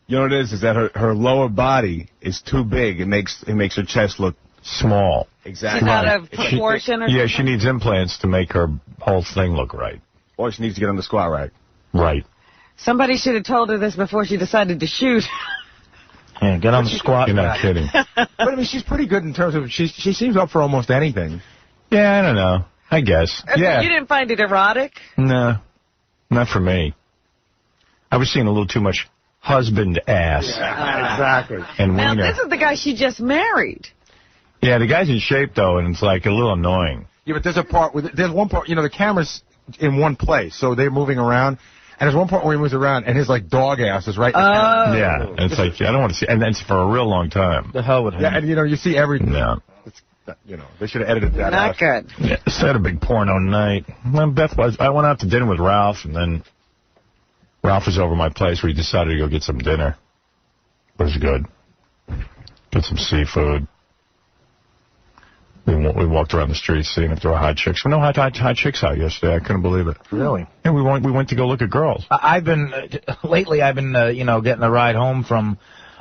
You know what it is that her lower body is too big. It makes her chest look small. Exactly. She's out of proportion or something? Yeah, she needs implants to make her whole thing look right. Or she needs to get on the squat rack. Right. Somebody should have told her this before she decided to shoot. Yeah, get on the squat. You're not kidding. But I mean, she's pretty good in terms of she seems up for almost anything. Yeah, I don't know. I guess. Yeah. You didn't find it erotic? No, not for me. I was seeing a little too much husband ass. Yeah, exactly. And now, wiener. this is the guy she just married. Yeah, the guy's in shape though, and it's a little annoying. Yeah, but there's one part. The camera's in one place, so they're moving around. And there's one part where he moves around, and his, dog ass is right in the camera. Yeah, and it's I don't want to see, and it's for a real long time. The hell with him. Yeah, and, you see everything. Yeah. They should have edited that out. Not good. Yeah, it's had a big porno night. Well, I went out to dinner with Ralph, and then Ralph was over my place. We decided to go get some dinner. It was good. Get some seafood. We walked around the streets seeing if there were hot chicks. We no hot chicks out yesterday. I couldn't believe it. Really? Yeah, we went to go look at girls. Lately I've been getting a ride home from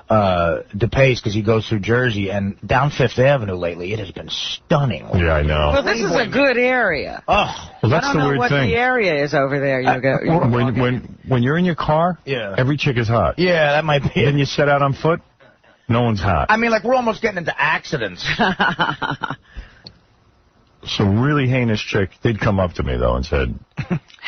DePace because he goes through Jersey, and down Fifth Avenue lately it has been stunning. Yeah, I know. Well, this is a good area. Oh, well, that's the weird thing. I don't know what the area is over there. When you're in your car, every chick is hot. Yeah, that might be. Then you set out on foot, no one's hot. I mean, we're almost getting into accidents. Some really heinous chick did come up to me though and said,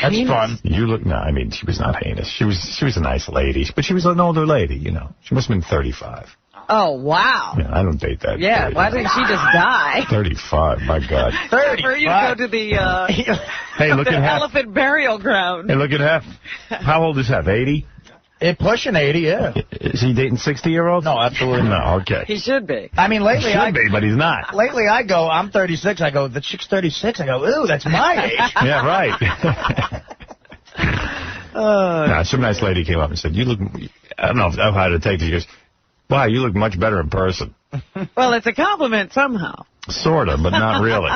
"That's fun." You look. No, I mean she was not heinous. She was a nice lady, but she was an older lady. She must have been 35. Oh wow! Yeah, I don't date that. Yeah, why didn't she just die? 35. My God. 35. For you to go to the hey, look at Hef. elephant burial ground. Hey, look at Hef. How old is Hef? 80. Pushing 80, yeah. Is he dating 60-year-olds? No, absolutely not. No, okay. He should be. I mean, lately he should be, but he's not. Lately I go, I'm 36. I go, the chick's 36. I go, ooh, that's my age. Yeah, right. Some nice lady came up and said, "You look." I don't know how to take this. She goes, "Wow, you look much better in person." Well, it's a compliment somehow. Sort of, but not really.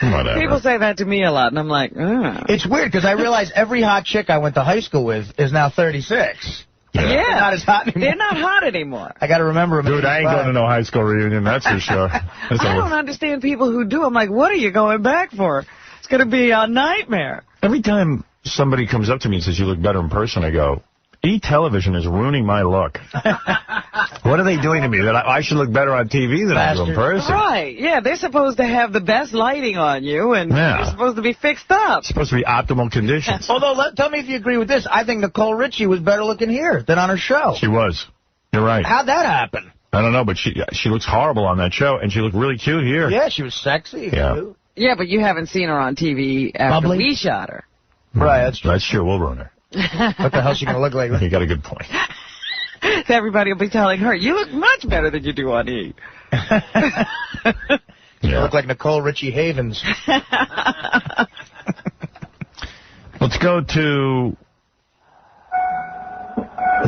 Whatever. People say that to me a lot, and I'm like, It's weird, because I realize every hot chick I went to high school with is now 36. Yeah. They're not as hot anymore. They're not hot anymore. I got to remember them. Dude, I ain't going to no high school reunion, that's for sure. I don't understand people who do. I'm like, what are you going back for? It's going to be a nightmare. Every time somebody comes up to me and says, "You look better in person," I go, E-television is ruining my look. What are they doing to me? That I should look better on TV than I do in person? Right, yeah. They're supposed to have the best lighting on you, and you're supposed to be fixed up. It's supposed to be optimal conditions. Although, tell me if you agree with this. I think Nicole Richie was better looking here than on her show. She was. You're right. How'd that happen? I don't know, but she looks horrible on that show, and she looked really cute here. Yeah, she was sexy. Yeah. Yeah, but you haven't seen her on TV after we shot her. Right, that's true. That's true. We'll ruin her. What the hell's she going to look like? You got a good point. Everybody will be telling her, "You look much better than you do on E." You look like Nicole Richie Havens. Let's go to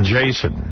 Jason.